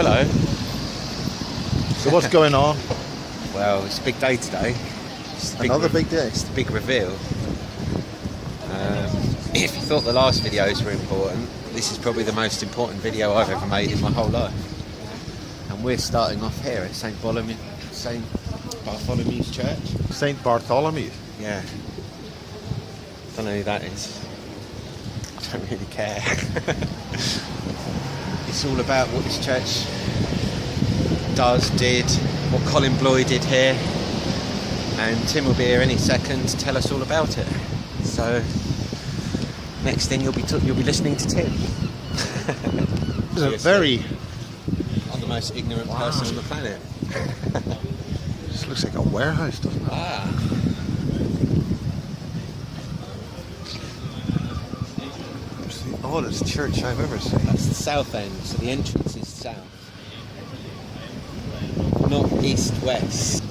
hello. So what's going on? Well, it's a big day today. Another big day. It's the big reveal. If you thought the last videos were important, this is probably the most important video I've ever made in my whole life. And we're starting off here at St. Bartholomew's Church. St. Bartholomew. Yeah. Don't know who that is. I don't really care. It's all about what this church did, what Colin Bloy did here, and Tim will be here any second to tell us all about it. So next thing you'll be listening to Tim. I'm the most ignorant person on the planet. This looks like a warehouse, doesn't it? It's the oddest church I've ever seen. That's the south end, so the entrance is south. Not east-west.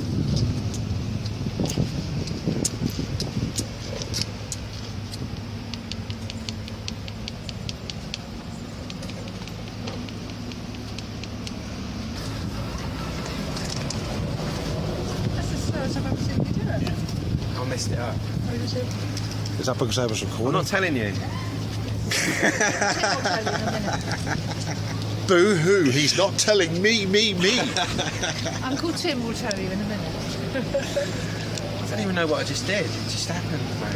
I messed it up. Is that because I was recording? I'm not telling you. Boo-hoo, he's not telling me. Uncle Tim will tell you in a minute. I don't even know what I just did. It just happened, mate.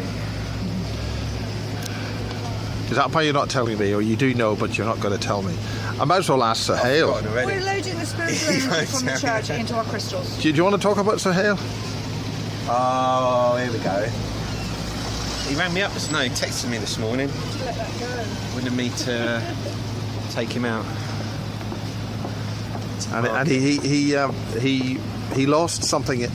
Is that why you're not telling me, or you do know but you're not going to tell me? I might as well ask Sahel. We're loading the spiritual energy from the church into our crystals. Do you want to talk about Sahel? Oh, here we go. He rang me up, he texted me this morning. Let that go. Wanted me to take him out. And he lost something.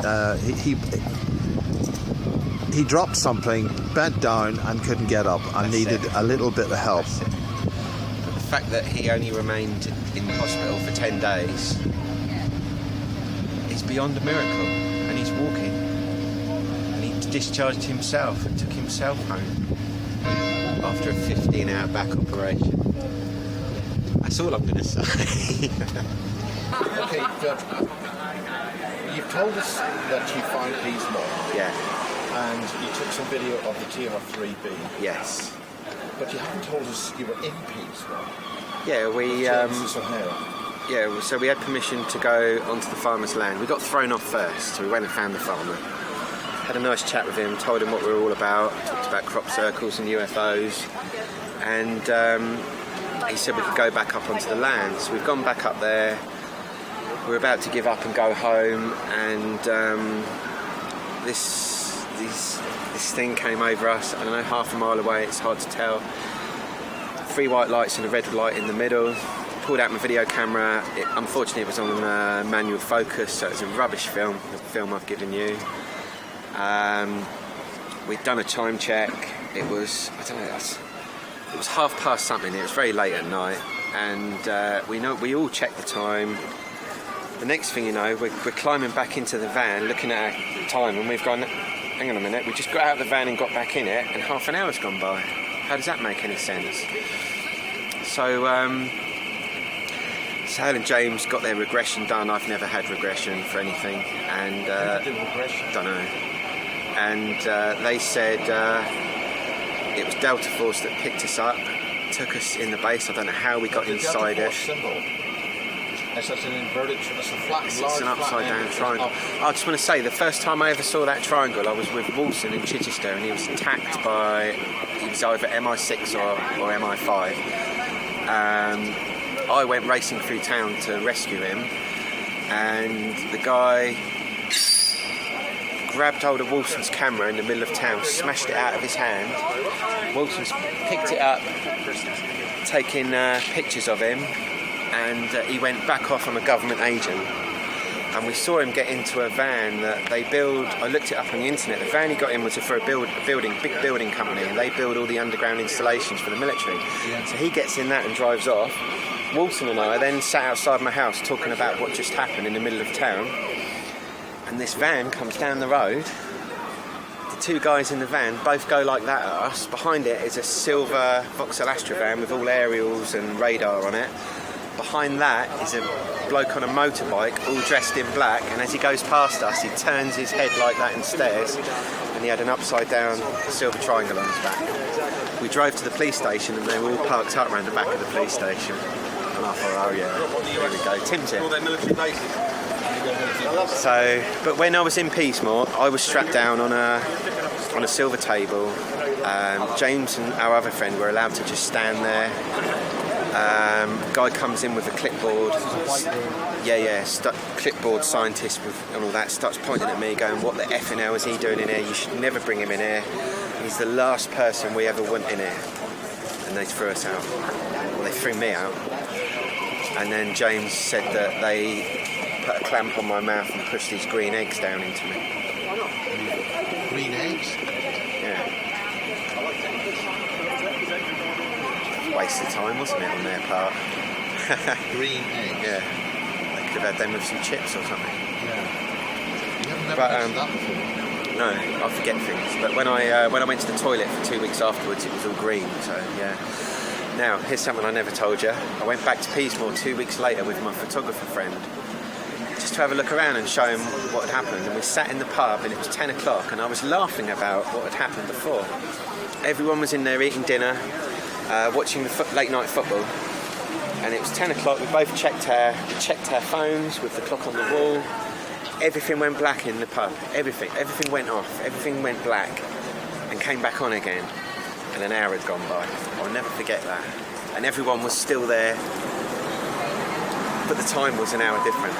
He dropped something, bent down, and couldn't get up, and needed a little bit of help. But the fact that he only remained in hospital for 10 days is beyond a miracle, and he's walking. And he discharged himself and took himself home after a 15-hour back operation. That's all I'm going to say. Okay, you've told us that you found Peas Mall. Yeah. And you took some video of the TR3B. Yes. But you haven't told us you were in Peas Mall. Yeah, so we had permission to go onto the farmer's land. We got thrown off first, so we went and found the farmer. Had a nice chat with him, told him what we were all about, talked about crop circles and UFOs, and he said we could go back up onto the land. So we've gone back up there. We're about to give up and go home, and this thing came over us. I don't know, half a mile away. It's hard to tell. 3 white lights and a red light in the middle. Pulled out my video camera. Unfortunately, it was on manual focus, so it's a rubbish film. The film I've given you. We'd done a time check. It was, I don't know, it was 1:30 something. It was very late at night, and we all checked the time. The next thing you know, we're climbing back into the van, looking at our time, and we've gone, hang on a minute, we just got out of the van and got back in it, and half an hour's gone by. How does that make any sense? So, Sahel and James got their regression done. I've never had regression for anything, and don't know. And they said it was Delta Force that picked us up, took us in the base. I don't know how we got inside it. It's an inverted, it's a flat, it's an upside down triangle. I just want to say, the first time I ever saw that triangle, I was with Wilson in Chichester, and he was attacked by, he was either MI6 or MI5. I went racing through town to rescue him, and the guy grabbed hold of Wilson's camera in the middle of town, smashed it out of his hand. Wilson's picked it up, taking pictures of him, and he went back off on a government agent. And we saw him get into a van that they build. I looked it up on the internet. The van he got in was for a big building company, and they build all the underground installations for the military. Yeah. So he gets in that and drives off. Wilson and I then sat outside my house talking about what just happened in the middle of town. And this van comes down the road. The 2 guys in the van both go like that at us. Behind it is a silver Vauxhall Astra van with all aerials and radar on it. Behind that is a bloke on a motorbike, all dressed in black, and as he goes past us, he turns his head like that and stares, and he had an upside-down silver triangle on his back. We drove to the police station, and they were all parked up around the back of the police station. And I thought, oh yeah, here we go. Tim's here. So, but when I was in Peasemore, I was strapped down on a silver table. James and our other friend were allowed to just stand there. Guy comes in with a clipboard. Clipboard scientist and all that, starts pointing at me, going, "What the effing hell is he doing in here? You should never bring him in here. He's the last person we ever want in here." And they threw us out. Well, they threw me out. And then James said that they put a clamp on my mouth and pushed these green eggs down into me. Green eggs? Yeah. Waste of time, wasn't it, on their part? Green eggs? Yeah. They could have had them with some chips or something. Yeah. You haven't never But, tasted that before? No, I forget things. But when I went to the toilet for 2 weeks afterwards, it was all green. So yeah. Now here's something I never told you. I went back to Peasemore 2 weeks later with my photographer friend, just to have a look around and show him what had happened. And we sat in the pub, and it was 10 o'clock, and I was laughing about what had happened before. Everyone was in there eating dinner, watching the late night football, and it was 10 o'clock. We both checked our phones with the clock on the wall. Everything went black in the pub. Everything went off. Everything went black and came back on again. And an hour had gone by. I'll never forget that. And everyone was still there, but the time was an hour different.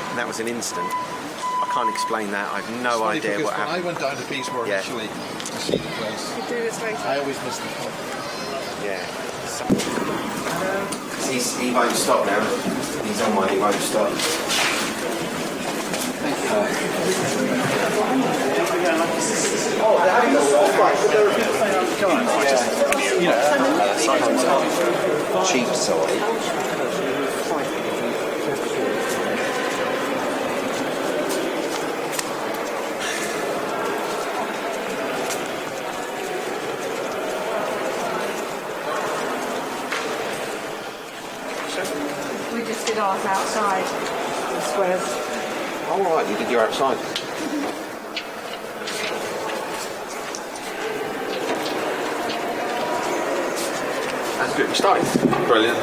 And that was an instant. I can't explain that. I have no idea what happened. When I went down to Peasemore initially to see the place, I always missed the pub. Yeah. He won't stop now. He's on one, he won't stop. Cheap side. We just did ours outside the squares. All right, you did your outside. That's good. You started. Brilliant.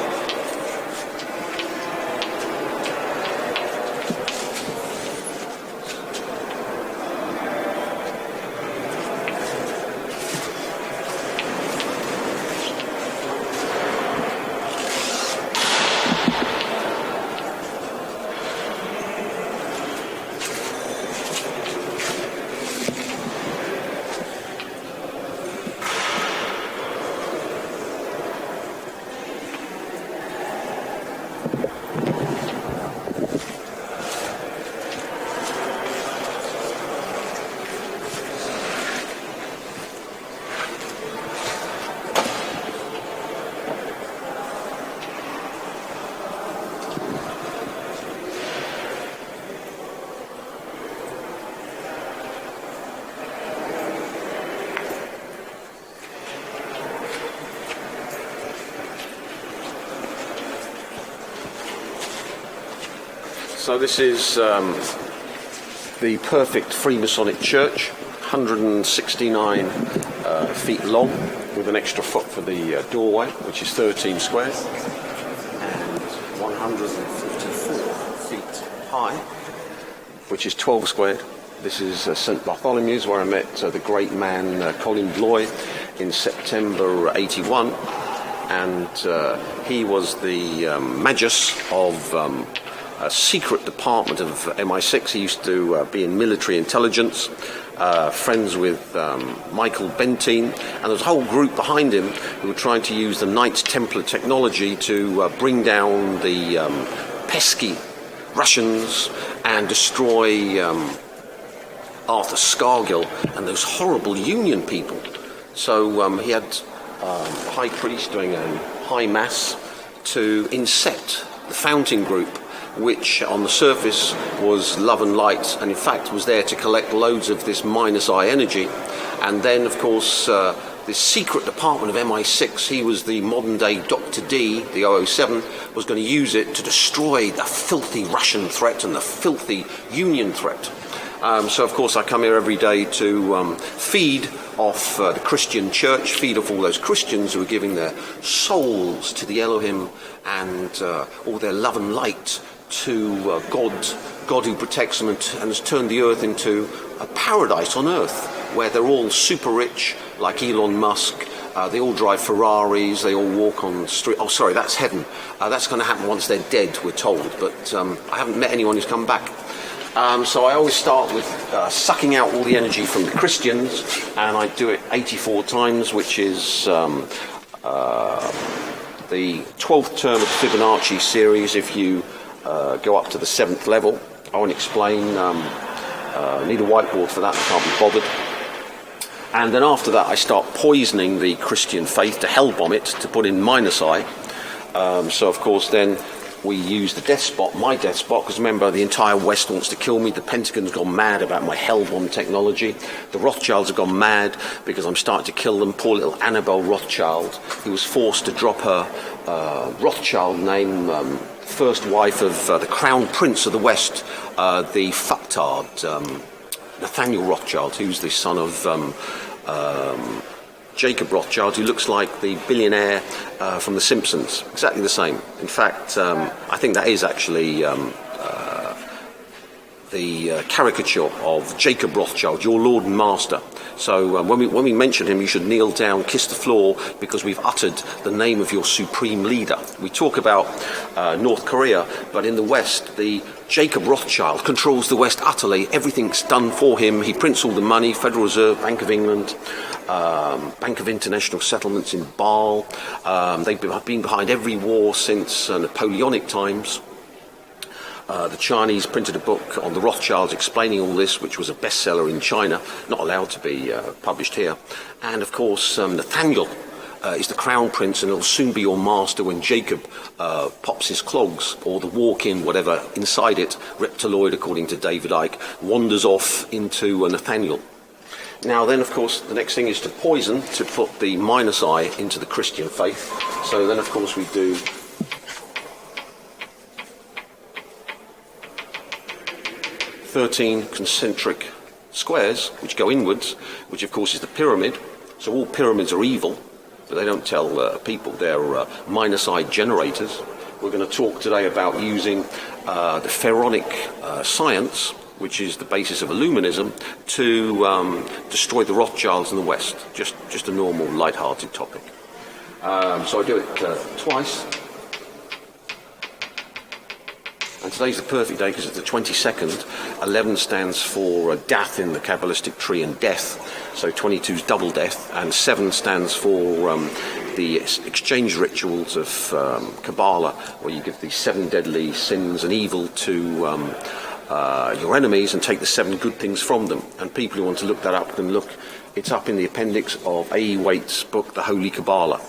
So this is the perfect Freemasonic church, 169 feet long, with an extra foot for the doorway, which is 13 square, and 154 feet high, which is 12 squared. This is St Bartholomew's, where I met the great man Colin Bloy in September '81, and he was the magus of a secret department of MI6. He used to be in military intelligence, friends with Michael Benteen, and there was a whole group behind him who were trying to use the Knights Templar technology to bring down the pesky Russians and destroy Arthur Scargill and those horrible Union people. So he had a high priest doing a high mass to incept the fountain group, which on the surface was love and light, and in fact was there to collect loads of this minus I energy. And then, of course, this secret department of MI6, he was the modern-day Dr. D, the 007, was going to use it to destroy the filthy Russian threat and the filthy Union threat. So, of course, I come here every day to feed off the Christian church, feed off all those Christians who are giving their souls to the Elohim and all their love and light to God who protects them and has turned the earth into a paradise on earth, where they're all super rich, like Elon Musk. They all drive Ferraris, they all walk on the street. Oh, sorry, that's heaven. That's going to happen once they're dead, we're told, but I haven't met anyone who's come back. So I always start with sucking out all the energy from the Christians, and I do it 84 times, which is the 12th term of the Fibonacci series. If you go up to the 7th level, I won't explain. Need a whiteboard for that, I can't be bothered. And then after that I start poisoning the Christian faith to hell bomb it, to put in minus I. So of course then we use the death spot, my death spot, because remember the entire West wants to kill me. The Pentagon's gone mad about my hell bomb technology. The Rothschilds have gone mad because I'm starting to kill them. Poor little Annabelle Rothschild, who was forced to drop her Rothschild name, first wife of the Crown Prince of the West, the fucktard Nathaniel Rothschild, who's the son of Jacob Rothschild, who looks like the billionaire from The Simpsons. Exactly the same. In fact, I think that is actually the caricature of Jacob Rothschild, your Lord and Master. So when we mention him, you should kneel down, kiss the floor, because we've uttered the name of your supreme leader. We talk about North Korea, but in the West, the Jacob Rothschild controls the West utterly. Everything's done for him. He prints all the money, Federal Reserve, Bank of England, Bank of International Settlements in Basel. They've been behind every war since Napoleonic times. The Chinese printed a book on the Rothschilds explaining all this, which was a bestseller in China, not allowed to be published here. And of course, Nathaniel is the crown prince, and it'll soon be your master when Jacob pops his clogs, or the walk-in, whatever, inside it, reptiloid, according to David Icke, wanders off into Nathaniel. Now then, of course, the next thing is to poison, to put the minus I into the Christian faith. So then, of course, we do 13 concentric squares, which go inwards, which of course is the pyramid. So all pyramids are evil, but they don't tell people. They're minus I generators. We're going to talk today about using the pharaonic science, which is the basis of Illuminism, to destroy the Rothschilds in the West. Just a normal, light-hearted topic. So I do it twice. And today's the perfect day because it's the 22nd. 11 stands for Dath in the Kabbalistic tree and death. So 22 is double death. And 7 stands for the exchange rituals of Kabbalah, where you give the 7 deadly sins and evil to your enemies and take the 7 good things from them. And people who want to look that up can look. It's up in the appendix of A.E. Waite's book, The Holy Kabbalah.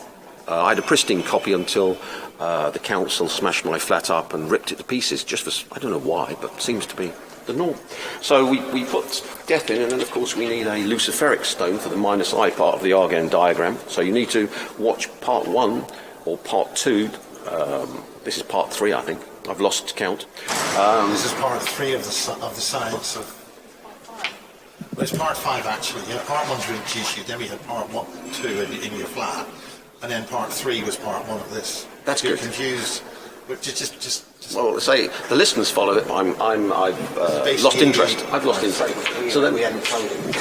I had a pristine copy until the council smashed my flat up and ripped it to pieces, just for, I don't know why, but it seems to be the norm. So we put death in, and then of course we need a luciferic stone for the minus I part of the Argand diagram. So you need to watch part 1 or part 2. This is part 3, I think. I've lost count. This is part 3 of the science of... Well, it's part 5 actually. Yeah, part 1's really cheesy. Then we had part 2 in your flat. And then part 3 was part 1 of this. That's good. You're confused. But just well, say the listeners follow it. I've lost interest. I've lost interest. So then we hadn't told it.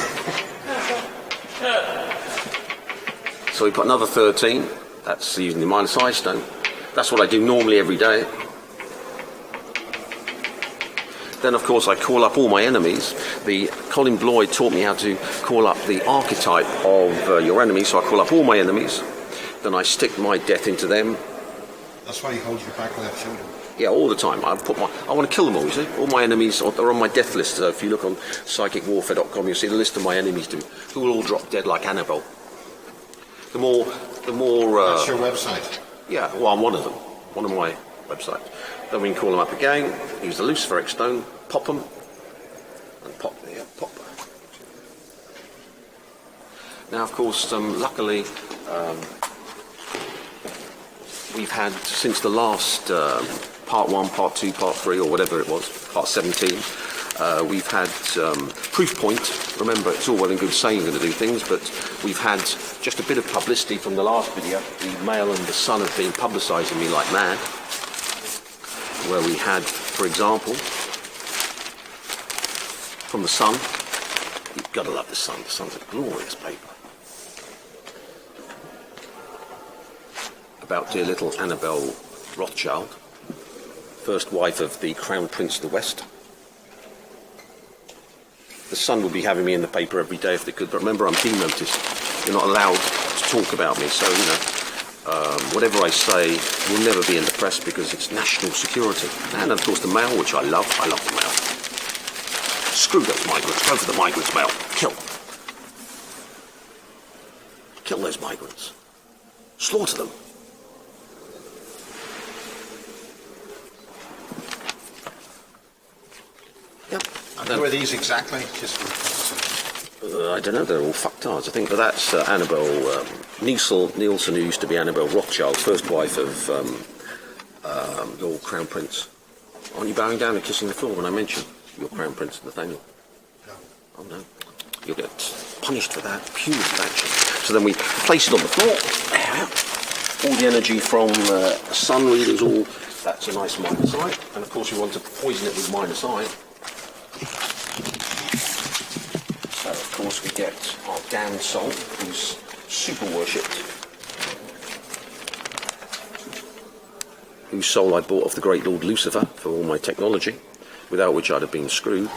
So we put another 13. That's using the minus I stone. That's what I do normally every day. Then, of course, I call up all my enemies. The Colin Bloy taught me how to call up the archetype of your enemies. So I call up all my enemies. Then I stick my death into them. That's why you hold your back left shoulder. Yeah, all the time. I want to kill them all, you see. All my enemies are on my death list. So if you look on psychicwarfare.com, you'll see the list of my enemies who will all drop dead like Annabelle. The more... That's your website? Yeah, well, I'm one of them. One of my websites. Then we can call them up again, use the luciferic stone, pop them, and pop there, pop. Now, of course, luckily, we've had, since the last part 1, part 2, part 3, or whatever it was, part 17, we've had proof point. Remember, it's all well and good saying you're going to do things, but we've had just a bit of publicity from the last video. The Mail and the Sun have been publicising me like mad, where we had, for example, from the Sun. You've got to love the Sun. The Sun's a glorious paper. About dear little Annabelle Rothschild, first wife of the Crown Prince of the West. The Sun will be having me in the paper every day if they could, but remember, I'm demoted. You're not allowed to talk about me, so, you know, whatever I say will never be in the press because it's national security. And, of course, the Mail, which I love the Mail. Screw those migrants. Go for the migrants, Mail. Kill. Kill those migrants. Slaughter them. Yep. And who are these exactly? I don't know, they're all fucktards, I think, but that's Annabelle Nielsen, who used to be Annabelle Rothschild, first wife of your Crown Prince. Aren't you bowing down and kissing the floor when I mention your Crown Prince, Nathaniel? No. Oh no. You'll get punished for that, punitive action. So then we place it on the floor. All the energy from sun readers, all that's a nice minus I. And of course we want to poison it with minus I. So of course we get our damned soul, who's super worshipped. Whose soul I bought off the great Lord Lucifer for all my technology, without which I'd have been screwed.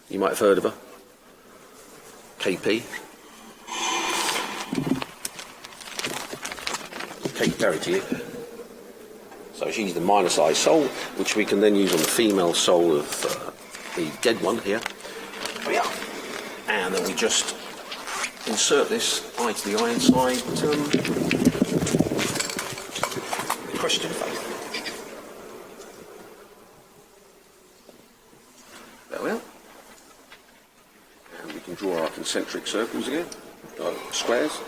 You might have heard of her. KP. Kate Verity. So she's the minus I soul, which we can then use on the female soul of the dead one here. Oh yeah. And then we just insert this eye to the eye inside Christian faith. There we are. And we can draw our concentric circles again, squares.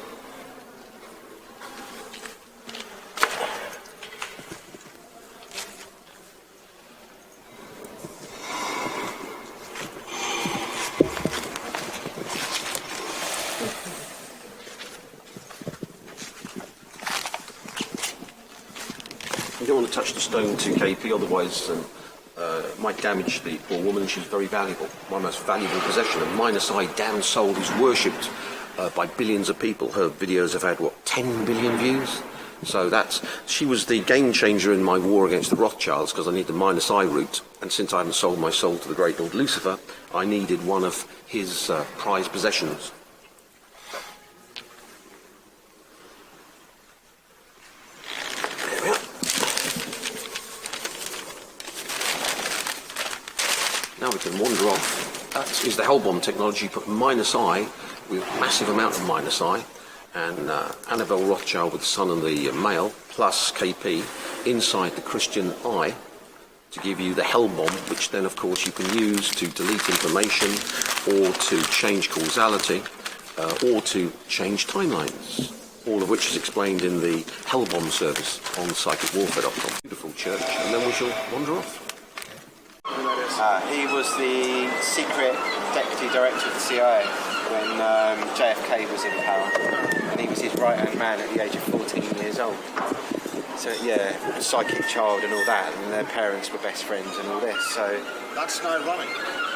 You don't want to touch the stone too, KP, otherwise it might damage the poor woman. She's very valuable, my most valuable possession. A minus I damned soul who's worshipped by billions of people. Her videos have had, 10 billion views? So she was the game changer in my war against the Rothschilds, because I need the minus I route. And since I haven't sold my soul to the great Lord Lucifer, I needed one of his prized possessions. Now we can wander off. That is the hell bomb technology. You put minus I with massive amount of minus I, and Annabelle Rothschild with the sun and the male, plus KP inside the Christian I to give you the hell bomb, which then of course you can use to delete information or to change causality or to change timelines. All of which is explained in the hell bomb service on psychicwarfare.com. Beautiful church, and then we shall wander off. He was the secret deputy director of the CIA when JFK was in power, and he was his right-hand man at the age of 14 years old. So yeah, psychic child and all that, and their parents were best friends and all this. So That's no running.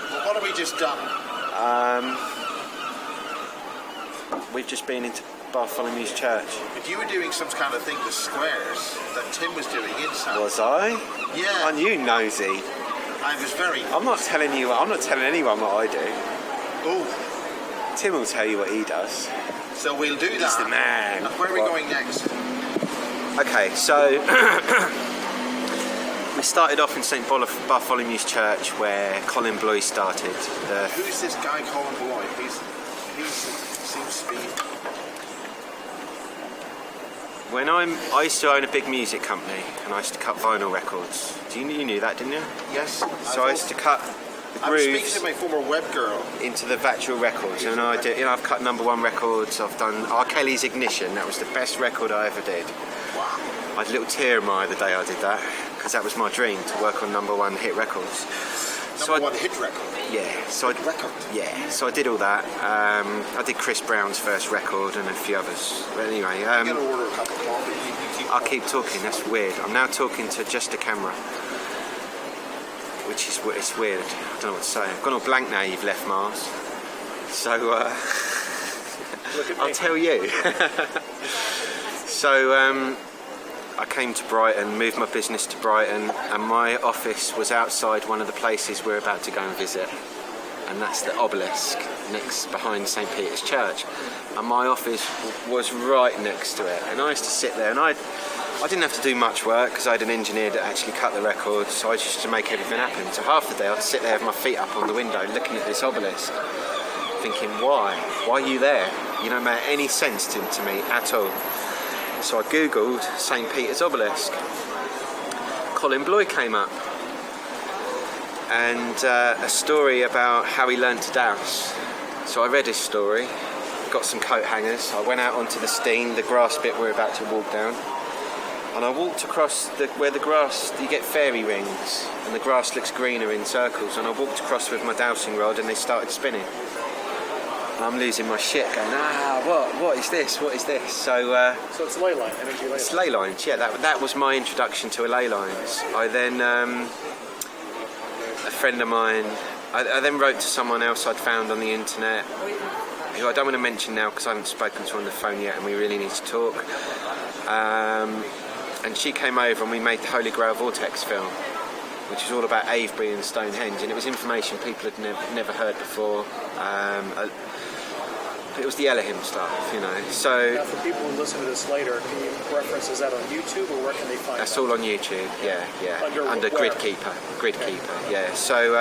Well, what have we just done? We've just been into Bartholomew's Church. But you were doing some kind of thing with squares that Tim was doing inside. Was I? Yeah. Aren't you nosy? I was very... I'm not telling anyone what I do. Oh, Tim will tell you what he does. so we'll do that. He's the man. And where are we going next? Okay, so we started off in St Bartholomew's Church, where Colin Bloy started. Who's this guy, Colin Bloy? He seems to be... I used to own a big music company, and I used to cut vinyl records. You knew that, didn't you? Yes. So I used to cut the I was speaking grooves to my former web girl. into the virtual records, and I did. I've cut #1 records. I've done R. Kelly's Ignition. That was the best record I ever did. I had a little tear in my eye the day I did that, because that was my dream, to work on #1 hit records. #1 hit record. Yeah, so I did all that. I did Chris Brown's first record and a few others. But anyway, I'm gonna order a cup of coffee. You keep I'll keep talking. That's weird. I'm now talking to just a camera, which is it's weird. I don't know what to say. I've gone all blank now. You've left Mars, so I'll tell you. So I came to Brighton, moved my business to Brighton, and my office was outside one of the places we're about to go and visit, and that's the obelisk next behind St. Peter's Church. And my office was right next to it, and I used to sit there, and I didn't have to do much work because I had an engineer that actually cut the records, so I just used to make everything happen. So half the day I'd sit there with my feet up on the window looking at this obelisk, thinking, why are you there? You don't make any sense to me at all. So I googled St. Peter's obelisk. Colin Bloy came up, and a story about how he learned to douse. So I read his story, got some coat hangers, I went out onto the Stein, the grass bit we're about to walk down, and I walked across where the grass, you get fairy rings, and the grass looks greener in circles, and I walked across with my dowsing rod and they started spinning. I'm losing my shit, going, what is this? What is this? So it's ley line, energy ley line. it's ley lines, yeah. That was my introduction to ley lines. I then, a friend of mine, I then wrote to someone else I'd found on the internet, who I don't want to mention now because I haven't spoken to her on the phone yet, and we really need to talk. And she came over and we made the Holy Grail Vortex film, which is all about Avebury and Stonehenge, and it was information people had never heard before. It was the Elohim stuff, you know. So now, for people who listen to this later, can you reference, is that on YouTube, or where can they find that's that? all on YouTube, yeah. Under where? Gridkeeper, yeah. So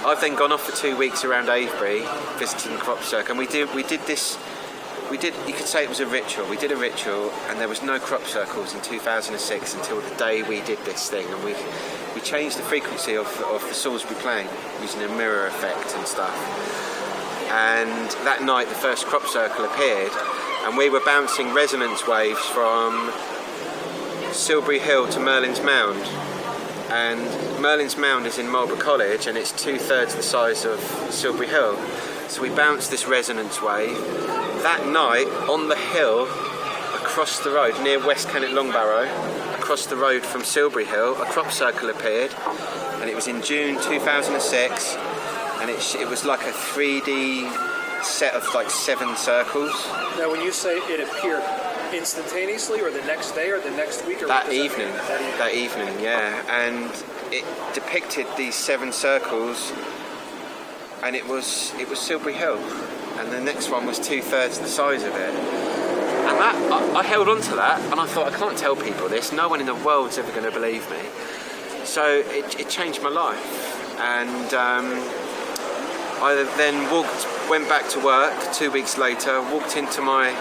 I've then gone off for 2 weeks around Avebury, visiting the crop circle, and we did, you could say it was a ritual. We did a ritual, and there was no crop circles in 2006 until the day we did this thing, and we changed the frequency of the Salisbury playing using a mirror effect and stuff. And that night the first crop circle appeared, and we were bouncing resonance waves from Silbury Hill to Merlin's Mound, and Merlin's Mound is in Marlborough College, and it's 2/3 the size of Silbury Hill. So we bounced this resonance wave. That night on the hill across the road near West Kennet Longbarrow, across the road from Silbury Hill, a crop circle appeared, and it was in June 2006. And it was like a 3D set of like 7 circles. Now, when you say it appeared instantaneously, or the next day, or the next week, or that evening, yeah, and it depicted these 7 circles, and it was Silbury Hill, and the next one was 2/3 the size of it. And that I held on to that, and I thought, I can't tell people this. No one in the world's ever going to believe me. So it changed my life, and. I then went back to work 2 weeks later, walked into my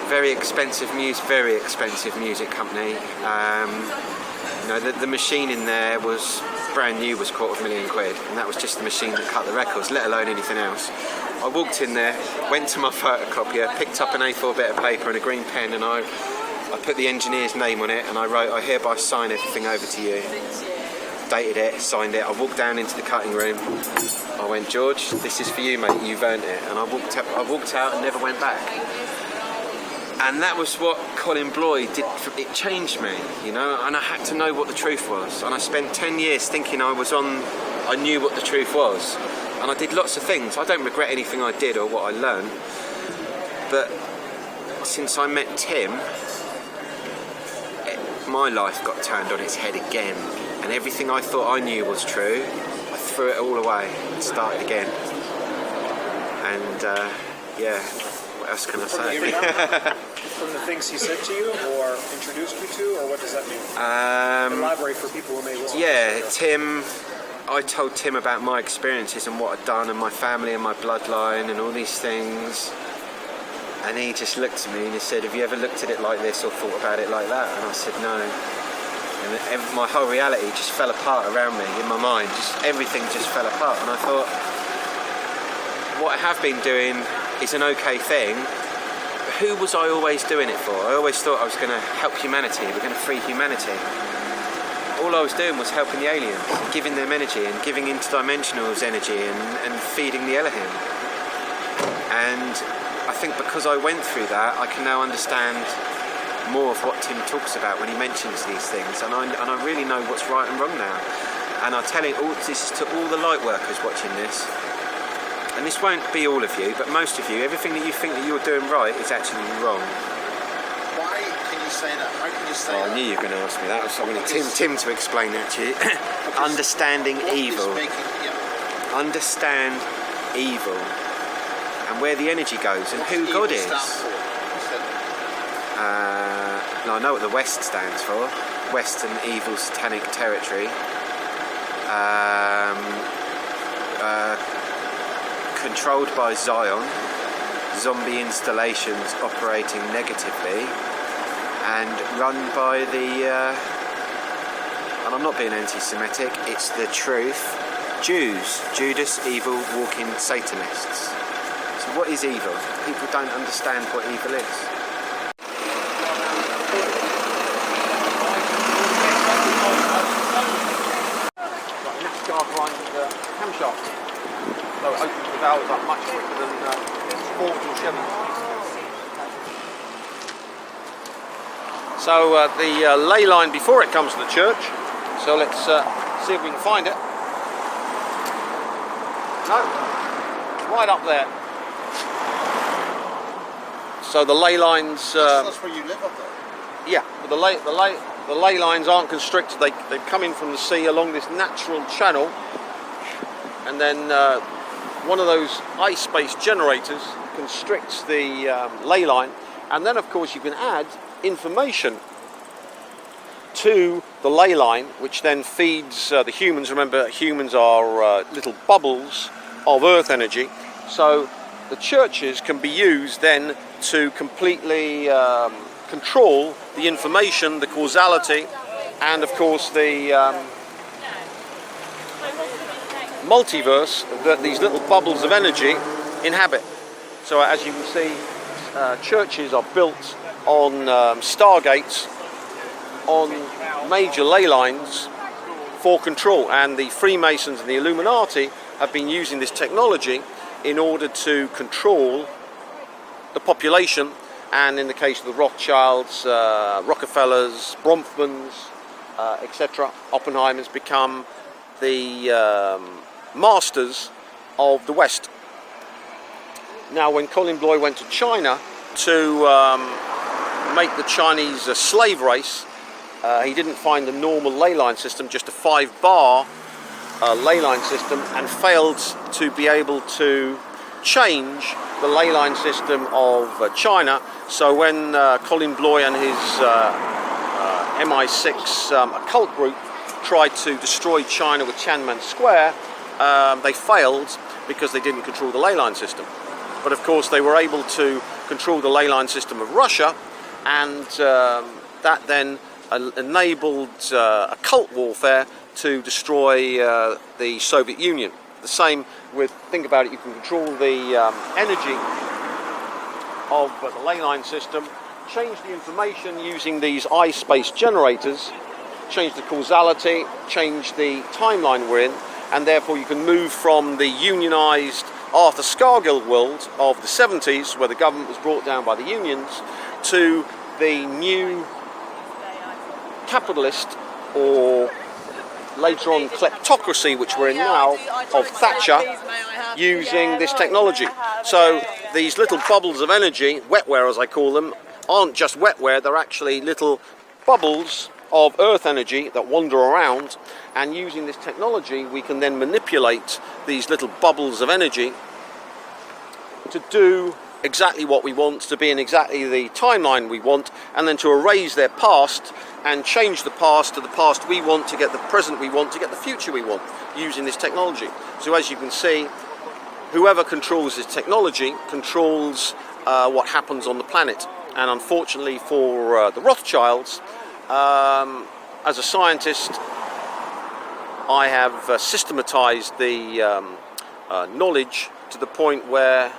very expensive music company. The machine in there was brand new, was £250,000, and that was just the machine that cut the records, let alone anything else. I walked in there, went to my photocopier, picked up an A4 bit of paper and a green pen, and I put the engineer's name on it, and I wrote, "I hereby sign everything over to you." Dated it, signed it. I walked down into the cutting room. I went, "George, this is for you, mate. You've earned it." And I walked out and never went back. And that was what Colin Bloy did. It changed me, you know. And I had to know what the truth was. And I spent 10 years thinking I knew what the truth was. And I did lots of things. I don't regret anything I did or what I learned. But since I met Tim, my life got turned on its head again. And everything I thought I knew was true, I threw it all away and started again. And what else can I say? From the things he said to you, or introduced you to, or what does that mean? Elaborate for people who may listen. Yeah, Tim. I told Tim about my experiences and what I'd done, and my family and my bloodline and all these things. And he just looked at me and he said, "Have you ever looked at it like this or thought about it like that?" And I said, "No." and my whole reality just fell apart around me in my mind. Everything just fell apart, and I thought, what I have been doing is an okay thing. Who was I always doing it for? I always thought I was going to help humanity, we're going to free humanity. All I was doing was helping the aliens, giving them energy and giving interdimensionals energy and feeding the Elohim. And I think because I went through that, I can now understand more of what Tim talks about when he mentions these things, and I really know what's right and wrong now. And I'll tell you, this is to all the light workers watching this, and this won't be all of you, but most of you, everything that you think that you're doing right is actually wrong. Why can you say that? How can you say that? I knew you were going to ask me that, so I'm going to Tim to explain that to you. Understanding evil. Understand evil and where the energy goes and who God is. Now I know what the West stands for. Western Evil Satanic Territory. Controlled by Zion. Zombie installations operating negatively. And run by the... and I'm not being anti-Semitic, it's the truth. Jews. Judas, evil, walking Satanists. So what is evil? People don't understand what evil is. Camshaft. So it opens the valves up much quicker than Ford or Chevy. So the ley line before it comes to the church. So let's see if we can find it. No, right up there. So the ley lines. That's where you live up there. Yeah, but the ley lines aren't constricted. They come in from the sea along this natural channel, and then one of those ice-based generators constricts the ley line, and then of course you can add information to the ley line, which then feeds the humans. Remember, humans are little bubbles of earth energy, so the churches can be used then to completely control the information, the causality, and of course the multiverse that these little bubbles of energy inhabit. So as you can see, churches are built on stargates, on major ley lines for control, and the Freemasons and the Illuminati have been using this technology in order to control the population, and in the case of the Rothschilds, Rockefellers, Bronfmans, etc., Oppenheimers become the masters of the West. Now, when Colin Bloy went to China to make the Chinese a slave race, he didn't find the normal ley line system, just a 5-bar ley line system, and failed to be able to change the ley line system of China. So when Colin Bloy and his MI6 occult group tried to destroy China with Tiananmen Square, they failed because they didn't control the ley line system. But of course they were able to control the ley line system of Russia, and that then enabled occult warfare to destroy the Soviet Union. The same with, think about it, you can control the energy of the ley line system, change the information using these ice-based generators, change the causality, change the timeline we're in, and therefore you can move from the unionized Arthur Scargill world of the 70s, where the government was brought down by the unions, to the new capitalist, or later on kleptocracy, which we're in now, of Thatcher, using this technology. So these little bubbles of energy, wetware as I call them, aren't just wetware, they're actually little bubbles of earth energy that wander around, and using this technology we can then manipulate these little bubbles of energy to do exactly what we want, to be in exactly the timeline we want, and then to erase their past and change the past to the past we want, to get the present we want, to get the future we want, using this technology. So as you can see, whoever controls this technology controls what happens on the planet. And unfortunately for the Rothschilds, as a scientist, I have systematized the knowledge to the point where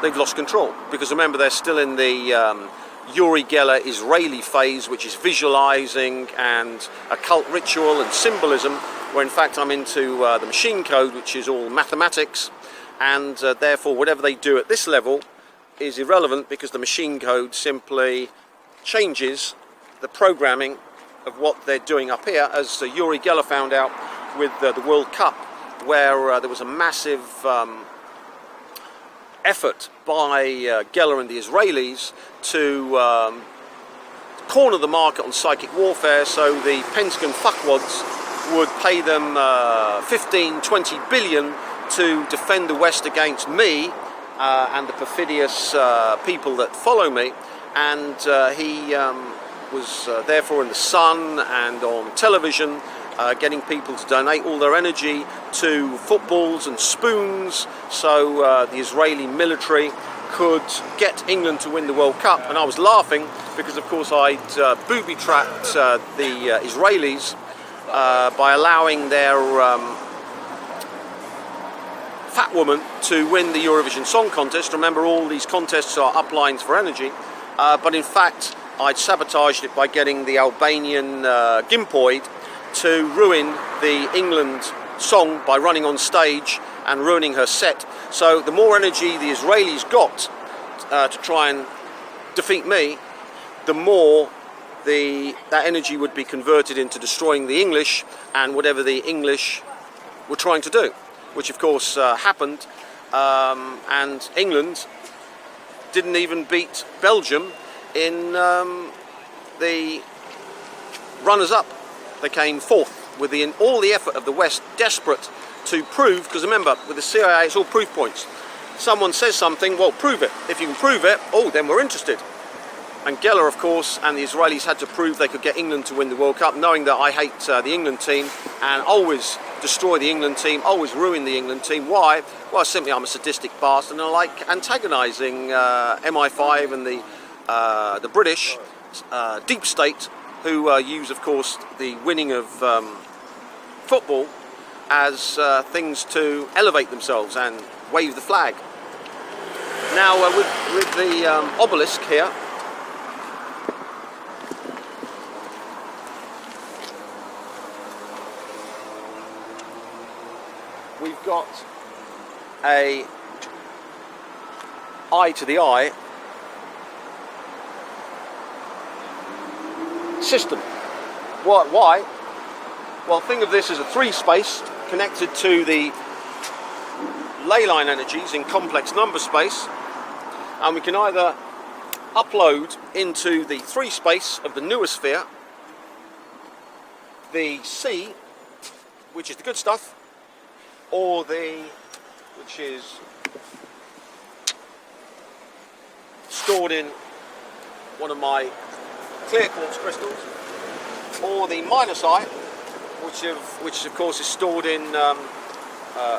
they've lost control. Because remember, they're still in the Uri Geller Israeli phase, which is visualizing and occult ritual and symbolism, where in fact I'm into the machine code, which is all mathematics, and therefore whatever they do at this level is irrelevant, because the machine code simply changes the programming of what they're doing up here, as Uri Geller found out with the World Cup, where there was a massive effort by Geller and the Israelis to corner the market on psychic warfare, so the Pentagon fuckwads would pay them 15-20 billion to defend the West against me and the perfidious people that follow me. And he was therefore in the Sun and on television getting people to donate all their energy to footballs and spoons, so the Israeli military could get England to win the World Cup. And I was laughing because of course I'd booby-trapped the Israelis by allowing their fat woman to win the Eurovision Song Contest. Remember, all these contests are uplines for energy, but in fact I'd sabotaged it by getting the Albanian Gimpoid to ruin the England song by running on stage and ruining her set. So the more energy the Israelis got to try and defeat me, the more that energy would be converted into destroying the English and whatever the English were trying to do, which of course happened, and England didn't even beat Belgium in the runners-up. They came fourth with all the effort of the West, desperate to prove, because remember, with the CIA it's all proof points. Someone says something, well, prove it. If you can prove it, oh, then we're interested. And Geller, of course, and the Israelis had to prove they could get England to win the World Cup, knowing that I hate the England team and always destroy the England team, always ruin the England team. Why? Well, simply I'm a sadistic bastard and I like antagonising MI5 and the British deep state, who use, of course, the winning of football as things to elevate themselves and wave the flag. Now, with the obelisk here, we've got a eye to the eye system. Why? Well, think of this as a three space connected to the ley line energies in complex number space, and we can either upload into the three space of the noosphere the C, which is the good stuff, or which is stored in one of my clear quartz crystals, or the minus eye, which of course is stored in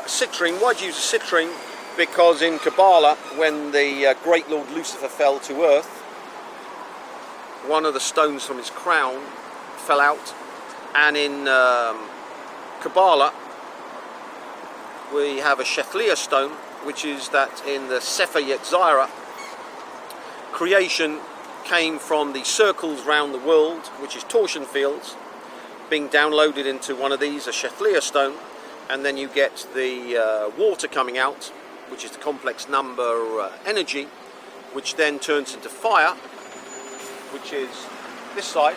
citrine. Why do you use a citrine? Because in Kabbalah, when the great Lord Lucifer fell to earth, one of the stones from his crown fell out, and in Kabbalah we have a Shefliah stone, which is that in the Sefer Yetzirah, creation came from the circles round the world, which is torsion fields, being downloaded into one of these, a Shefliah stone, and then you get the water coming out, which is the complex number energy, which then turns into fire, which is this side,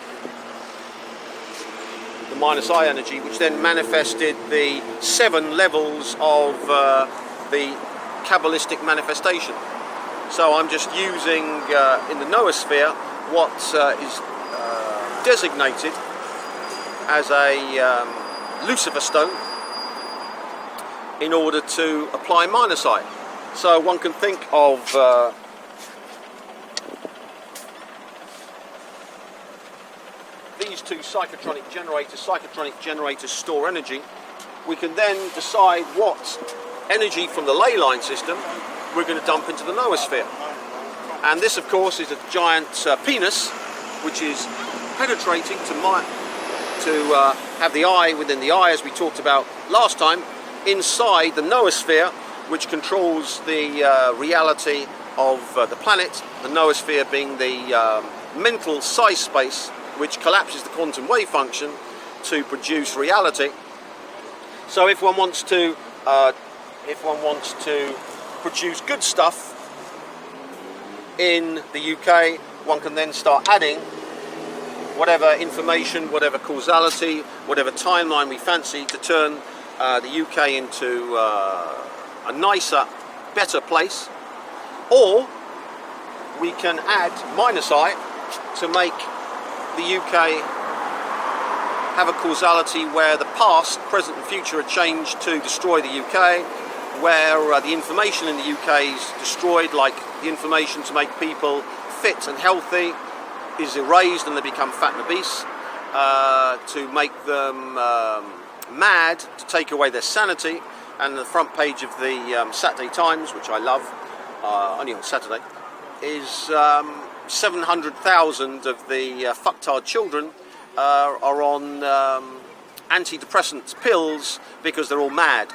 the minus I energy, which then manifested the 7 levels of the Kabbalistic manifestation. So I'm just using in the noosphere what is designated as a Lucifer stone in order to apply minus I. So one can think of these two psychotronic generators store energy. We can then decide what energy from the ley line system we're going to dump into the noosphere. And this, of course, is a giant penis, which is penetrating to have the eye within the eye, as we talked about last time, inside the noosphere, which controls the reality of the planet. The noosphere being the mental size space which collapses the quantum wave function to produce reality. So if one wants to produce good stuff in the UK, one can then start adding whatever information, whatever causality, whatever timeline we fancy to turn the UK into a nicer, better place. Or we can add -I to make the UK have a causality where the past, present and future are changed to destroy the UK, where the information in the UK is destroyed, like the information to make people fit and healthy is erased and they become fat and obese, to make them mad, to take away their sanity. And the front page of the Saturday Times, which I love, only on Saturday, is 700,000 of the fucktard children are on antidepressant pills because they're all mad.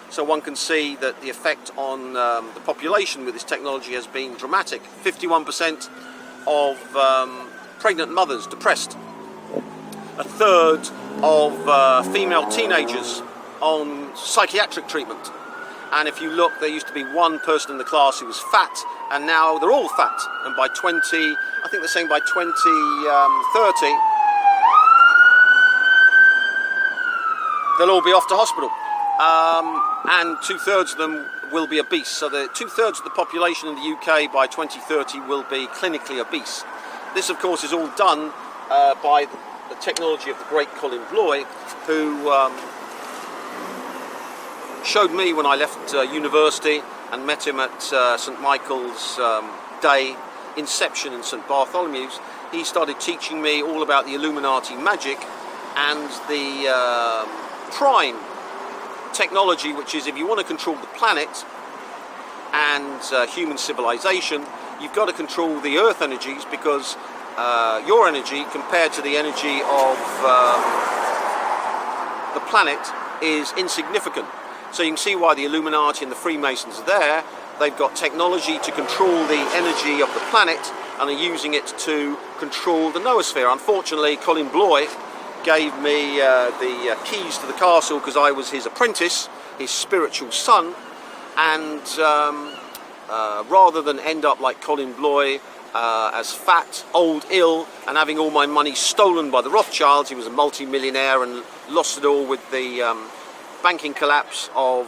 So one can see that the effect on the population with this technology has been dramatic. 51% of pregnant mothers depressed. A third of female teenagers on psychiatric treatment. And if you look, there used to be one person in the class who was fat, and now they're all fat. And by 20, I think they're saying by 2030, they'll all be off to hospital. And 2/3 of them will be obese. So the 2/3 of the population in the UK by 2030 will be clinically obese. This, of course, is all done by the technology of the great Colin Bloy, who showed me when I left university and met him at St Michael's Day Inception in St Bartholomew's. He started teaching me all about the Illuminati magic and the prime technology, which is if you want to control the planet and human civilization, you've got to control the earth energies, because your energy compared to the energy of the planet is insignificant. So you can see why the Illuminati and the Freemasons are there. They've got technology to control the energy of the planet and are using it to control the noosphere. Unfortunately, Colin Bloy gave me the keys to the castle because I was his apprentice, his spiritual son, and rather than end up like Colin Bloy, as fat, old, ill, and having all my money stolen by the Rothschilds, he was a multi-millionaire and lost it all with the banking collapse of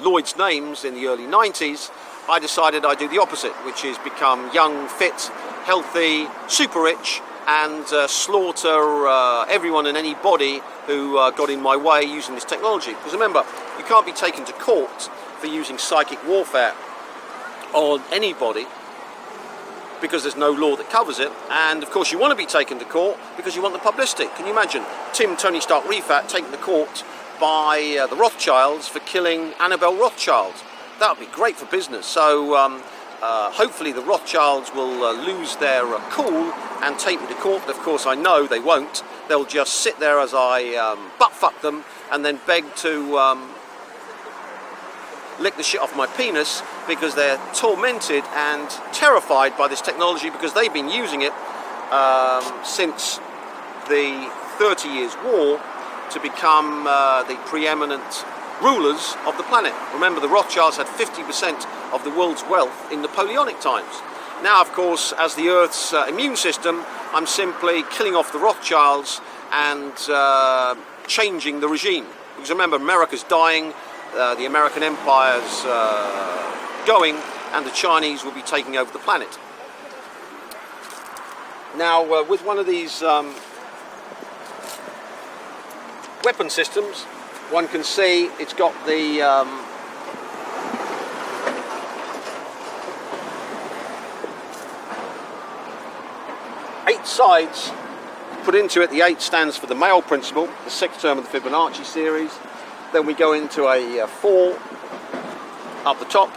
Lloyd's Names in the early 90s, I decided I'd do the opposite, which is become young, fit, healthy, super rich, and slaughter everyone and anybody who got in my way using this technology. Because remember, you can't be taken to court for using psychic warfare on anybody, because there's no law that covers it. And of course you want to be taken to court because you want the publicity. Can you imagine Tony Stark Rifat taken to court by the Rothschilds for killing Annabelle Rothschild? That would be great for business. So hopefully the Rothschilds will lose their cool and take me to court. But of course I know they won't. They'll just sit there as I butt-fuck them and then beg to lick the shit off my penis, because they're tormented and terrified by this technology, because they've been using it since the 30 Years' War to become the preeminent rulers of the planet. Remember, the Rothschilds had 50% of the world's wealth in Napoleonic times. Now, of course, as the Earth's immune system, I'm simply killing off the Rothschilds and changing the regime. Because remember, America's dying, the American Empire's going, and the Chinese will be taking over the planet. Now, with one of these weapon systems, one can see it's got the 8 sides put into it. The 8 stands for the male principle, the 6th term of the Fibonacci series. Then we go into a 4 up the top,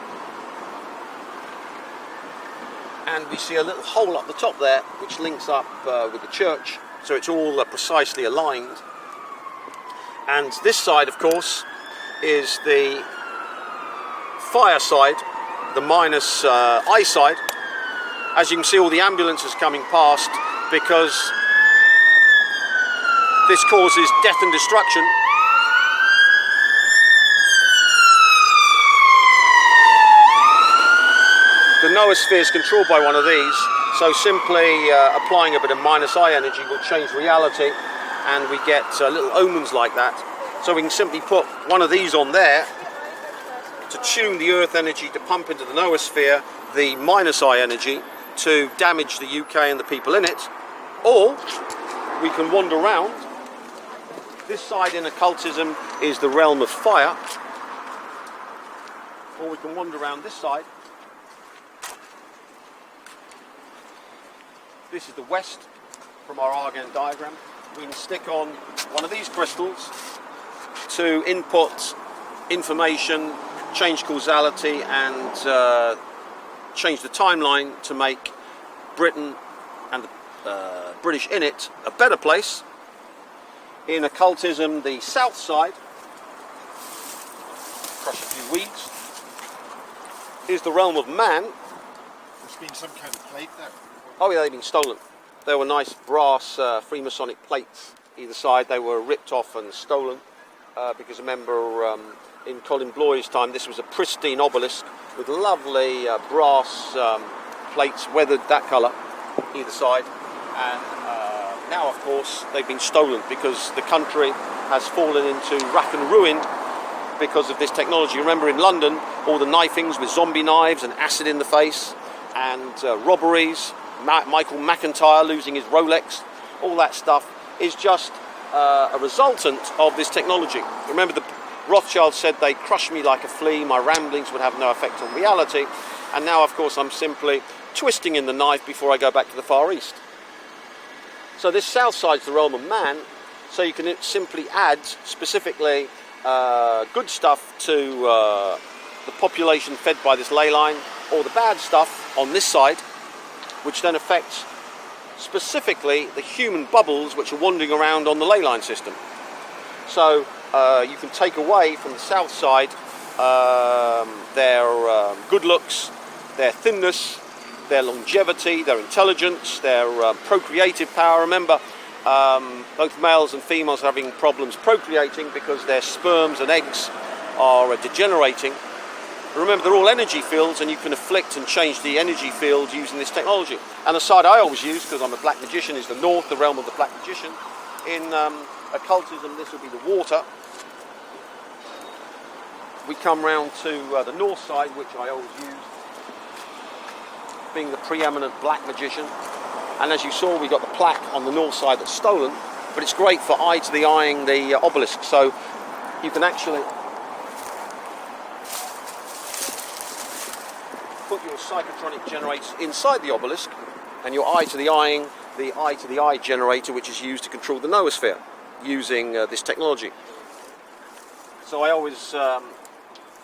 and we see a little hole up the top there which links up with the church so it's all precisely aligned. And this side, of course, is the fire side, the minus I side. As you can see, all the ambulances coming past because this causes death and destruction. The noosphere is controlled by one of these, so simply applying a bit of minus I energy will change reality, and we get little omens like that. So we can simply put one of these on there to tune the earth energy to pump into the noosphere the minus I energy to damage the UK and the people in it, or we can wander around. This side in occultism is the realm of fire, or we can wander around this side. This is the west from our Argand diagram. We can stick on one of these crystals to input information, change causality, and change the timeline to make Britain and the British in it a better place. In occultism, the south side, crush a few weeds, is the realm of man. There's been some kind of plate there. Oh yeah, they've been stolen. There were nice brass Freemasonic plates either side. They were ripped off and stolen because remember in Colin Bloy's time this was a pristine obelisk with lovely brass plates, weathered that colour either side, and now of course they've been stolen because the country has fallen into rack and ruin because of this technology. Remember in London all the knifings with zombie knives and acid in the face and robberies, Michael McIntyre losing his Rolex, all that stuff is just a resultant of this technology. Remember the Rothschild said they crush me like a flea, my ramblings would have no effect on reality, and now of course I'm simply twisting in the knife before I go back to the Far East. So this south side's the realm of man, so you can simply add specifically good stuff to the population fed by this ley line, or the bad stuff on this side, which then affects specifically the human bubbles which are wandering around on the ley line system. So you can take away from the south side their good looks, their thinness, their longevity, their intelligence, their procreative power. Remember, both males and females are having problems procreating because their sperms and eggs are degenerating. Remember, they're all energy fields, and you can afflict and change the energy field using this technology. And the side I always use, because I'm a black magician, is the north, the realm of the black magician. In occultism, this will be the water. We come round to the north side, which I always use, being the preeminent black magician. And as you saw, we got the plaque on the north side that's stolen, but it's great for eye to the eyeing the obelisk. So you can actually put your psychotronic generators inside the obelisk, and your eye to the eyeing the eye to the eye generator, which is used to control the noosphere using this technology. So I always,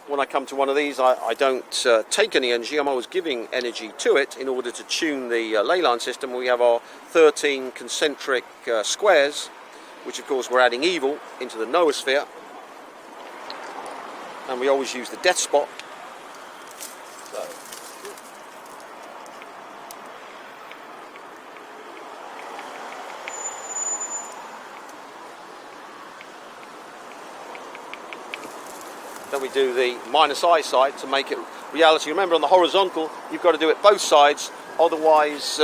when I come to one of these, I don't take any energy. I'm always giving energy to it in order to tune the ley line system. We have our 13 concentric squares, which of course we're adding evil into the noosphere, and we always use the death spot. Then we do the minus I side to make it reality. Remember, on the horizontal, you've got to do it both sides, otherwise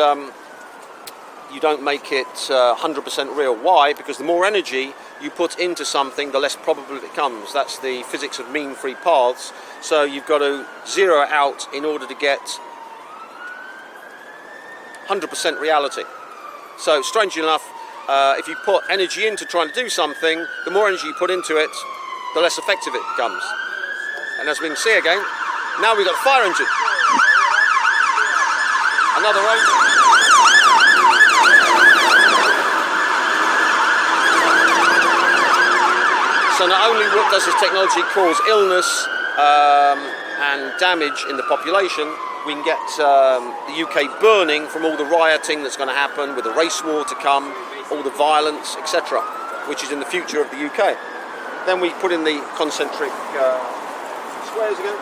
you don't make it 100% real. Why? Because the more energy you put into something, the less probable it becomes. That's the physics of mean free paths. So you've got to zero out in order to get 100% reality. So strangely enough, if you put energy into trying to do something, the more energy you put into it, the less effective it becomes. And as we can see again, now we've got a fire engine. Another one. So not only does this technology cause illness and damage in the population, we can get the UK burning from all the rioting that's going to happen with the race war to come, all the violence, etc., which is in the future of the UK. Then we put in the concentric squares again.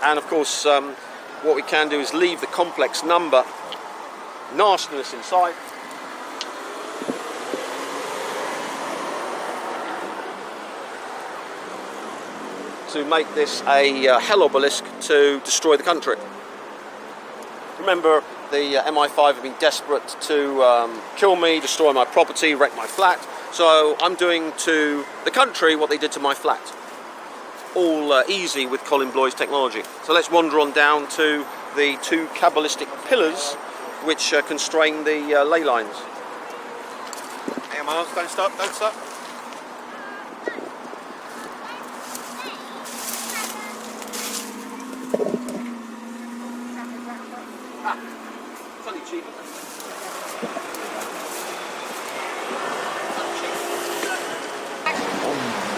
And of course, what we can do is leave the complex number nastiness inside. To make this a hell obelisk to destroy the country. Remember, the MI5 have been desperate to kill me, destroy my property, wreck my flat. So I'm doing to the country what they did to my flat. All easy with Colin Bloy's technology. So let's wander on down to the two Kabbalistic pillars which constrain the ley lines. Hey Miles, don't stop, don't stop. Cheap.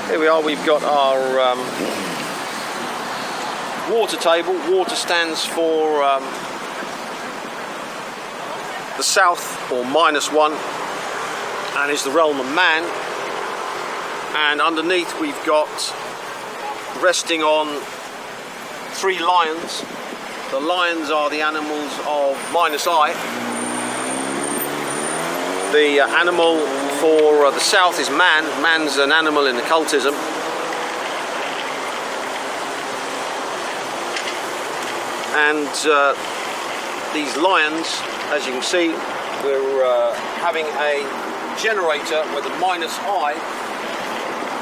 Here we are, we've got our water table. Water stands for the south, or -1, and is the realm of man. And underneath we've got, resting on 3 lions. The lions are the animals of -I. The animal for the south is man. Man's an animal in occultism. And these lions, as you can see, we're having a generator where the -I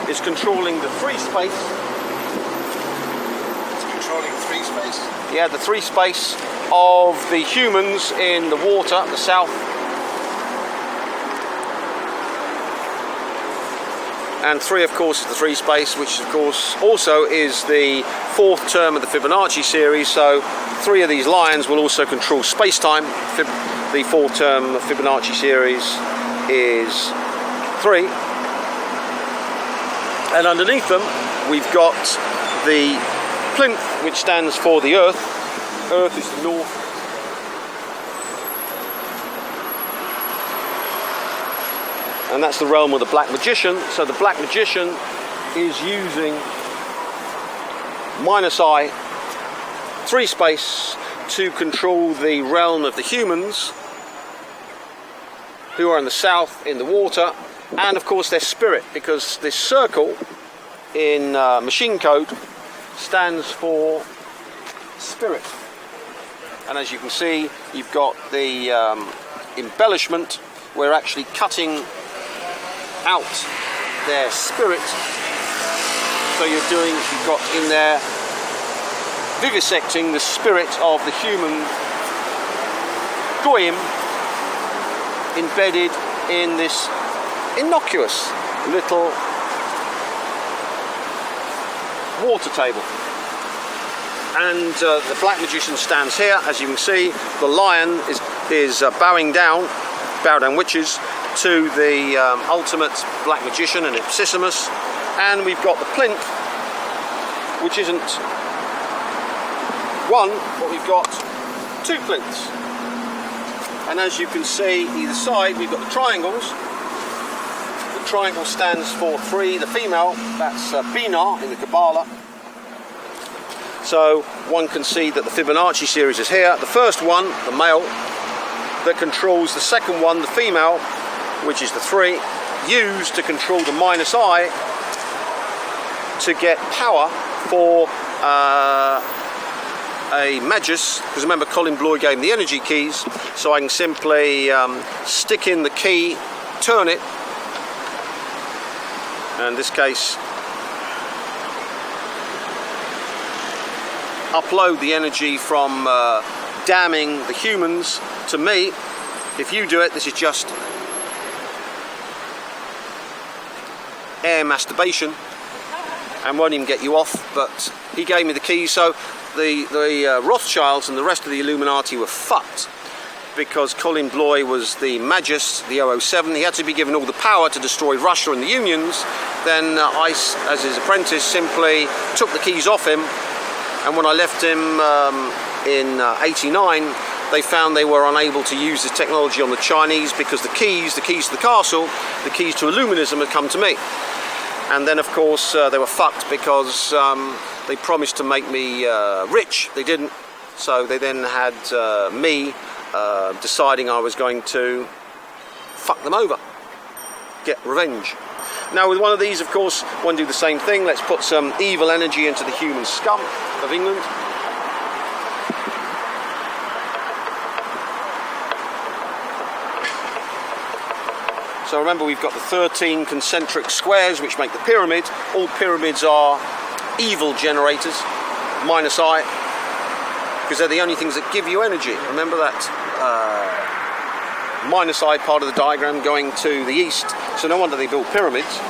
is controlling the free space. Controlling 3 space. Yeah, the 3 space of the humans in the water, the south. And 3, of course, is the 3 space, which of course also is the 4th term of the Fibonacci series. So 3 of these lions will also control space-time. The 4th term of Fibonacci series is 3. And underneath them, we've got the plinth, which stands for the earth. Earth is the north. And that's the realm of the black magician. So the black magician is using -I, 3 space, to control the realm of the humans, who are in the south in the water, and of course their spirit, because this circle in machine code stands for spirit. And as you can see, you've got the embellishment. We're actually cutting out their spirit. So you've got in there vivisecting the spirit of the human goyim embedded in this innocuous little water table. And the black magician stands here. As you can see, the lion is bowing down witches, to the ultimate black magician and Ipsissimus. And we've got the plinth, which isn't 1, but we've got 2 plinths. And as you can see, either side, we've got the triangles. The triangle stands for 3, the female, that's Binah in the Kabbalah. So one can see that the Fibonacci series is here. The first one, the male, that controls the second one, the female, which is the 3, used to control the -I to get power for a magus, because remember Colin Bloy gave him the energy keys, so I can simply stick in the key, turn it, and in this case upload the energy from damning the humans to me. If you do it, this is just air masturbation and won't even get you off, but he gave me the keys. So the Rothschilds and the rest of the Illuminati were fucked. because Colin Bloy was the Magus, the 007. He had to be given all the power to destroy Russia and the Unions. Then I, as his apprentice, simply took the keys off him, and when I left him in '89, they found they were unable to use this technology on the Chinese because the keys to the castle, the keys to Illuminism had come to me. And then of course they were fucked because they promised to make me rich. They didn't. So they then had me deciding I was going to fuck them over, get revenge. Now with one of these, of course, one do the same thing. Let's put some evil energy into the human scum of England. So remember, we've got the 13 concentric squares which make the pyramid. All pyramids are evil generators, minus I, because they're the only things that give you energy. Remember that minus I part of the diagram going to the east, so no wonder they built pyramids.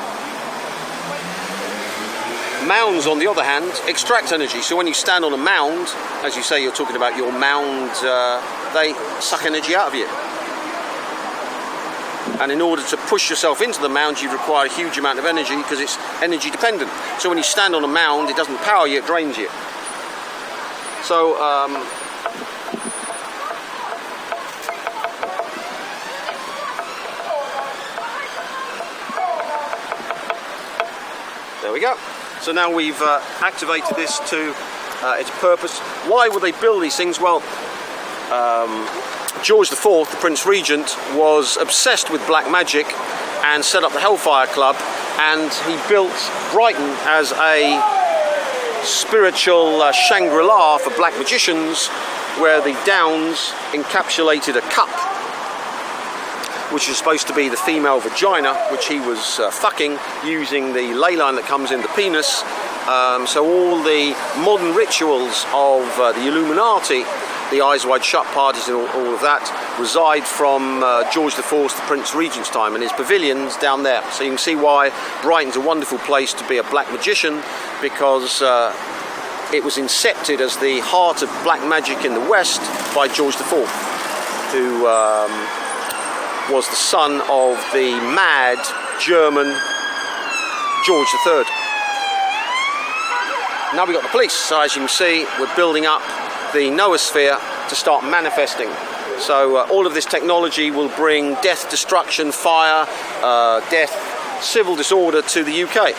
Mounds, on the other hand, extract energy. So when you stand on a mound, as you say, you're talking about your mound, they suck energy out of you. And in order to push yourself into the mound, you require a huge amount of energy because it's energy dependent. So when you stand on a mound, it doesn't power you, it drains you. So there we go. So now we've activated this to its purpose. Why would they build these things? Well, George IV, the Prince Regent, was obsessed with black magic and set up the Hellfire Club, and he built Brighton as a spiritual Shangri-La for black magicians, where the Downs encapsulated a cup, which is supposed to be the female vagina, which he was fucking using the ley line that comes in the penis. So all the modern rituals of the Illuminati, the Eyes Wide Shut parties and all of that, reside from George IV's, the Prince Regent's time, and his pavilion's down there. So you can see why Brighton's a wonderful place to be a black magician, because it was incepted as the heart of black magic in the West by George IV, who was the son of the mad German George III. Now we've got the police, so as you can see, we're building up the noosphere to start manifesting. So all of this technology will bring death, destruction, fire, death, civil disorder to the UK.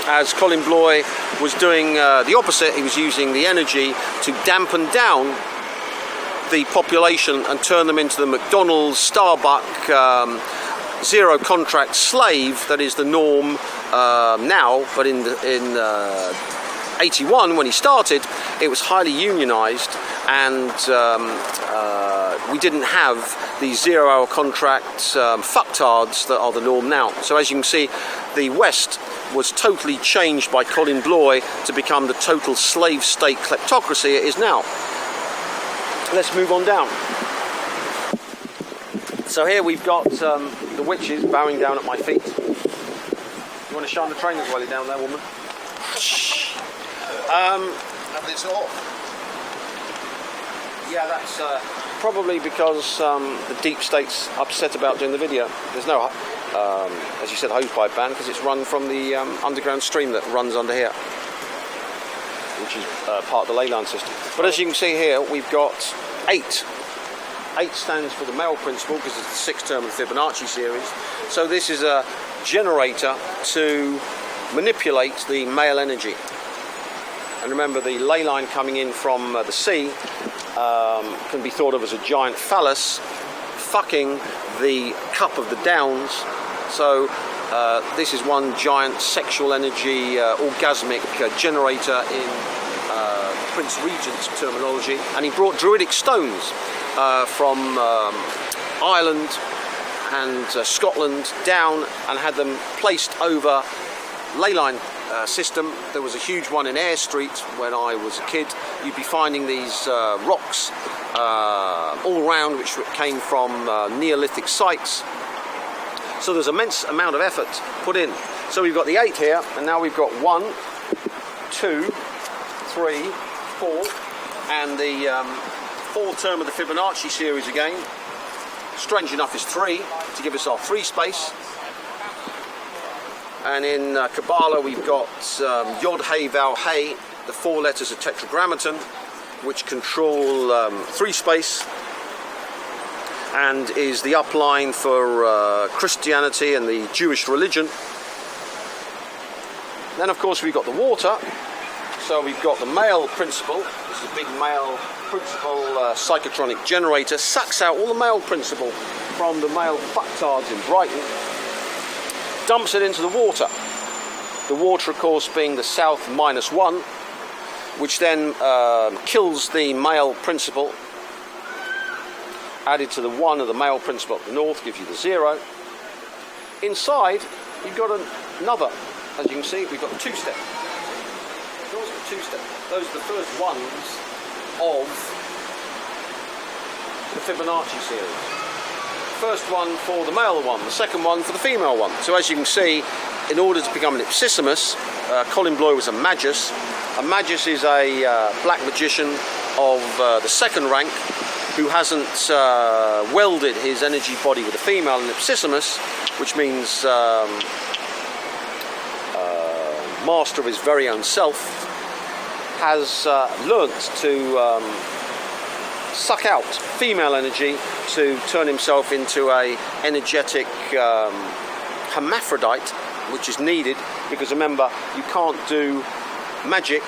As Colin Bloy was doing the opposite, he was using the energy to dampen down the population and turn them into the McDonald's, Starbucks, zero contract slave that is the norm now, but in 81, when he started, it was highly unionised, and we didn't have these zero-hour contracts fucktards that are the norm now. So as you can see, the West was totally changed by Colin Bloy to become the total slave state kleptocracy it is now. Let's move on down. So here we've got the witches bowing down at my feet. You want to shine the trainers while you're down there, woman? And it's off. Yeah, that's probably because the deep state's upset about doing the video. There's no, as you said, hosepipe ban, because it's run from the underground stream that runs under here, which is part of the ley line system. But as you can see here, we've got 8. 8 stands for the male principle, because it's the 6th term of the Fibonacci series. So this is a generator to manipulate the male energy. And remember, the ley line coming in from the sea can be thought of as a giant phallus fucking the cup of the Downs. So this is one giant sexual energy orgasmic generator in Prince Regent's terminology. And he brought druidic stones from Ireland and Scotland down and had them placed over ley line system. There was a huge one in Eyre Street when I was a kid. You'd be finding these rocks all around, which came from Neolithic sites. So there's immense amount of effort put in. So we've got the 8 here, and now we've got 1, 2, 3, 4, and the 4th term of the Fibonacci series again. strange enough, is 3 to give us our 3 space. And in Kabbalah we've got Yod Hey Vav Hey, the 4 letters of Tetragrammaton, which control 3 space and is the upline for Christianity and the Jewish religion. Then of course we've got the water, so we've got the male principle. This is a big male principle psychotronic generator, sucks out all the male principle from the male fucktards in Brighton, dumps it into the water. The water of course being the south -1, which then kills the male principle, added to the 1 of the male principle at the north gives you the 0. Inside you've got another, as you can see, we've got 2-step. Those are the first ones of the Fibonacci series. First one for the male one, the second one for the female one. So as you can see, in order to become an ipsissimus, Colin Bloy was a magus. A magus is a black magician of the 2nd rank who hasn't welded his energy body with a female in ipsissimus, which means master of his very own self, has learnt to suck out female energy to turn himself into a energetic hermaphrodite, which is needed because remember, you can't do magic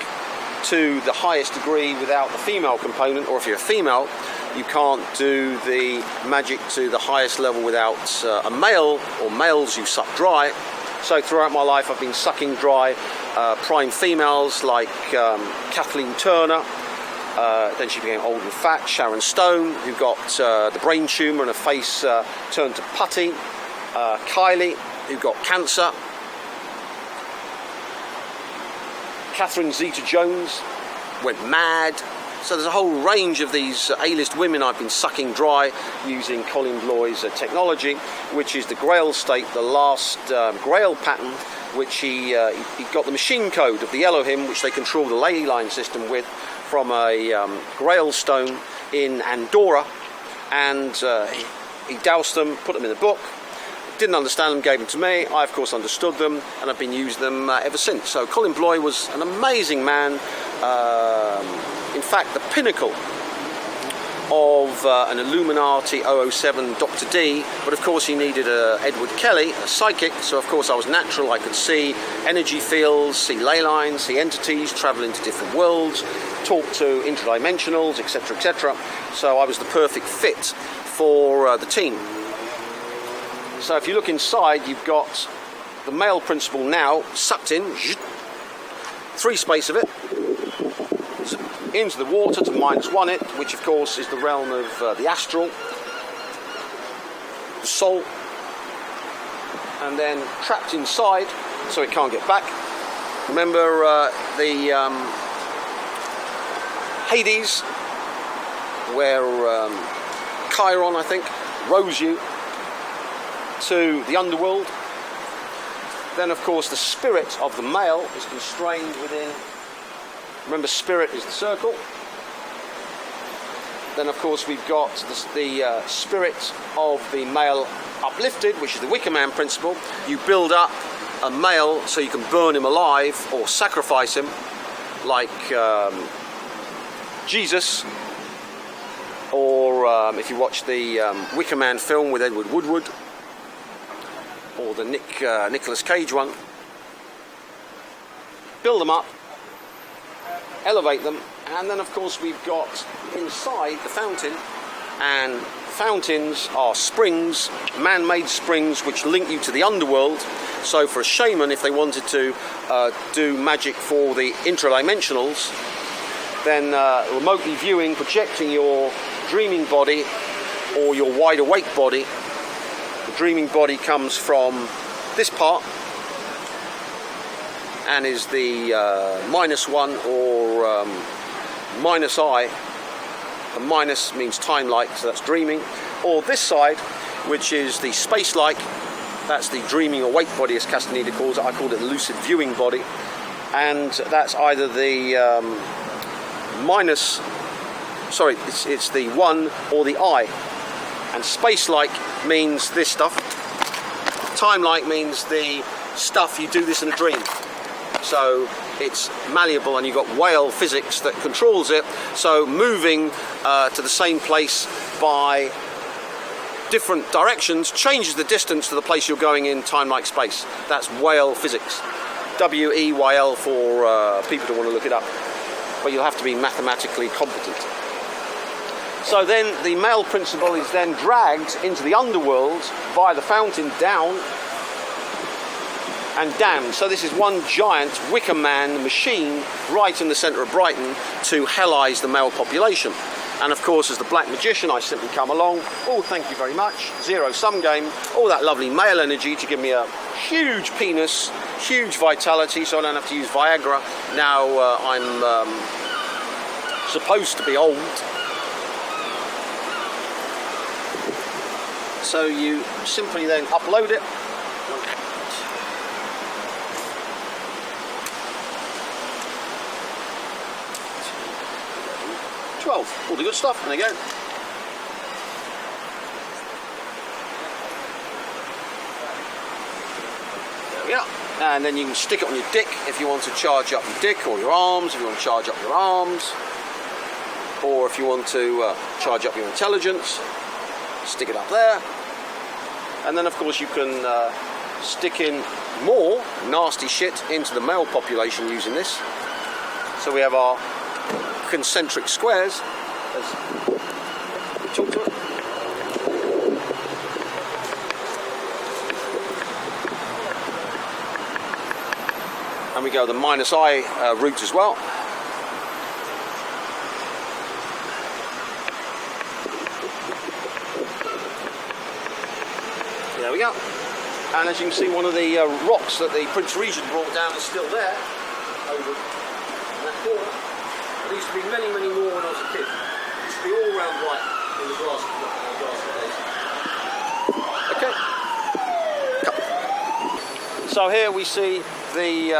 to the highest degree without the female component, or if you're a female, you can't do the magic to the highest level without a male, or males you suck dry. So throughout my life I've been sucking dry prime females like Kathleen Turner, then she became old and fat, Sharon Stone, who got the brain tumour and her face turned to putty, Kylie, who got cancer, Catherine Zeta-Jones went mad. So there's a whole range of these A-list women I've been sucking dry using Colin Bloy's technology, which is the Grail state, the last Grail pattern, which he got the machine code of the Elohim, which they control the ley line system with, from a Grail stone in Andorra, and he doused them, put them in a book. Didn't understand them, gave them to me. I of course understood them, and I've been using them ever since. So Colin Bloy was an amazing man. In fact, the pinnacle of an Illuminati 007 Dr. D, but of course he needed Edward Kelly, a psychic, so of course I was natural. I could see energy fields, see ley lines, see entities, travel into different worlds, talk to interdimensionals, etc., etc. So I was the perfect fit for the team. So if you look inside, you've got the male principle now sucked in, 3 space of it, into the water to -1 it, which of course is the realm of the astral, the soul, and then trapped inside so it can't get back. Remember the Hades, where Chiron, I think, rose you to the underworld. Then of course the spirit of the male is constrained within, remember spirit is the circle. Then of course we've got the spirit of the male uplifted, which is the Wicker Man principle. You build up a male so you can burn him alive or sacrifice him, like Jesus, or if you watch the Wicker Man film with Edward Woodward, or the Nicolas Cage one. Build them up, elevate them, and then of course we've got inside the fountain, and fountains are springs, man-made springs, which link you to the underworld. So for a shaman, if they wanted to do magic for the intradimensionals, then remotely viewing, projecting your dreaming body or your wide awake body. The dreaming body comes from this part and is the -1 or minus I. The minus means time-like, so that's dreaming. Or this side, which is the space-like, that's the dreaming awake body, as Castaneda calls it. I called it the lucid viewing body. And that's either the it's the 1 or the I. And space-like means this stuff. Time-like means the stuff you do this in a dream. So it's malleable, and you've got whale physics that controls it. So moving to the same place by different directions changes the distance to the place you're going in time-like space. That's whale physics. W-E-Y-L for people who want to look it up. But you'll have to be mathematically competent. So then the male principle is then dragged into the underworld via the fountain down and damned. So this is one giant Wicker Man machine right in the centre of Brighton to hellize the male population. And of course, as the Black Magician, I simply come along. Oh, thank you very much. Zero-sum game. All that lovely male energy to give me a huge penis, huge vitality, so I don't have to use Viagra. Now I'm supposed to be old. So you simply then upload it. All the good stuff, and there you go. There we are. And then you can stick it on your dick if you want to charge up your dick, or your arms if you want to charge up your arms, or if you want to charge up your intelligence, stick it up there. And then of course you can stick in more nasty shit into the male population using this. So we have our concentric squares. Talk to it. And we go the -I route as well. There we go. And as you can see, one of the rocks that the Prince Regent brought down is still there, over in that corner. There used to be many, many more when I was a kid. It used to be all round white in the grass days. Okay. So here we see the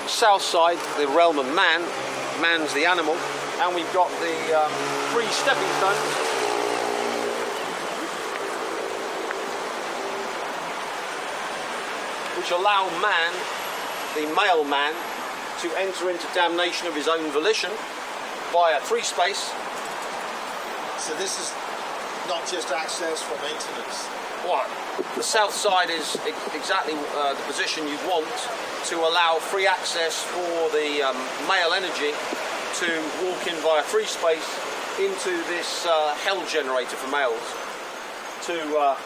south side, the realm of man. Man's the animal. And we've got the 3 stepping stones. Which allow man, the male man, to enter into damnation of his own volition via free space. So this is not just access for maintenance. What? The south side is exactly the position you'd want to allow free access for the male energy to walk in via free space into this hell generator for males to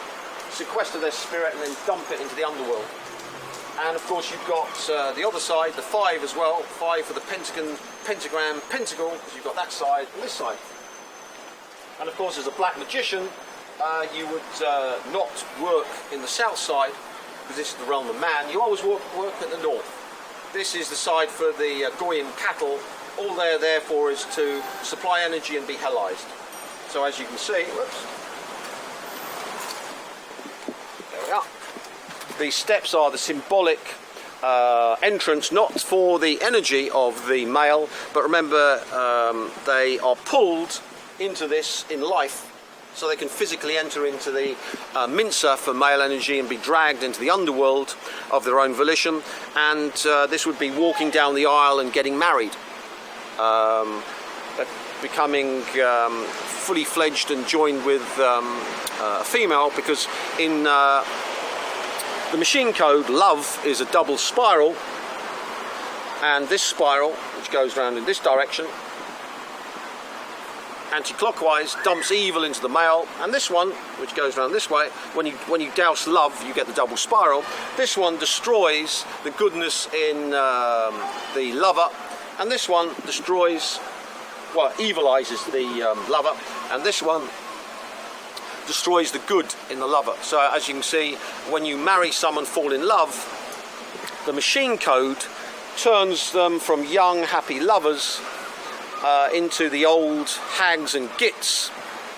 sequester their spirit and then dump it into the underworld. And of course you've got the other side, the 5 as well, 5 for the pentagon, pentagram, pentacle, because you've got that side and this side. And of course as a Black Magician, you would not work in the south side, because this is the realm of man. You always work at the north. This is the side for the Goyim cattle. All they're there for is to supply energy and be hellized. So as you can see, whoops, there we are. The steps are the symbolic entrance, not for the energy of the male, but remember they are pulled into this in life, so they can physically enter into the mincer for male energy and be dragged into the underworld of their own volition. And this would be walking down the aisle and getting married, becoming fully fledged and joined with a female, because in the machine code, love is a double spiral, and this spiral, which goes round in this direction, anti-clockwise, dumps evil into the male, and this one, which goes around this way, when you douse love, you get the double spiral. This one destroys the goodness in the lover, and this one destroys, well, evilizes the lover, and this one destroys the good in the lover. So as you can see, when you marry someone, fall in love, the machine code turns them from young, happy lovers into the old hags and gits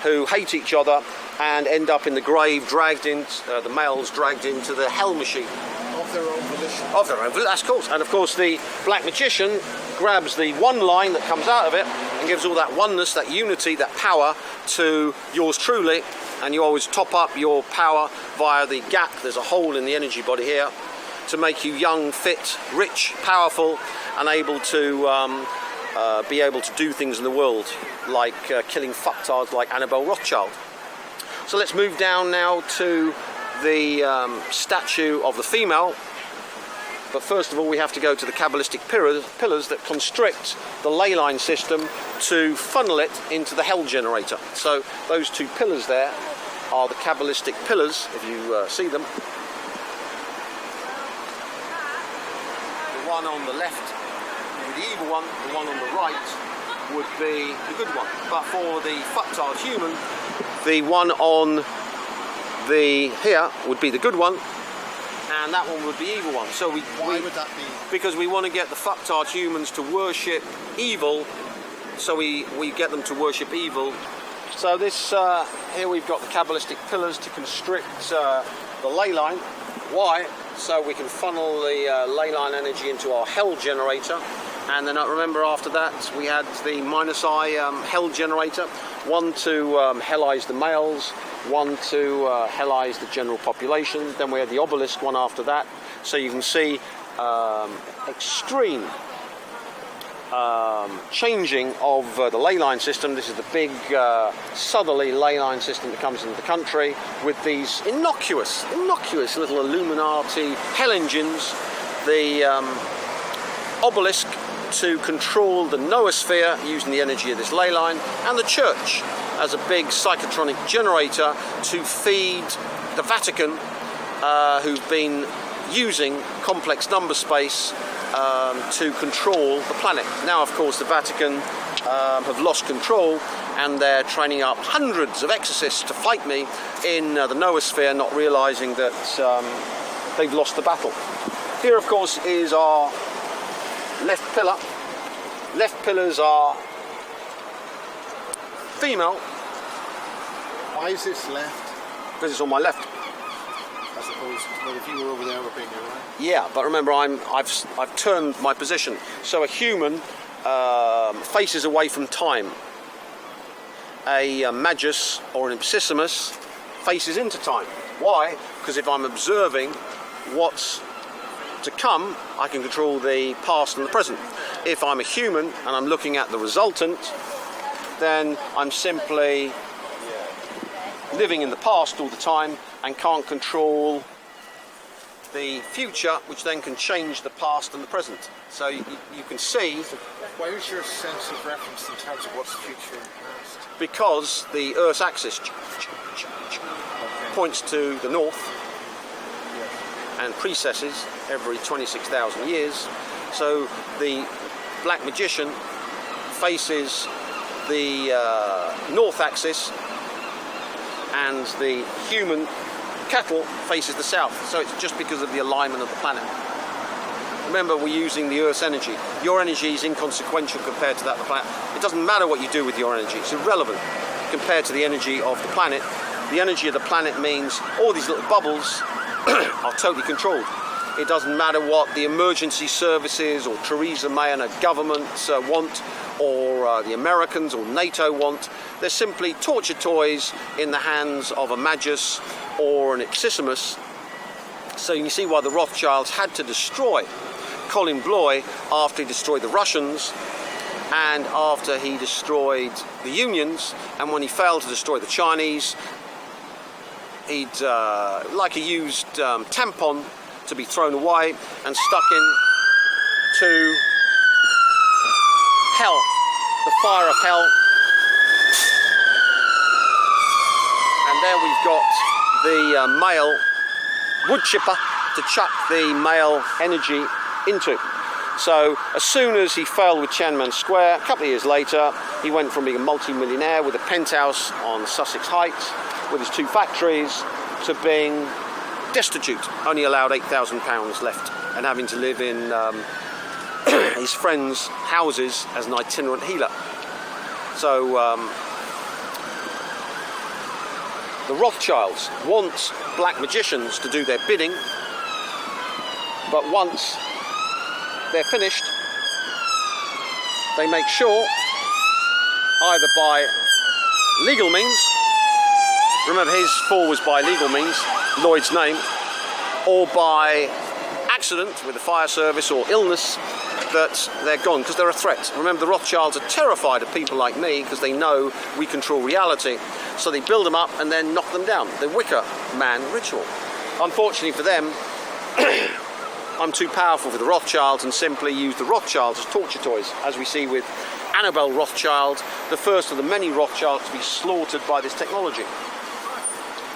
who hate each other and end up in the grave, dragged in, the males dragged into the hell machine. Of their own volition. Of their own volition, that's of course. And of course the Black Magician grabs the one line that comes out of it and gives all that oneness, that unity, that power to yours truly. And you always top up your power via the gap. There's a hole in the energy body here to make you young, fit, rich, powerful, and able to be able to do things in the world, like killing fucktards like Annabelle Rothschild. So let's move down now to the statue of the female. But first of all, we have to go to the Kabbalistic pillars that constrict the ley line system to funnel it into the hell generator. So those two pillars there are the Kabbalistic pillars, if you see them. The one on the left would be the evil one, the one on the right would be the good one. But for the fucktard human, the one on the here would be the good one, and that one would be evil one. So why would that be? Because we want to get the fucktard humans to worship evil, so we get them to worship evil. So this here we've got the Kabbalistic pillars to constrict the ley line. Why? So we can funnel the ley line energy into our hell generator. And then remember, after that we had the minus I hell generator, one to hellize the males, one to hellize the general population. Then we had the obelisk one after that. So you can see extreme changing of the ley line system. This is the big southerly ley line system that comes into the country with these innocuous little Illuminati hell engines. The obelisk to control the noosphere using the energy of this ley line, and the church as a big psychotronic generator to feed the Vatican, who've been using complex number space to control the planet. Now, of course, the Vatican have lost control, and they're training up hundreds of exorcists to fight me in the noosphere, not realizing that they've lost the battle. Here, of course, is our left pillar. Left pillars are female. Why is this left? Because it's on my left. As opposed to, well, if you were over there, would be your right. Yeah, but remember, I've turned my position. So a human faces away from time. A magus or an ipsissimus faces into time. Why? Because if I'm observing what's to come, I can control the past and the present. If I'm a human and I'm looking at the resultant, then I'm simply living in the past all the time and can't control the future, which then can change the past and the present. So you can see. Why is your sense of reference in terms of what's the future and past? Because the Earth's axis points to the north and precesses every 26,000 years. So the black magician faces the north axis, and the human cattle faces the south. So it's just because of the alignment of the planet. Remember, we're using the Earth's energy. Your energy is inconsequential compared to that of the planet. It doesn't matter what you do with your energy. It's irrelevant compared to the energy of the planet. The energy of the planet means all these little bubbles are totally controlled. It doesn't matter what the emergency services or Theresa May and her government want, or the Americans or NATO want. They're simply torture toys in the hands of a magus or an ipsissimus. So you can see why the Rothschilds had to destroy Colin Bloy after he destroyed the Russians and after he destroyed the Unions, and when he failed to destroy the Chinese, he'd like a used tampon to be thrown away and stuck in to hell, the fire of hell. And there we've got the male wood chipper to chuck the male energy into. So as soon as he failed with Tiananmen Square, a couple of years later, he went from being a multi-millionaire with a penthouse on Sussex Heights with his 2 factories to being destitute, only allowed £8,000 left, and having to live in his friends' houses as an itinerant healer. So the Rothschilds want black magicians to do their bidding, but once they're finished, they make sure either by legal means, remember his fall was by legal means, Lloyd's name, or by accident with the fire service or illness, that they're gone because they're a threat. Remember, the Rothschilds are terrified of people like me because they know we control reality. So they build them up and then knock them down. The Wicker Man ritual. Unfortunately for them, I'm too powerful for the Rothschilds and simply use the Rothschilds as torture toys, as we see with Annabelle Rothschild, the first of the many Rothschilds to be slaughtered by this technology.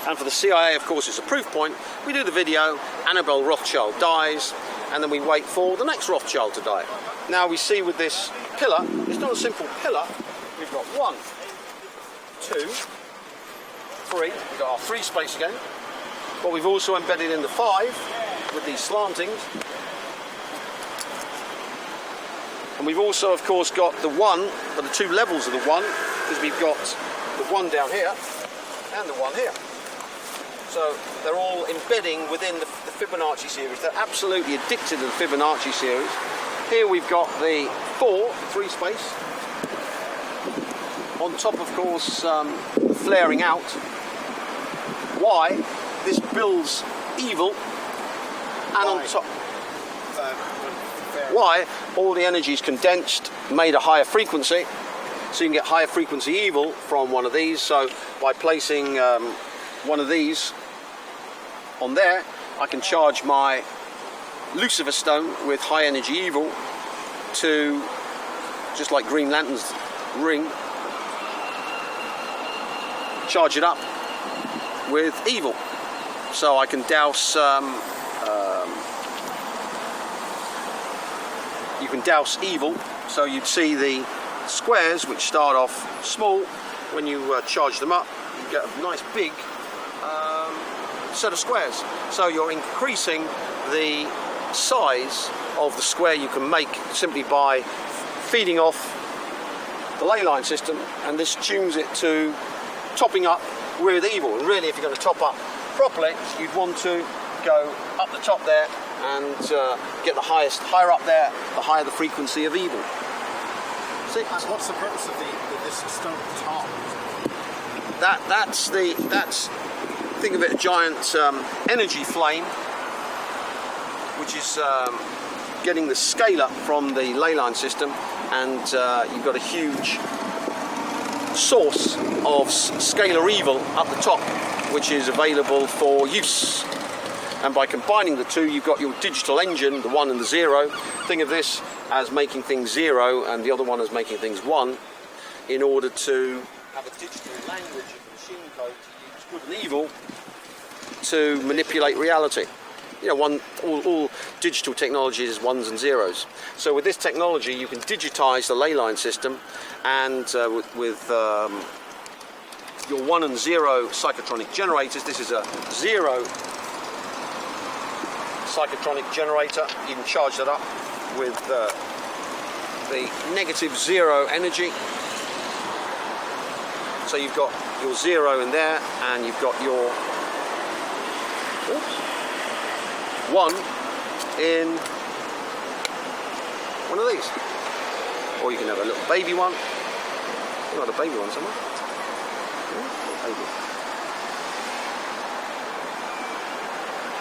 And for the CIA, of course, it's a proof point. We do the video, Annabelle Rothschild dies, and then we wait for the next Rothschild to die. Now we see with this pillar, it's not a simple pillar. We've got 1, 2, 3. We've got our 3 space again. But we've also embedded in the 5 with these slantings. And we've also, of course, got the 1, or the 2 levels of the 1, because we've got the 1 down here and the 1 here. So they're all embedding within the Fibonacci series. They're absolutely addicted to the Fibonacci series. Here we've got the 4, 3 space. On top, of course, the flaring out. Why? This builds evil. And on top, why? All the energy is condensed, made a higher frequency. So you can get higher frequency evil from one of these. So by placing one of these on there, I can charge my Lucifer stone with high energy evil to, just like Green Lantern's ring, charge it up with evil. So I can douse, you can douse evil. So you'd see the squares, which start off small, when you charge them up, you get a nice big set of squares. So you're increasing the size of the square you can make simply by feeding off the ley line system, and this tunes it to topping up with evil. And really, if you're going to top up properly, you'd want to go up the top there and get the higher up there, the higher the frequency of evil. See? And what's the purpose of this stone top? That's think of it a giant energy flame, which is getting the scalar from the ley line system, and you've got a huge source of scalar evil up the top, which is available for use. And by combining the two, you've got your digital engine, the 1 and the 0. Think of this as making things 0 and the other one as making things 1, in order to have a digital language of machine code to use good and evil to manipulate reality. You know, all digital technology is 1s and 0s. So with this technology, you can digitize the ley line system, and with your 1 and 0 psychotronic generators, this is a 0 psychotronic generator. You can charge that up with the -0 energy. So you've got your 0 in there, and you've got your 1 in one of these. Or you can have a little baby one. You've got a baby one somewhere. Yeah, baby.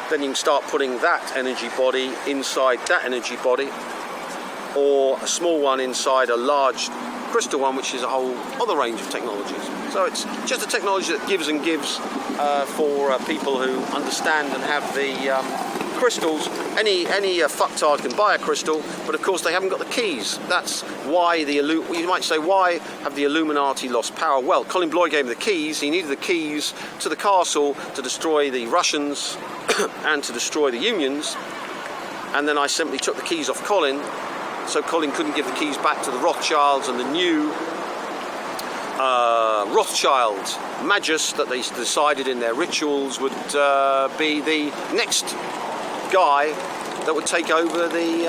Then you can start putting that energy body inside that energy body, or a small one inside a large crystal one, which is a whole other range of technologies. So it's just a technology that gives and gives for people who understand and have the crystals. Any fucktard can buy a crystal, but of course they haven't got the keys. That's why you might say, why have the Illuminati lost power? Well, Colin Bloy gave him the keys. He needed the keys to the castle to destroy the Russians and to destroy the Unions, and then I simply took the keys off Colin, so Colin couldn't give the keys back to the Rothschilds, and the new Rothschild Magus that they decided in their rituals would be the next guy that would take over the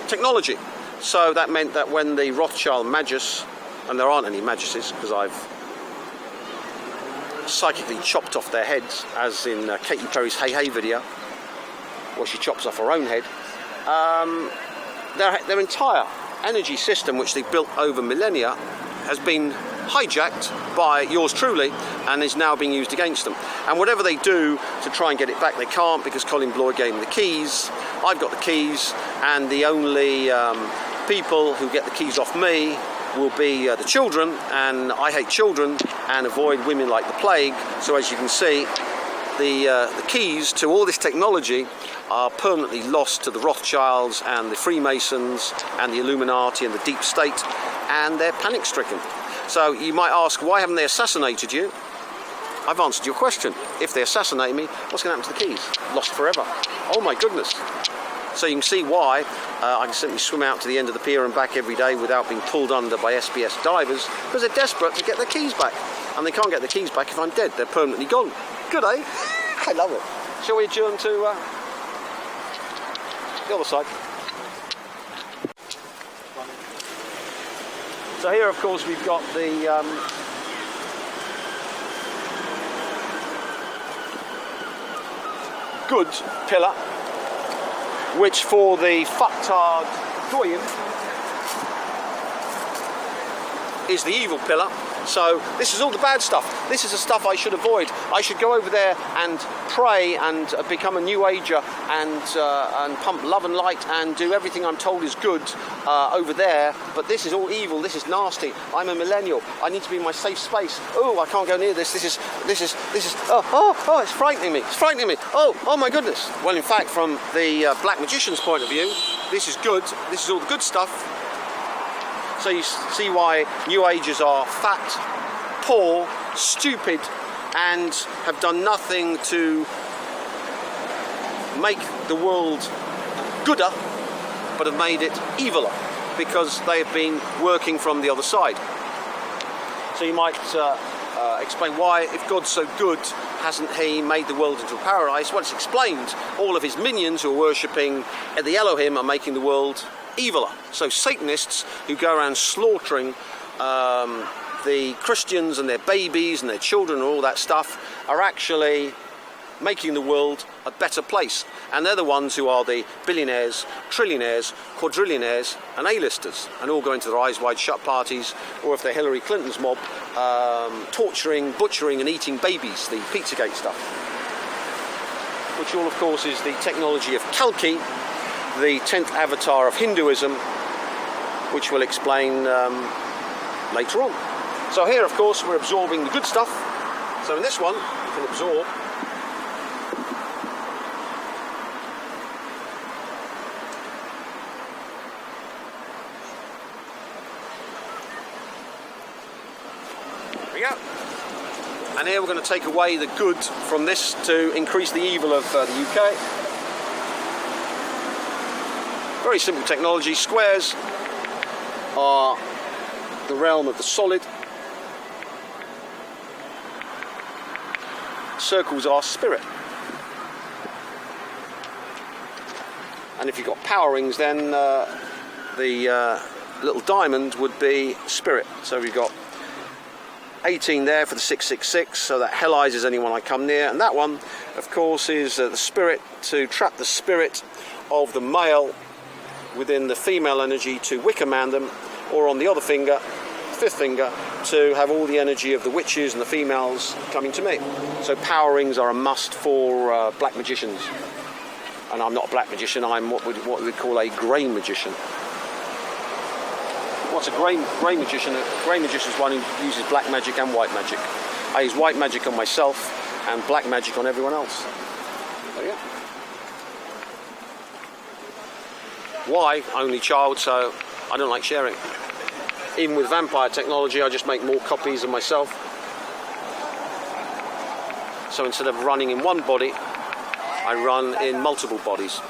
technology. So that meant that when the Rothschild Magus, and there aren't any Maguses because I've psychically chopped off their heads, as in Katy Perry's Hey Hey video, where she chops off her own head, their entire energy system, which they built over millennia, has been hijacked by yours truly and is now being used against them. And whatever they do to try and get it back, they can't, because Colin Bloy gave them the keys. I've got the keys, and the only people who get the keys off me will be the children, and I hate children and avoid women like the plague. So as you can see, the keys to all this technology are permanently lost to the Rothschilds and the Freemasons and the Illuminati and the deep state, and they're panic-stricken. So you might ask, why haven't they assassinated you? I've answered your question. If they assassinate me, what's going to happen to the keys? Lost forever. Oh my goodness. So you can see why I can simply swim out to the end of the pier and back every day without being pulled under by SBS divers, because they're desperate to get their keys back. And they can't get their keys back if I'm dead. They're permanently gone. Good, eh? I love it. Shall we adjourn to the other side? So here, of course, we've got the good pillar, which for the fucktard doyen is the evil pillar. So this is all the bad stuff. This is the stuff I should avoid. I should go over there and pray and become a new ager and pump love and light and do everything I'm told is good over there. But this is all evil. This is nasty. I'm a millennial. I need to be in my safe space. Oh, I can't go near this. This is. Oh! It's frightening me. It's frightening me. Oh my goodness. Well, in fact, from the black magician's point of view, this is good. This is all the good stuff. So you see why New Agers are fat, poor, stupid, and have done nothing to make the world gooder, but have made it eviler, because they have been working from the other side. So you might explain why, if God's so good, hasn't he made the world into a paradise? Well, it's explained. All of his minions who are worshipping the Elohim are making the world eviler. So Satanists who go around slaughtering the Christians and their babies and their children and all that stuff are actually making the world a better place. And they're the ones who are the billionaires, trillionaires, quadrillionaires and A-listers, and all going to their eyes wide shut parties, or if they're Hillary Clinton's mob, torturing, butchering and eating babies, the Pizzagate stuff. Which all, of course, is the technology of Kalki, the 10th avatar of Hinduism, which we'll explain later on. So here, of course, we're absorbing the good stuff. So in this one, you can absorb there we go. And here we're going to take away the good from this to increase the evil of the UK. Very simple technology. Squares are the realm of the solid. Circles are spirit. And if you've got power rings, then the little diamond would be spirit. So we've got 18 there for the 666, so that hellizes anyone I come near. And that one, of course, is the spirit, to trap the spirit of the male within the female energy to wicker man them, or on the other finger, fifth finger, to have all the energy of the witches and the females coming to me. So power rings are a must for black magicians. And I'm not a black magician, I'm what we would call a grey magician. What's a grey magician? A grey magician is one who uses black magic and white magic. I use white magic on myself and black magic on everyone else. There you go. Why? Only child, so I don't like sharing. Even with vampire technology, I just make more copies of myself. So instead of running in one body, I run in multiple bodies.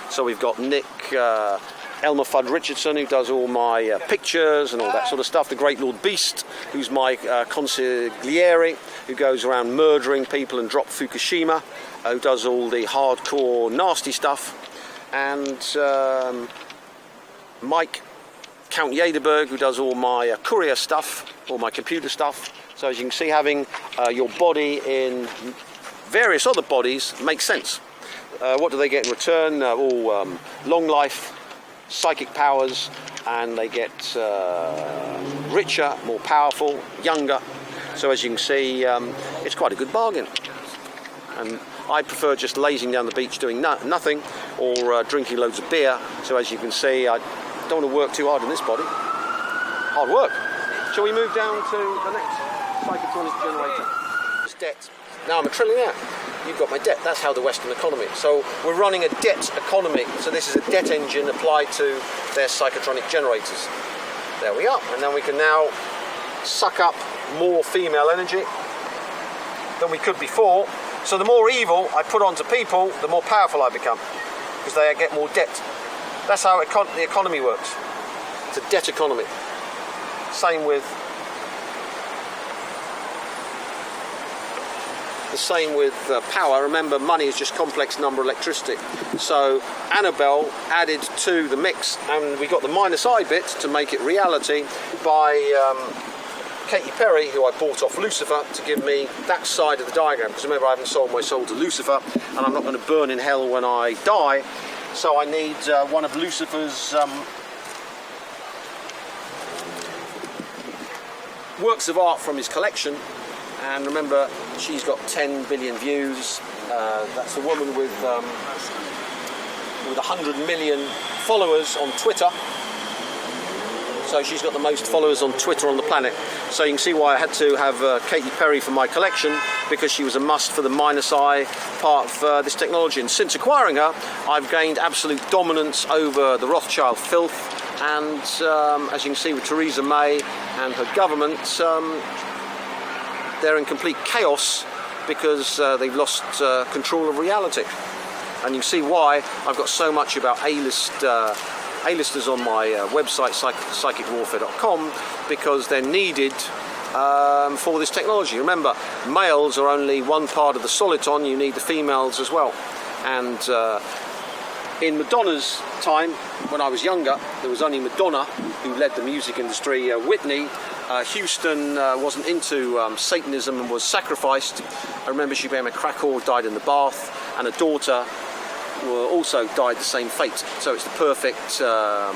So we've got Nick Elmer Fudd Richardson, who does all my pictures and all that sort of stuff. The Great Lord Beast, who's my consigliere, who goes around murdering people and drop Fukushima, who does all the hardcore nasty stuff. And Mike, Count Yaderberg, who does all my courier stuff, all my computer stuff. So as you can see, having your body in various other bodies makes sense. What do they get in return? All long life, psychic powers, and they get richer, more powerful, younger. So as you can see, it's quite a good bargain. And I prefer just lazing down the beach doing nothing, or drinking loads of beer. So as you can see, I don't want to work too hard on this body. Hard work. Shall we move down to the next psychotronic generator? It's debt. Now I'm a trillionaire. You've got my debt. That's how the Western economy. So we're running a debt economy. So this is a debt engine applied to their psychotronic generators. There we are. And then we can now suck up more female energy than we could before. So the more evil I put onto people, the more powerful I become, because they get more debt. That's how the economy works. It's a debt economy. Same with power. Remember, money is just complex number electricity. So Annabelle added to the mix, and we got the -I bit to make it reality by Katy Perry, who I bought off Lucifer, to give me that side of the diagram. Because remember, I haven't sold my soul to Lucifer, and I'm not going to burn in hell when I die. So I need one of Lucifer's works of art from his collection. And remember, she's got 10 billion views. That's a woman with 100 million followers on Twitter. So she's got the most followers on Twitter on the planet. So you can see why I had to have Katy Perry for my collection, because she was a must for the -I part of this technology. And since acquiring her, I've gained absolute dominance over the Rothschild filth. And as you can see with Theresa May and her government, they're in complete chaos because they've lost control of reality. And you can see why I've got so much about A-listers on my website, psychicwarfare.com, because they're needed for this technology. Remember, males are only one part of the soliton, you need the females as well. And in Madonna's time, when I was younger, there was only Madonna who led the music industry. Whitney Houston wasn't into Satanism and was sacrificed. I remember she became a crack whore, died in the bath, and a daughter also died the same fate. So it's the perfect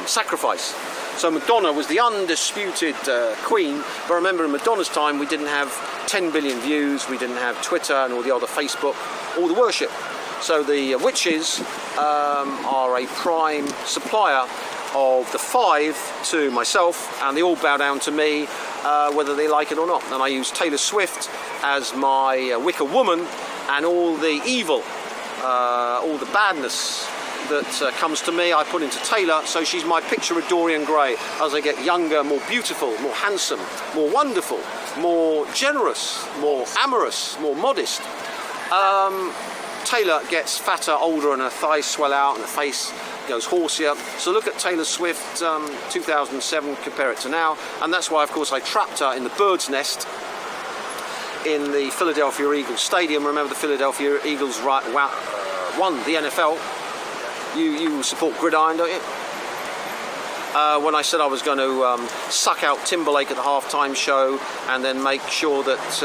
sacrifice. So Madonna was the undisputed queen. But remember, in Madonna's time, we didn't have 10 billion views, we didn't have Twitter and all the other Facebook, all the worship. So the witches are a prime supplier of the 5 to myself, and they all bow down to me, whether they like it or not. And I use Taylor Swift as my wicker woman, and all the evil, all the badness that comes to me, I put into Taylor. So she's my picture of Dorian Gray as I get younger, more beautiful, more handsome, more wonderful, more generous, more amorous, more modest. Taylor gets fatter, older, and her thighs swell out and her face goes horseier. So look at Taylor Swift 2007, compare it to now. And that's why, of course, I trapped her in the bird's nest in the Philadelphia Eagles Stadium. Remember, the Philadelphia Eagles won the NFL. You support Gridiron, don't you? When I said I was going to suck out Timberlake at the halftime show and then make sure that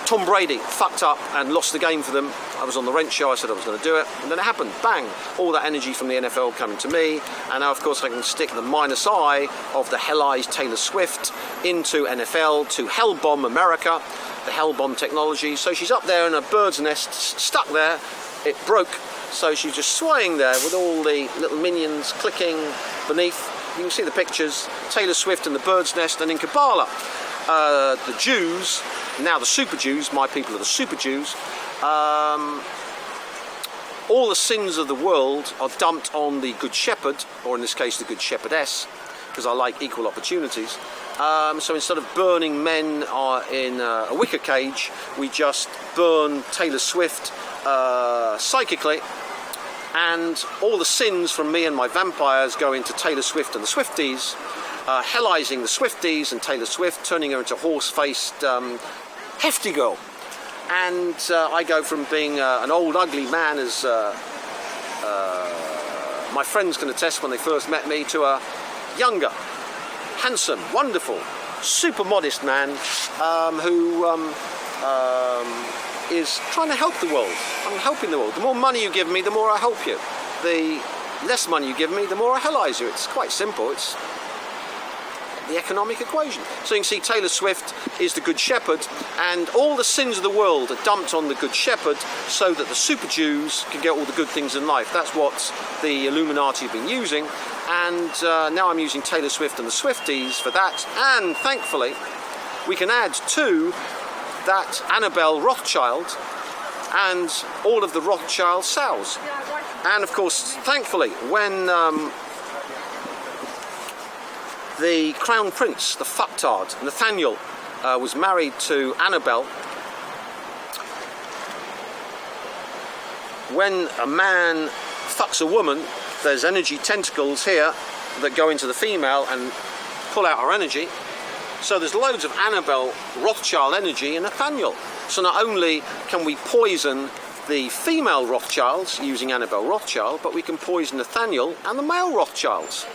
Tom Brady fucked up and lost the game for them. I was on the Rent show, I said I was going to do it, and then it happened. Bang! All that energy from the NFL coming to me, and now of course I can stick the -I of the hell-eyes Taylor Swift into NFL to hell bomb America, the hell bomb technology. So she's up there in a bird's nest, stuck there. It broke, so she's just swaying there with all the little minions clicking beneath. You can see the pictures, Taylor Swift in the bird's nest, and in Kabbalah, the Jews, now the super Jews, my people are the super Jews, all the sins of the world are dumped on the Good Shepherd, or in this case the Good Shepherdess, because I like equal opportunities. So instead of burning men in a wicker cage, we just burn Taylor Swift psychically, and all the sins from me and my vampires go into Taylor Swift and the Swifties, hellizing the Swifties and Taylor Swift, turning her into a horse-faced hefty girl. And I go from being an old ugly man, as my friends can attest when they first met me, to a younger, handsome, wonderful, super modest man who is trying to help the world. I'm helping the world. The more money you give me, the more I help you. The less money you give me, the more I hellize you. It's quite simple. It's the economic equation. So you can see Taylor Swift is the Good Shepherd, and all the sins of the world are dumped on the Good Shepherd so that the super Jews can get all the good things in life. That's what the Illuminati have been using, and now I'm using Taylor Swift and the Swifties for that, and thankfully we can add to that Annabelle Rothschild and all of the Rothschild sows. And of course, thankfully, when the Crown Prince, the fucktard, Nathaniel, was married to Annabelle, when a man fucks a woman, there's energy tentacles here that go into the female and pull out her energy. So there's loads of Annabelle Rothschild energy in Nathaniel. So not only can we poison the female Rothschilds using Annabelle Rothschild, but we can poison Nathaniel and the male Rothschilds.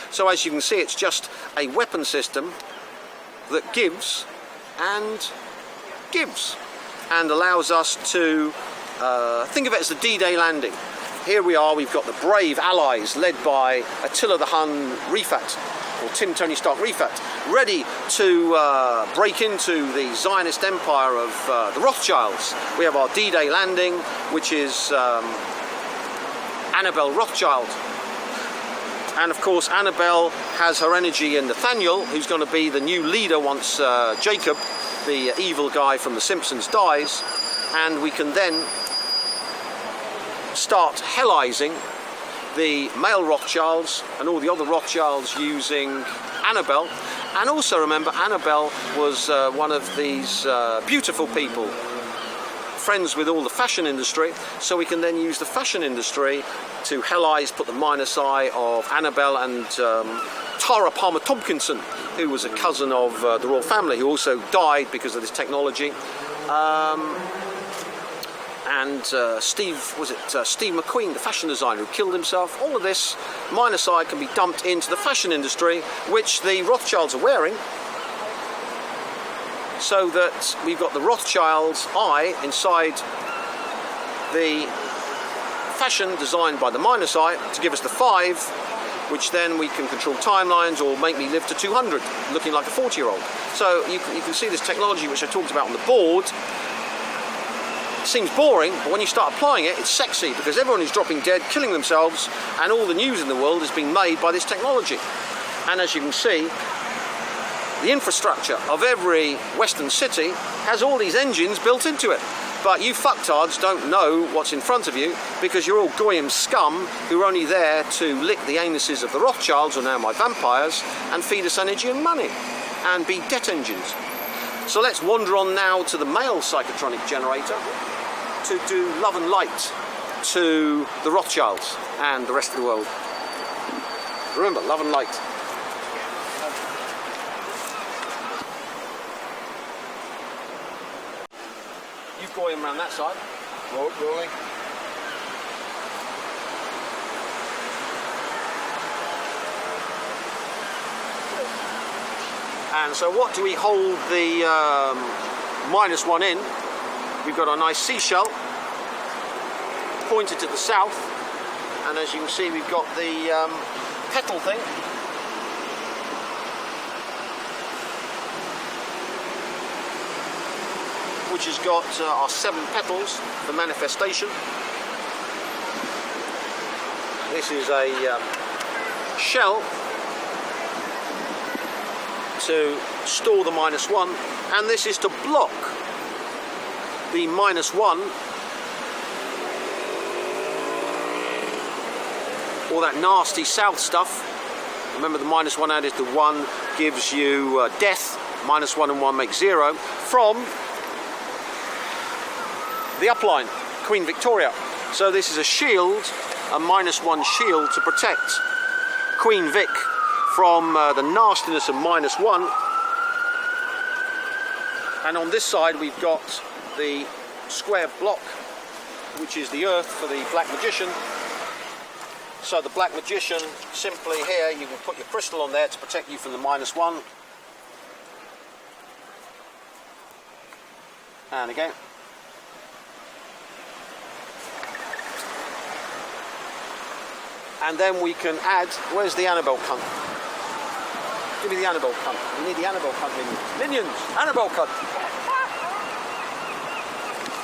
So as you can see, it's just a weapon system that gives and gives, and allows us to think of it as the D-Day landing. Here we are, we've got the brave allies led by Attila the Hun Rifat, or Tim Tony Stark Rifat, ready to break into the Zionist empire of the Rothschilds. We have our D-Day landing, which is Annabelle Rothschild. And of course, Annabelle has her energy in Nathaniel, who's going to be the new leader once Jacob, the evil guy from The Simpsons, dies. And we can then start hellizing the male Rothschilds and all the other Rothschilds using Annabelle. And also remember, Annabelle was one of these beautiful people, friends with all the fashion industry, so we can then use the fashion industry to hellize, put the minus eye of Annabelle and Tara Palmer Tompkinson, who was a cousin of the royal family, who also died because of this technology. And Steve McQueen, the fashion designer, who killed himself. All of this minus eye can be dumped into the fashion industry, which the Rothschilds are wearing, so that we've got the Rothschild's eye inside the fashion designed by the minus eye to give us the 5, which then we can control timelines or make me live to 200, looking like a 40-year-old. So you can see this technology, which I talked about on the board. It seems boring, but when you start applying it, it's sexy, because everyone is dropping dead, killing themselves, and all the news in the world is being made by this technology. And as you can see, the infrastructure of every Western city has all these engines built into it. But you fucktards don't know what's in front of you, because you're all goyim scum who are only there to lick the anuses of the Rothschilds, or now my vampires, and feed us energy and money, and be debt engines. So let's wander on now to the male psychotronic generator to do love and light to the Rothschilds and the rest of the world. Remember, love and light. You go him around that side. Rolling. And so what do we hold the -1 in? We've got our nice seashell pointed to the south, and as you can see, we've got the petal thing. Which has got our 7 petals for manifestation. This is a shell to store the -1, and this is to block the -1, all that nasty south stuff. Remember, the -1 added to 1 gives you death. -1 and 1 make 0 from the upline, Queen Victoria. So this is a shield, a -1 shield to protect Queen Vic from the nastiness of -1. And on this side we've got the square block, which is the earth for the Black Magician. So the Black Magician, simply here you can put your crystal on there to protect you from the -1. And again. And then we can add, where's the Annabelle cunt? Give me the Annabelle cunt. We need the Annabelle cunt minions. Minions! Annabelle cunt!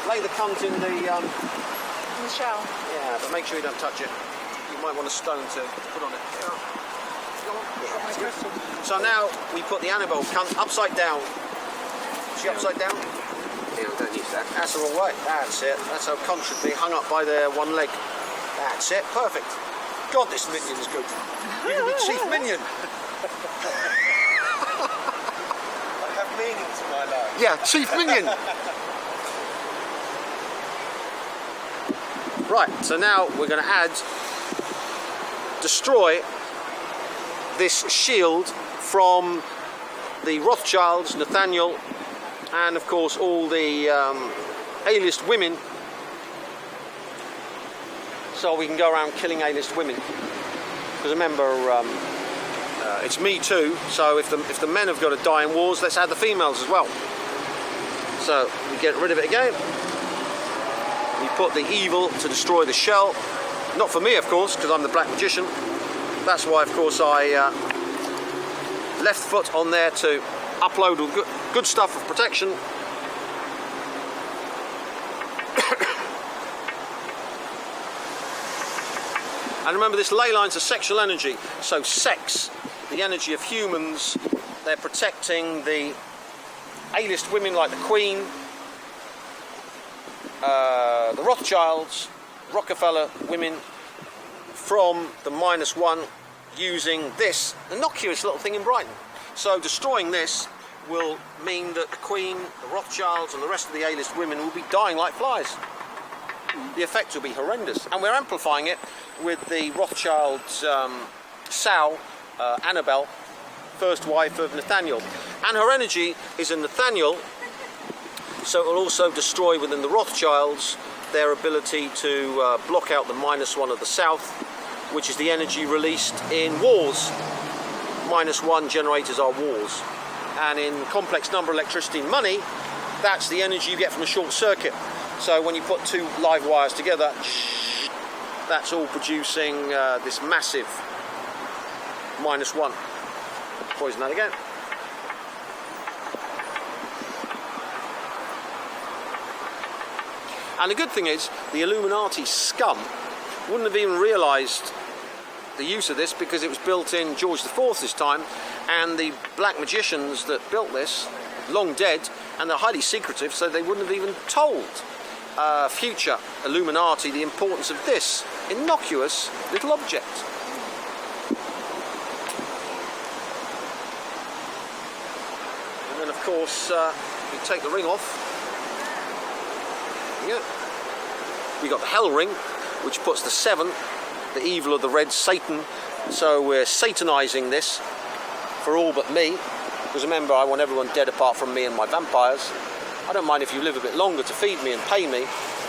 Lay the cunt in the... In the shell. Yeah, but make sure you don't touch it. You might want a stone to put on it. So now we put the Annabelle cunt upside down. Is she upside down? Yeah, we don't use that. That's the wrong way. That's it. That's how cunt should be, hung up by their one leg. That's it. Perfect. God, this minion is good. You're going to be chief minion. I have meaning to my life. Yeah, chief minion. Right, so now we're going to destroy this shield from the Rothschilds, Nathaniel, and of course all the A-list women, so we can go around killing A-list women. Because remember, it's Me Too, so if the men have got to die in wars, let's add the females as well. So we get rid of it again. We put the evil to destroy the shell. Not for me, of course, because I'm the Black Magician. That's why, of course, I left foot on there to upload all good stuff of protection. And remember, this ley line's a sexual energy. So sex, the energy of humans, they're protecting the A-list women like the Queen, the Rothschilds, Rockefeller women from the -1 using this innocuous little thing in Brighton. So destroying this will mean that the Queen, the Rothschilds and the rest of the A-list women will be dying like flies. The effect will be horrendous, and we're amplifying it with the Rothschilds' sow, Annabelle, first wife of Nathaniel, and her energy is in Nathaniel, so it will also destroy within the Rothschilds their ability to block out the -1 of the South, which is the energy released in wars. -1 generators are wars, and in complex number electricity and money, that's the energy you get from a short circuit. So when you put two live wires together, that's all producing this massive -1. Poison that again. And the good thing is, the Illuminati scum wouldn't have even realised the use of this because it was built in George IV's time, and the black magicians that built this, long dead, and they're highly secretive, so they wouldn't have even told future Illuminati the importance of this innocuous little object. And then of course we take the ring off. Yeah. We got the hell ring, which puts the 7, the evil of the red Satan. So we're satanizing this for all but me, because remember, I want everyone dead apart from me and my vampires. I don't mind if you live a bit longer to feed me and pay me,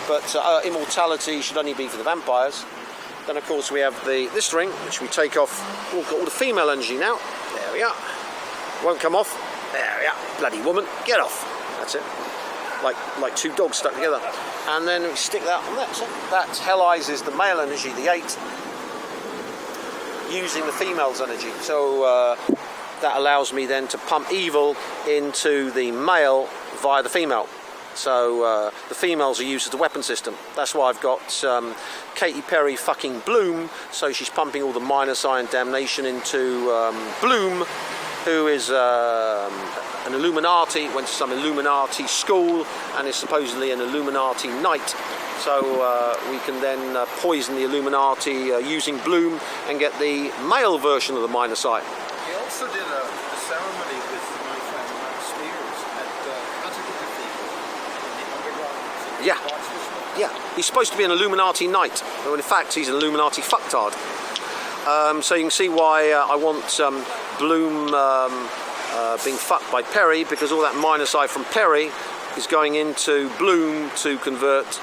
but immortality should only be for the vampires. Then of course we have this ring, which we take off. Oh, we've got all the female energy now. There we are. Won't come off. There we are. Bloody woman, get off. That's it. Like two dogs stuck together. And then we stick that on that. So that hellizes the male energy, the 8, using the female's energy. So that allows me then to pump evil into the male via the female. So the females are used as the weapon system. That's why I've got Katy Perry fucking Bloom. So she's pumping all the minus iron damnation into Bloom, who is an Illuminati, went to some Illuminati school and is supposedly an Illuminati knight. So we can then poison the Illuminati using Bloom and get the male version of the minus eye. He also did a ceremony with my friend Matt Spears at the underground. Yeah, he's supposed to be an Illuminati knight, but in fact he's an Illuminati fucktard. So you can see why I want Bloom being fucked by Perry, because all that minus eye from Perry is going into Bloom to convert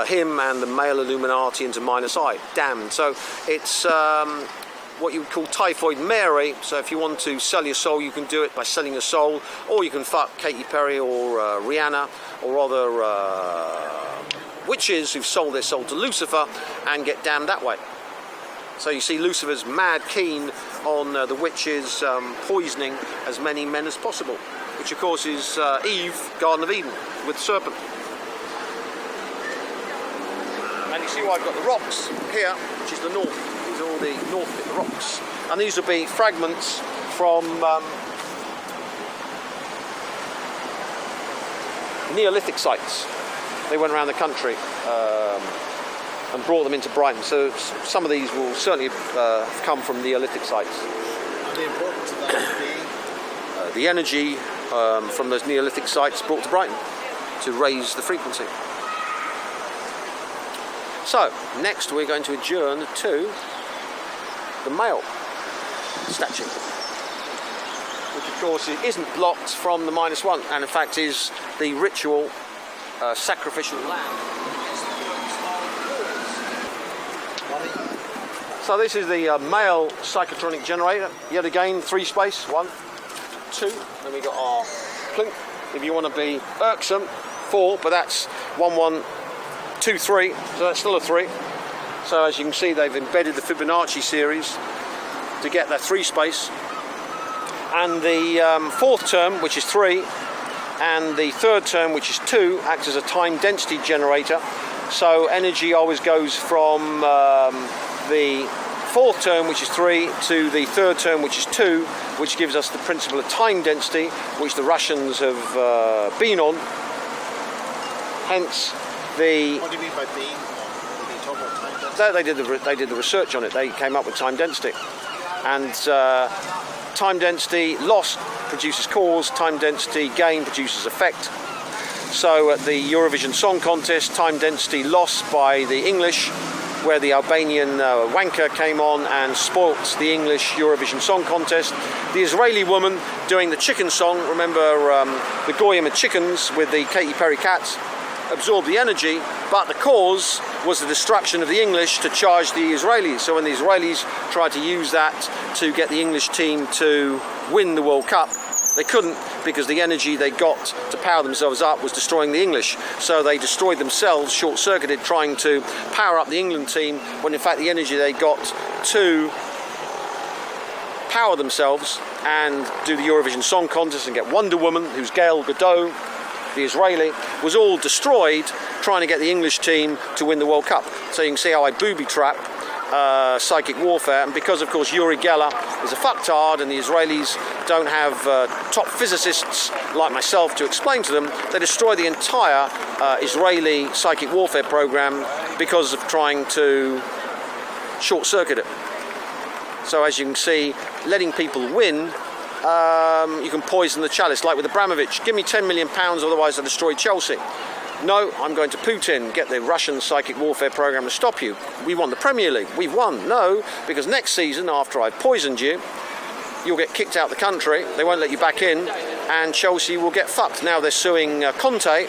him and the male Illuminati into minus eye. Damned. So it's what you would call Typhoid Mary. So if you want to sell your soul, you can do it by selling your soul, or you can fuck Katy Perry or Rihanna or other witches who've sold their soul to Lucifer and get damned that way. So you see Lucifer's mad keen on the witches poisoning as many men as possible, which of course is Eve, Garden of Eden, with the serpent. And you see why I've got the rocks here, which is the north. These are all the north bit, the rocks. And these will be fragments from Neolithic sites. They went around the country and brought them into Brighton. So some of these will certainly have come from Neolithic sites. And the importance of that being? The energy from those Neolithic sites brought to Brighton to raise the frequency. So, next we're going to adjourn to the male statue, which of course isn't blocked from the -1, and in fact is the ritual sacrificial lamb. So this is the male psychotronic generator. Yet again, 3-space, 1, 2. Then we got our plink. If you want to be irksome, 4, but that's 1, 1, 2, 3. So that's still a 3. So as you can see, they've embedded the Fibonacci series to get that 3-space. And the 4th term, which is 3, and the 3rd term, which is 2, acts as a time density generator. So energy always goes from the 4th term, which is 3, to the 3rd term, which is 2, which gives us the principle of time density, which the Russians have been on. Hence the... What do you mean by being on? Did they talk about time density? They did the research on it. They came up with time density. And time density lost produces cause, time density gain produces effect. So at the Eurovision Song Contest, time density lost by the English, where the Albanian wanker came on and spoilt the English Eurovision Song Contest. The Israeli woman doing the chicken song, remember the Goyim and chickens with the Katy Perry cats, absorbed the energy, but the cause was the destruction of the English to charge the Israelis. So when the Israelis tried to use that to get the English team to win the World Cup, they couldn't, because the energy they got to power themselves up was destroying the English. So they destroyed themselves, short-circuited, trying to power up the England team, when in fact the energy they got to power themselves and do the Eurovision Song Contest and get Wonder Woman, who's Gal Gadot, the Israeli, was all destroyed trying to get the English team to win the World Cup. So you can see how I booby-trap psychic warfare, and because of course Uri Geller is a fucktard and the Israelis don't have top physicists like myself to explain to them, they destroy the entire Israeli psychic warfare program because of trying to short-circuit it. So as you can see, letting people win, you can poison the chalice, like with Abramovich. Give me £10 million, otherwise I destroy Chelsea. No, I'm going to Putin, get the Russian psychic warfare program to stop you. We won the Premier League. We've won. No, because next season, after I've poisoned you, you'll get kicked out of the country. They won't let you back in, and Chelsea will get fucked. Now they're suing Conte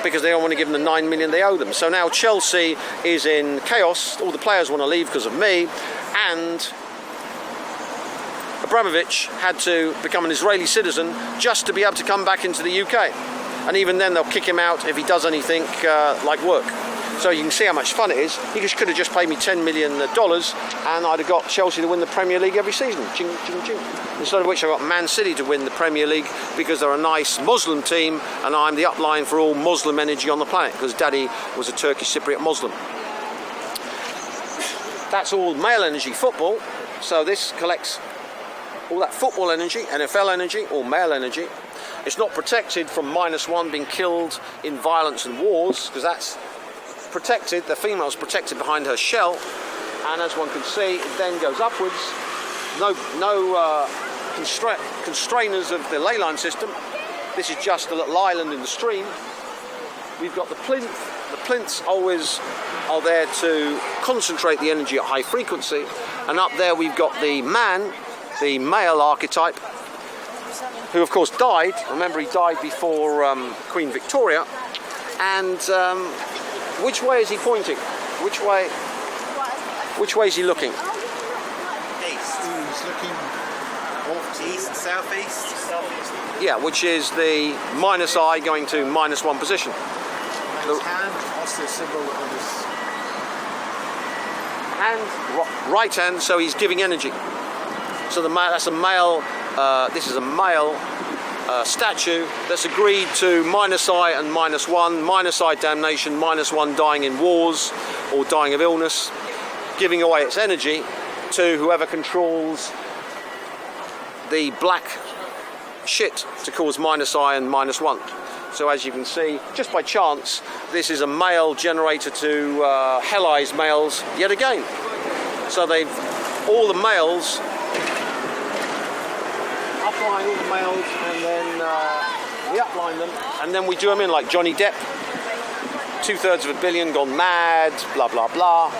because they don't want to give them the $9 million they owe them. So now Chelsea is in chaos. All the players want to leave because of me, and Abramovich had to become an Israeli citizen just to be able to come back into the UK. And even then they'll kick him out if he does anything like work. So you can see how much fun it is. He could have just paid me $10 million and I'd have got Chelsea to win the Premier League every season. Ching, ching, ching. Instead of which I got Man City to win the Premier League because they're a nice Muslim team and I'm the upline for all Muslim energy on the planet because Daddy was a Turkish Cypriot Muslim. That's all male energy football. So this collects all that football energy, NFL energy, or male energy. It's not protected from -1 being killed in violence and wars, because that's protected, the female's protected behind her shell, and as one can see, it then goes upwards. No constrainers of the ley line system. This is just a little island in the stream. We've got the plinth. The plinths always are there to concentrate the energy at high frequency, and up there we've got the man, the male archetype, who of course died. Remember, he died before Queen Victoria. And which way is he pointing? Which way is he looking? East. He's looking off to East, southeast. Yeah, which is the -I going to -1 position. his hand. What's the symbol of his? hand, right hand, so he's giving energy. So that's a male, this is a male statue that's agreed to -I and -1, -I damnation, -1 dying in wars or dying of illness, giving away its energy to whoever controls the black shit to cause -I and -1. So as you can see, just by chance, this is a male generator to hellize males yet again. So all the males, upline all the males, and then we upline them, and then we do them in like Johnny Depp, 2/3 of a billion gone mad, blah blah blah.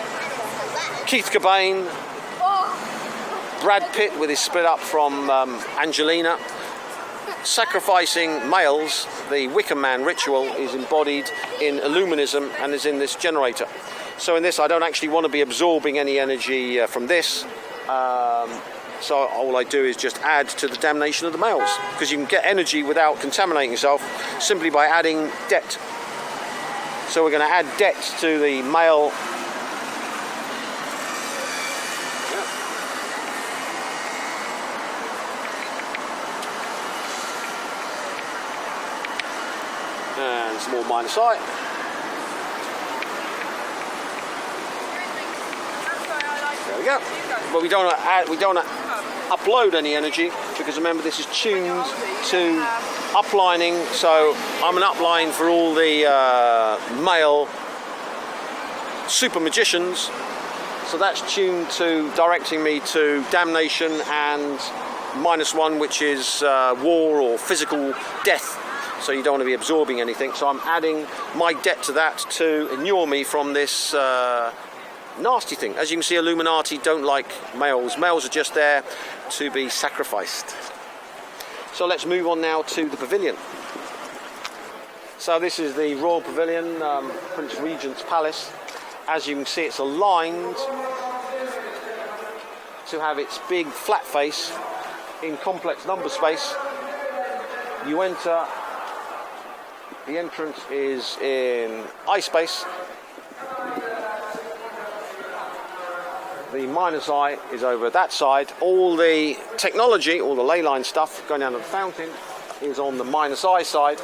Keith Cobain, Brad Pitt with his split up from Angelina. Sacrificing males, the Wicker Man ritual is embodied in Illuminism and is in this generator. So in this, I don't actually want to be absorbing any energy from this. So all I do is just add to the damnation of the males, because you can get energy without contaminating yourself simply by adding debt. So we're going to add debt to the male. And some more -I. There we go. But we don't upload any energy, because remember this is tuned to uplining. So I'm an upline for all the male super magicians. So that's tuned to directing me to damnation and -1, which is war or physical death. So you don't want to be absorbing anything. So I'm adding my debt to that to inure me from this nasty thing. As you can see, Illuminati don't like males. Males are just there to be sacrificed. So let's move on now to the pavilion. So this is the Royal Pavilion, Prince Regent's Palace. As you can see, it's aligned to have its big flat face in complex number space. You enter, the entrance is in I space. The -I is over that side. All the technology, all the ley line stuff going down to the fountain is on the -I side.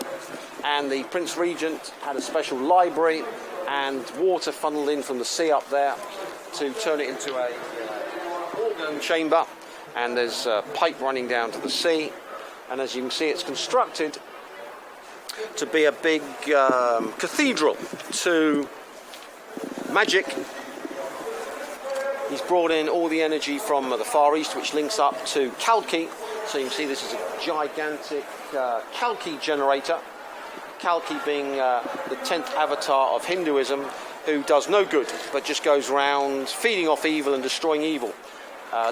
And the Prince Regent had a special library and water funneled in from the sea up there to turn it into a organ chamber. And there's a pipe running down to the sea. And as you can see, it's constructed to be a big cathedral to magic. He's brought in all the energy from the Far East, which links up to Kalki. So you can see this is a gigantic Kalki generator. Kalki being the 10th avatar of Hinduism, who does no good, but just goes around feeding off evil and destroying evil.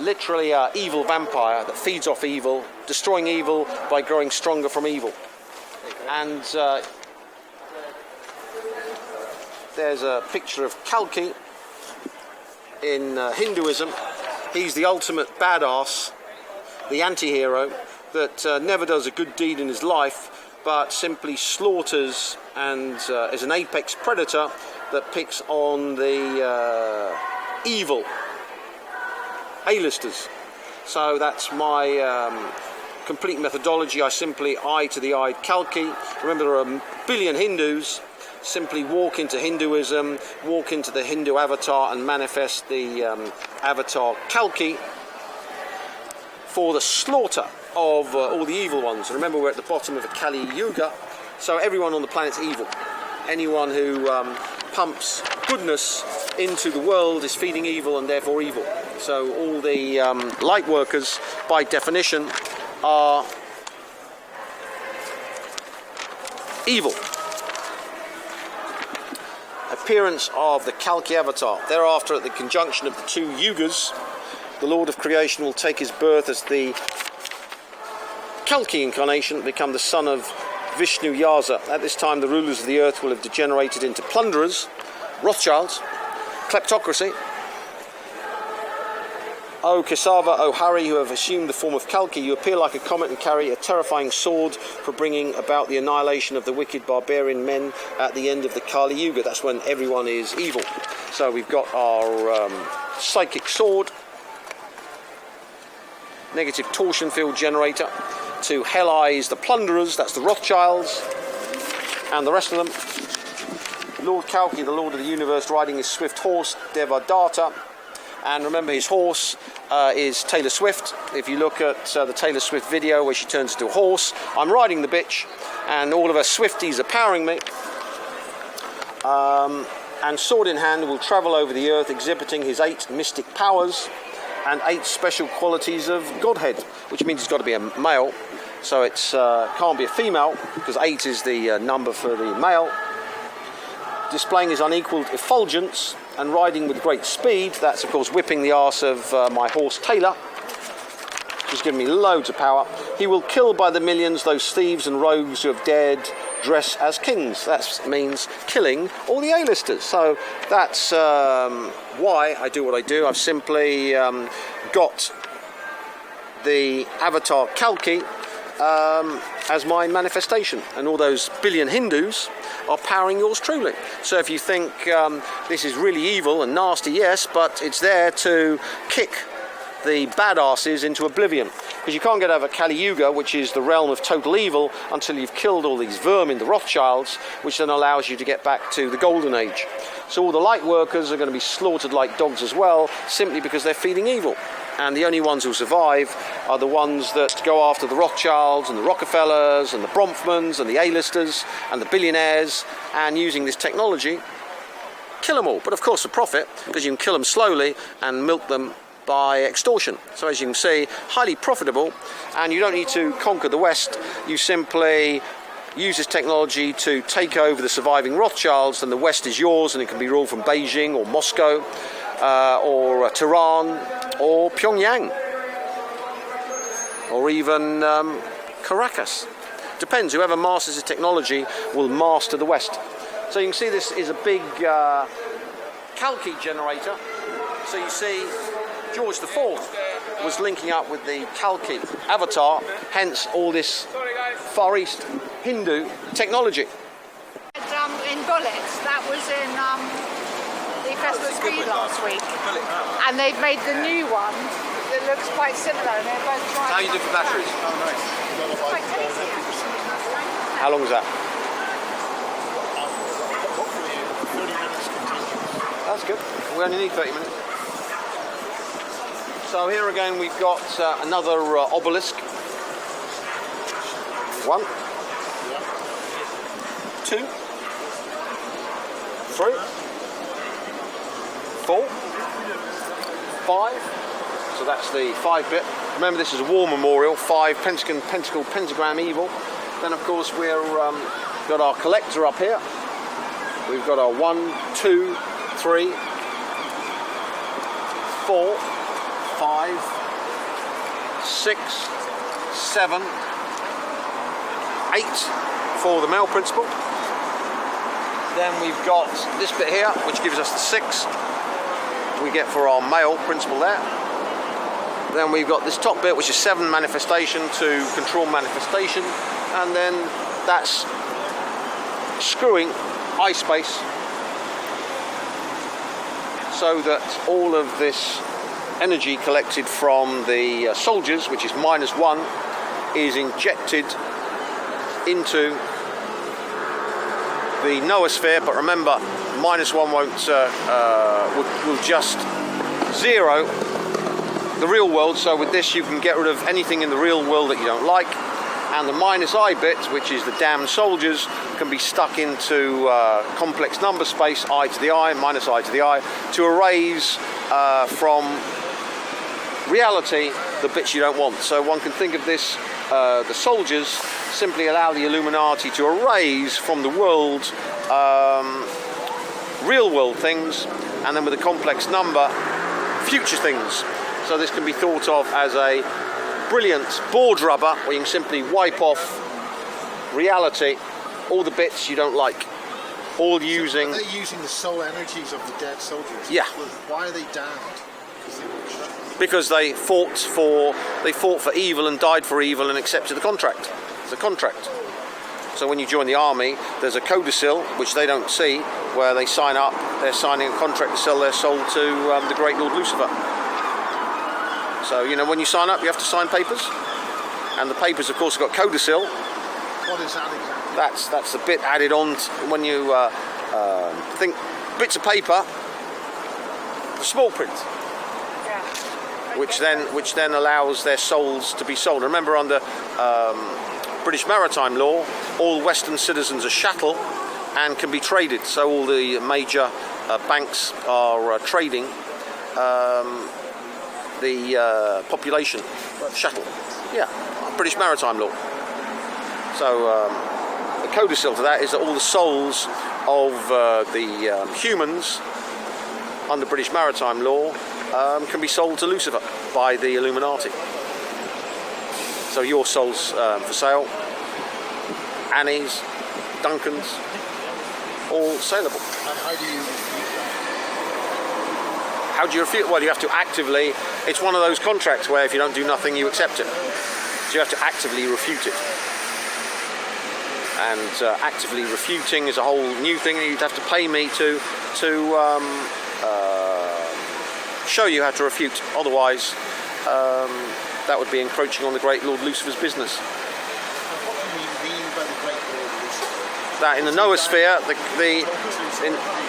Literally an evil vampire that feeds off evil, destroying evil by growing stronger from evil. And there's a picture of Kalki in Hinduism. He's the ultimate badass, the anti-hero that never does a good deed in his life, but simply slaughters and is an apex predator that picks on the evil A-listers. So that's my complete methodology. I simply eye to the eye Kalki. Remember, there are a billion Hindus. Simply walk into Hinduism, walk into the Hindu avatar and manifest the avatar Kalki for the slaughter of all the evil ones. And remember, we're at the bottom of a Kali Yuga, so everyone on the planet's evil. Anyone who pumps goodness into the world is feeding evil and therefore evil. So all the light workers, by definition, are evil. Appearance of the Kalki avatar. Thereafter, at the conjunction of the two yugas, the Lord of Creation will take his birth as the Kalki incarnation, become the son of Vishnu Yaza. At this time, the rulers of the earth will have degenerated into plunderers, Rothschilds, kleptocracy. O Kesava, O Hari, who have assumed the form of Kalki, you appear like a comet and carry a terrifying sword for bringing about the annihilation of the wicked barbarian men at the end of the Kali Yuga. That's when everyone is evil. So we've got our psychic sword, negative torsion field generator to hell eyes the plunderers, that's the Rothschilds, and the rest of them. Lord Kalki, the Lord of the Universe, riding his swift horse, Devadatta. And remember, his horse is Taylor Swift. If you look at the Taylor Swift video where she turns into a horse, I'm riding the bitch, and all of her Swifties are powering me. And sword in hand will travel over the earth, exhibiting his 8 mystic powers and 8 special qualities of godhead, which means it's got to be a male. So it can't be a female, because 8 is the number for the male. Displaying his unequalled effulgence and riding with great speed. That's, of course, whipping the arse of my horse Taylor. She's given me loads of power. He will kill by the millions those thieves and rogues who have dared dress as kings. That means killing all the A-listers. So that's why I do what I do. I've simply got the avatar Kalki as my manifestation, and all those billion Hindus are powering yours truly. So if you think this is really evil and nasty, yes, but it's there to kick the badasses into oblivion, because you can't get over Kali Yuga, which is the realm of total evil, until you've killed all these vermin, the Rothschilds, which then allows you to get back to the golden age. So all the light workers are going to be slaughtered like dogs as well, simply because they're feeding evil. And the only ones who survive are the ones that go after the Rothschilds and the Rockefellers and the Bronfmans and the A-listers and the billionaires, and using this technology, kill them all. But of course the profit, because you can kill them slowly and milk them by extortion. So as you can see, highly profitable, and you don't need to conquer the West. You simply use this technology to take over the surviving Rothschilds, and the West is yours, and it can be ruled from Beijing or Moscow or Tehran or Pyongyang or even Caracas. Depends. Whoever masters the technology will master the West. So you can see this is a big Kalki generator. So you see George IV was linking up with the Kalki avatar, hence all this Far East Hindu technology. In Bullets, that was in the Festival of Speed last week, and they've made the new one that looks quite similar, and they're both trying. How you do for batteries? Oh, nice. It's quite tasty. How long is that? Hopefully 30 minutes continuous. That's good. We only need 30 minutes. So here again we've got another obelisk. 1, 2, 3, 4, 5. So that's the 5 bit. Remember, this is a war memorial. 5 pentacle, pentagram evil. Then of course we're got our collector up here. We've got our 1, 2, 3, 4, 5, 6, 7, 8 for the male principle. Then we've got this bit here, which gives us the 6 we get for our male principle there. Then we've got this top bit, which is 7 manifestation to control manifestation, and then that's screwing eye space so that all of this energy collected from the soldiers, which is -1, is injected into the noosphere. But remember, -1 will just zero the real world. So with this you can get rid of anything in the real world that you don't like, and the -I bit, which is the damned soldiers, can be stuck into complex number space, I to the I, -I to the I, to erase from reality the bits you don't want. So one can think of this, the soldiers simply allow the Illuminati to erase from the world real world things, and then with a complex number, future things. So this can be thought of as a brilliant board rubber, where you can simply wipe off reality, all the bits you don't like, all using... Are they using the soul energies of the dead soldiers? Yeah. Well, why are they damned? Because they fought for evil and died for evil and accepted the contract. It's a contract. So when you join the army, there's a codicil, which they don't see, where they sign up, they're signing a contract to sell their soul to the great Lord Lucifer. So, you know, when you sign up, you have to sign papers. And the papers, of course, have got codicil. What is that exactly? That's the bit added on when you think bits of paper, the small print. Yeah. Which then allows their souls to be sold. Remember, under British maritime law, all Western citizens are chattel and can be traded. So all the major banks are trading the population chattel. Yeah, British maritime law. So the codicil to that is that all the souls of the humans under British maritime law can be sold to Lucifer by the Illuminati. So your soul's for sale. Annie's, Duncan's, all saleable. And how do you refute that? How do you refute? Well, you have to actively. It's one of those contracts where if you don't do nothing, you accept it. So you have to actively refute it. And actively refuting is a whole new thing. You'd have to pay me to show you how to refute. Otherwise, that would be encroaching on the great Lord Lucifer's business. And what do you mean by the great Lord Lucifer? That in the noosphere,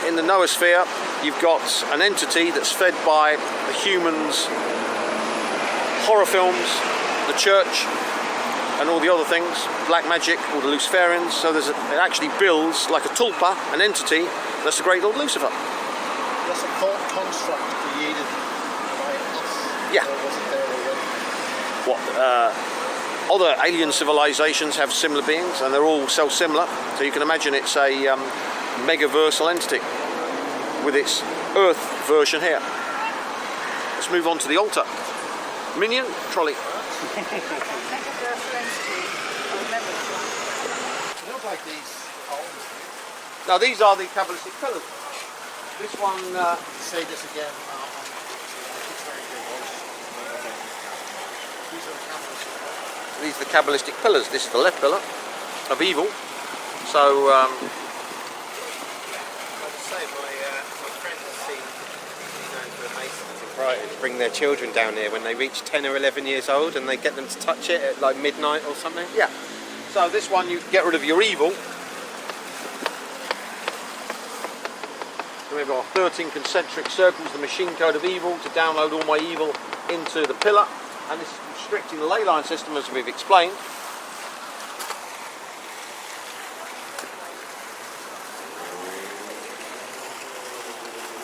in the noosphere, you've got an entity that's fed by the humans' horror films, the church, and all the other things, black magic, all the Luciferians. So it actually builds like a tulpa, an entity that's the great Lord Lucifer. That's a thought construct created by us. Yeah. Or was it there already? What other alien civilizations have similar beings, and they're all so similar. So you can imagine it's a megaversal entity with its Earth version here. Let's move on to the altar. Minion trolley. Look like these columns. Now these are the Kabbalistic pillars. This one. Say this again. These are the Kabbalistic pillars. This is the left pillar of evil. So. Like I say, my friends see the Masons in Brighton bring their children down here when they reach 10 or 11 years old, and they get them to touch it at like midnight or something. Yeah. So this one, you get rid of your evil. So we've got 13 concentric circles, the machine code of evil, to download all my evil into the pillar. And this is restricting the ley line system, as we've explained.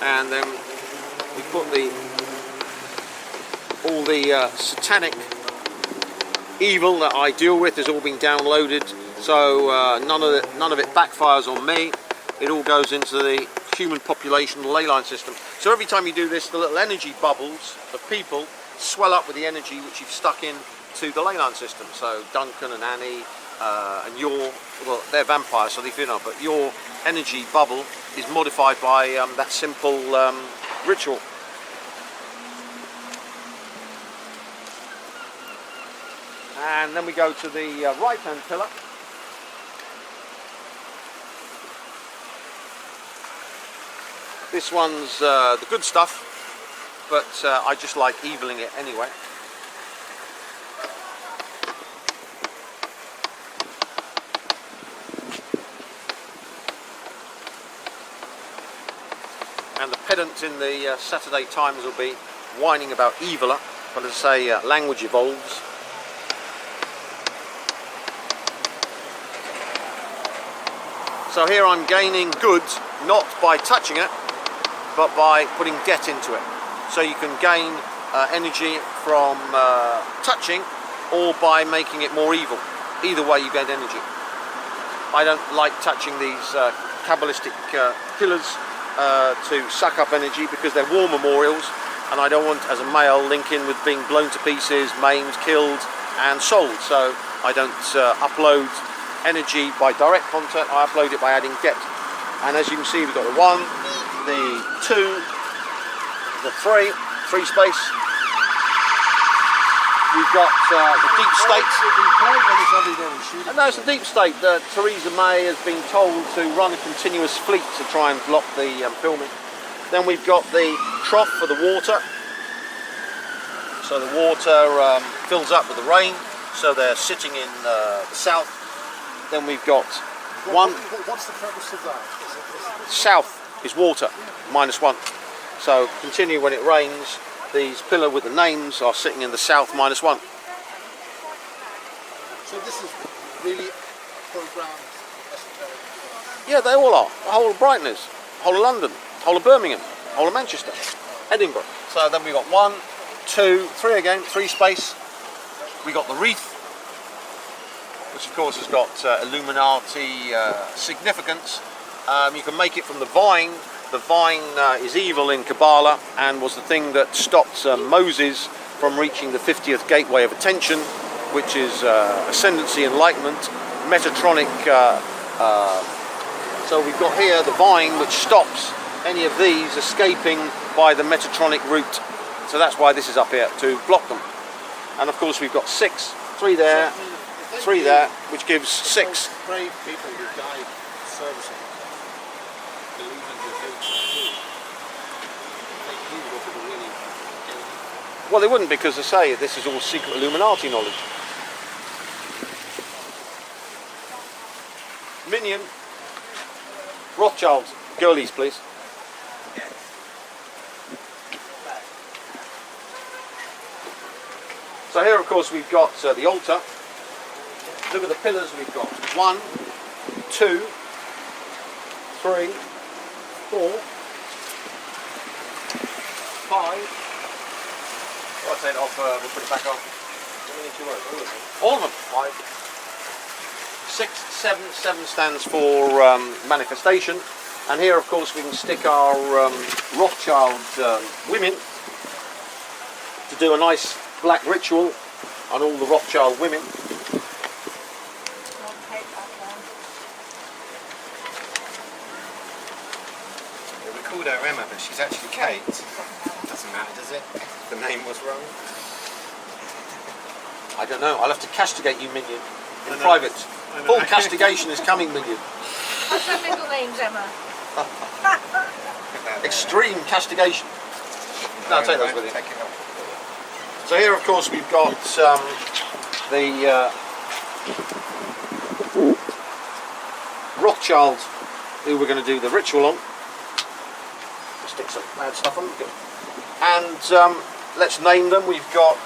And then we put all the satanic evil that I deal with has all been downloaded, so none of it backfires on me. It all goes into the human population, the ley line system. So every time you do this, the little energy bubbles of people swell up with the energy which you've stuck in to the ley line system. So Duncan and Annie and well, they're vampires, so they feel not, but your energy bubble is modified by that simple ritual. And then we go to the right hand pillar. This one's the good stuff, but I just like eviling it anyway. And the pedant in the Saturday Times will be whining about eviler, but as I say, language evolves. So here I'm gaining good, not by touching it, but by putting debt into it. So you can gain energy from touching, or by making it more evil. Either way you gain energy. I don't like touching these Kabbalistic pillars to suck up energy, because they're war memorials, and I don't want, as a male, link in with being blown to pieces, maimed, killed and sold. So I don't upload energy by direct contact, I upload it by adding debt. And as you can see, we've got the 1, the 2, the 3 space, we've got the deep state. No, it's the deep state that Theresa May has been told to run a continuous fleet to try and block the filming. Then we've got the trough for the water. So the water fills up with the rain, so they're sitting in the south. Then we've got What's the purpose of that? south is water, -1. So continue when it rains. These pillar with the names are sitting in the south, -1. So this is really programmed. Yeah, they all are. The whole of Brighton is. The whole of London. The whole of Birmingham. The whole of Manchester. Edinburgh. So then we've got 1, 2, 3 again, 3 space. We got the wreath, which of course has got Illuminati significance. You can make it from the vine. The vine is evil in Kabbalah and was the thing that stopped Moses from reaching the 50th gateway of attention, which is ascendancy, enlightenment, Metatronic. So we've got here the vine which stops any of these escaping by the Metatronic route. So that's why this is up here, to block them. And of course we've got 6, 3 there, 3 there, which gives 6. Brave people who died servicing, believing that they knew what they were really doing. Well, they wouldn't, because they say this is all secret Illuminati knowledge. Minion, Rothschild, girlies please. So here of course we've got the altar. Look at the pillars we've got. 1, 2, 3, 4, 5. I'll take it off, we'll put it back on. All of them. 5, 6, 7. 7 stands for manifestation. And here of course we can stick our Rothschild women to do a nice black ritual on all the Rothschild women. We called her Emma, but she's actually Kate. Doesn't matter, does it? The name was wrong. I don't know, I'll have to castigate you, Minion, in private. Full castigation is coming, Minion. What's her middle name's Emma? Extreme castigation. No, I'll take those with you. Take it off. So here, of course, we've got the Rothschild, who we're going to do the ritual on. Stick some bad stuff on. And let's name them. We've got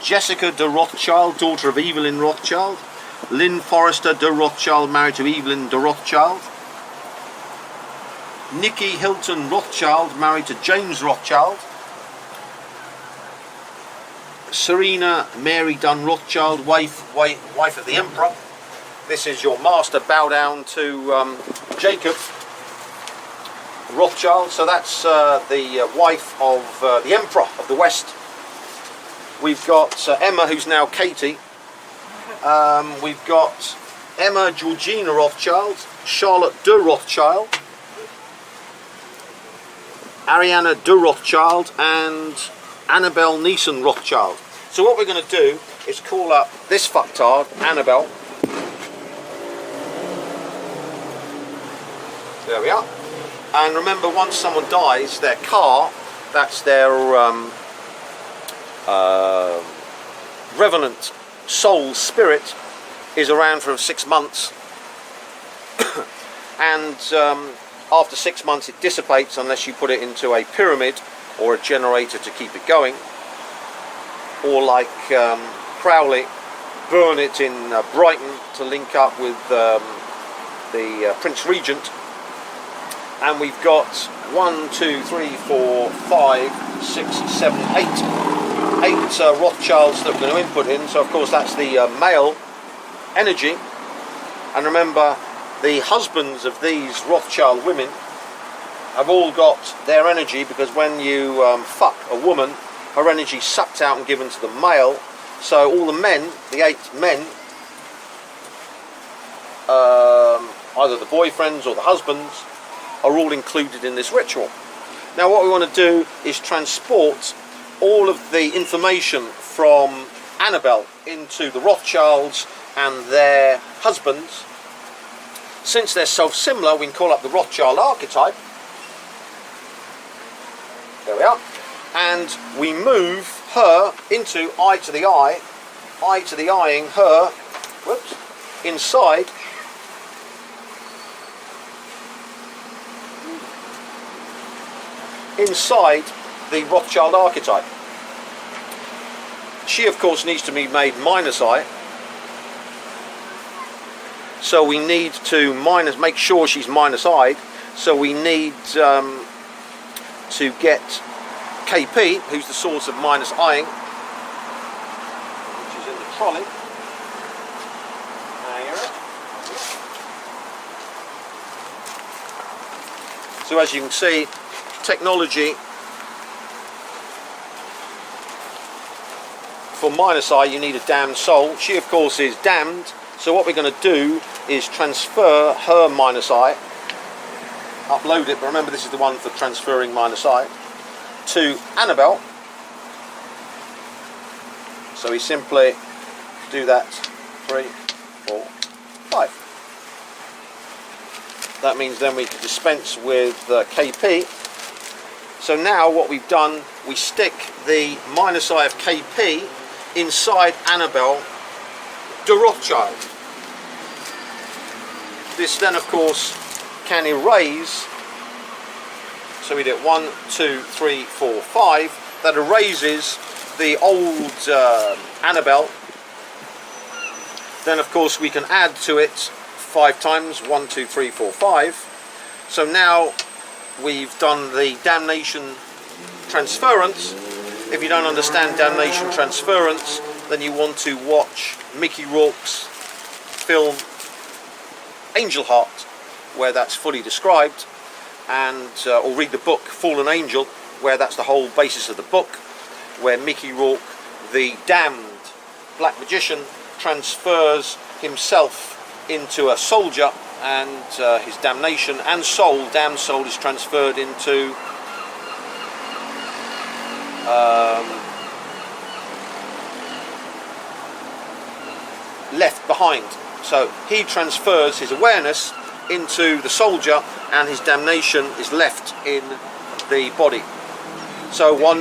Jessica de Rothschild, daughter of Evelyn Rothschild. Lynn Forrester de Rothschild, married to Evelyn de Rothschild. Nikki Hilton Rothschild, married to James Rothschild. Serena Mary Dunn Rothschild, wife of the Emperor. This is your master, bow down to Jacob Rothschild. So that's the wife of the Emperor of the West. We've got Emma, who's now Katie. We've got Emma Georgina Rothschild, Charlotte de Rothschild, Ariana de Rothschild, and Annabelle Neeson Rothschild. So what we're going to do is call up this fucktard, Annabelle. There we are. And remember, once someone dies, their car, that's their revenant soul spirit, is around for 6 months. And after 6 months it dissipates unless you put it into a pyramid or a generator to keep it going, or like Crowley, burn it in Brighton to link up with the Prince Regent. And we've got 1, 2, 3, 4, 5, 6, 7, 8 Rothschilds that we're going to input in. So of course that's the male energy. And remember, the husbands of these Rothschild women have all got their energy, because when you fuck a woman, her energy sucked out and given to the male. So all the men, the 8 men, either the boyfriends or the husbands, are all included in this ritual. Now what we want to do is transport all of the information from Annabelle into the Rothschilds and their husbands. Since they're so similar, we can call up the Rothschild archetype. There we are. And we move her into eye to the eyeing her, whoops, inside the Rothschild archetype. She, of course, needs to be made minus eye. So we need to make sure she's minus eyed. So we need to get KP, who's the source of minus eyeing, which is in the trolley. So as you can see, technology for minus eye, you need a damned soul. She, of course, is damned. So what we're going to do is transfer her minus eye, upload it, but remember this is the one for transferring minus eye, to Annabelle. So we simply do that 3, 4, 5. That means then we can dispense with KP. So now what we've done, we stick the minus eye of KP inside Annabelle de Rothschild. This then, of course, can erase. So we do it 1, 2, 3, 4, 5. That erases the old Annabelle. Then, of course, we can add to it 5 times. 1, 2, 3, 4, 5. So now we've done the damnation transference. If you don't understand damnation transference, then you want to watch Mickey Rourke's film Angel Heart, where that's fully described, and or read the book Fallen Angel, where that's the whole basis of the book, where Mickey Rourke, the damned black magician, transfers himself into a soldier, and his damnation and soul, damned soul, is transferred into left behind. So he transfers his awareness into the soldier, and his damnation is left in the body. So what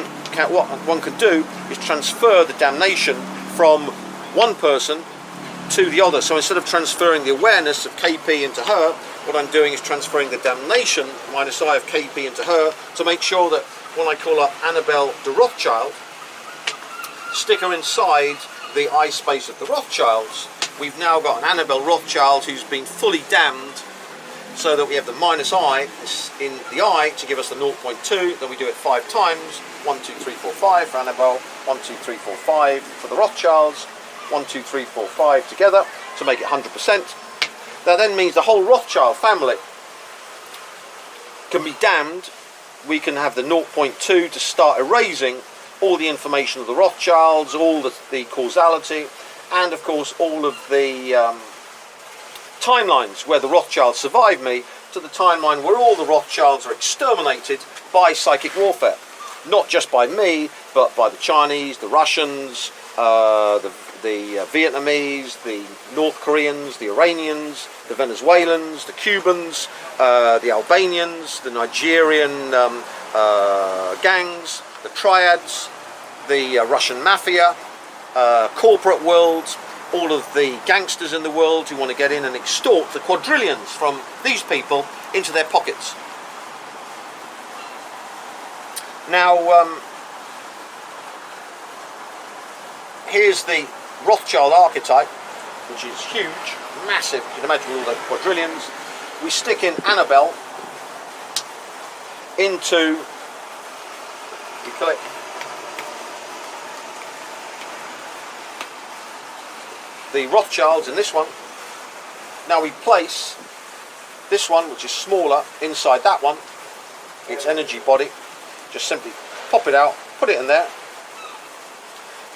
one could do is transfer the damnation from one person to the other. So instead of transferring the awareness of KP into her, what I'm doing is transferring the damnation minus I of KP into her, to make sure that when I call up Annabelle de Rothschild, stick her inside the eye space of the Rothschilds, we've now got an Annabelle Rothschild who's been fully damned, so that we have the minus I in the eye to give us the 0.2. Then we do it 5 times. 1, 2, 3, 4, 5 for Annabelle. 1, 2, 3, 4, 5 for the Rothschilds. 1, 2, 3, 4, 5 together to make it 100%. That then means the whole Rothschild family can be damned. We can have the 0.2 to start erasing all the information of the Rothschilds, all the causality, and of course all of the timelines where the Rothschilds survive me, to the timeline where all the Rothschilds are exterminated by psychic warfare. Not just by me, but by the Chinese, the Russians, the Vietnamese, the North Koreans, the Iranians, the Venezuelans, the Cubans, the Albanians, the Nigerian gangs, the triads, the Russian mafia, corporate world, all of the gangsters in the world who want to get in and extort the quadrillions from these people into their pockets. Now, here's the Rothschild archetype, which is huge, massive. You can imagine all the quadrillions. We stick in Annabelle into, you click, the Rothschilds in this one. Now we place this one, which is smaller, inside that one, its energy body. Just simply pop it out, put it in there.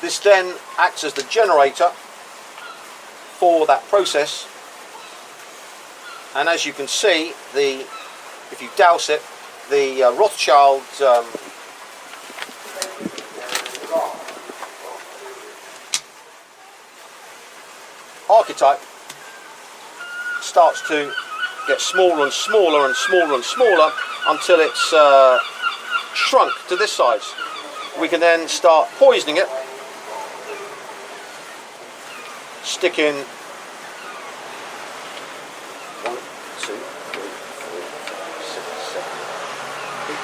This then acts as the generator for that process, and as you can see, if you douse it, the Rothschild archetype starts to get smaller and smaller and smaller and smaller until it's shrunk to this size. We can then start poisoning it, stick in 1, 2, 3, 4, 5, 6, 7, 8,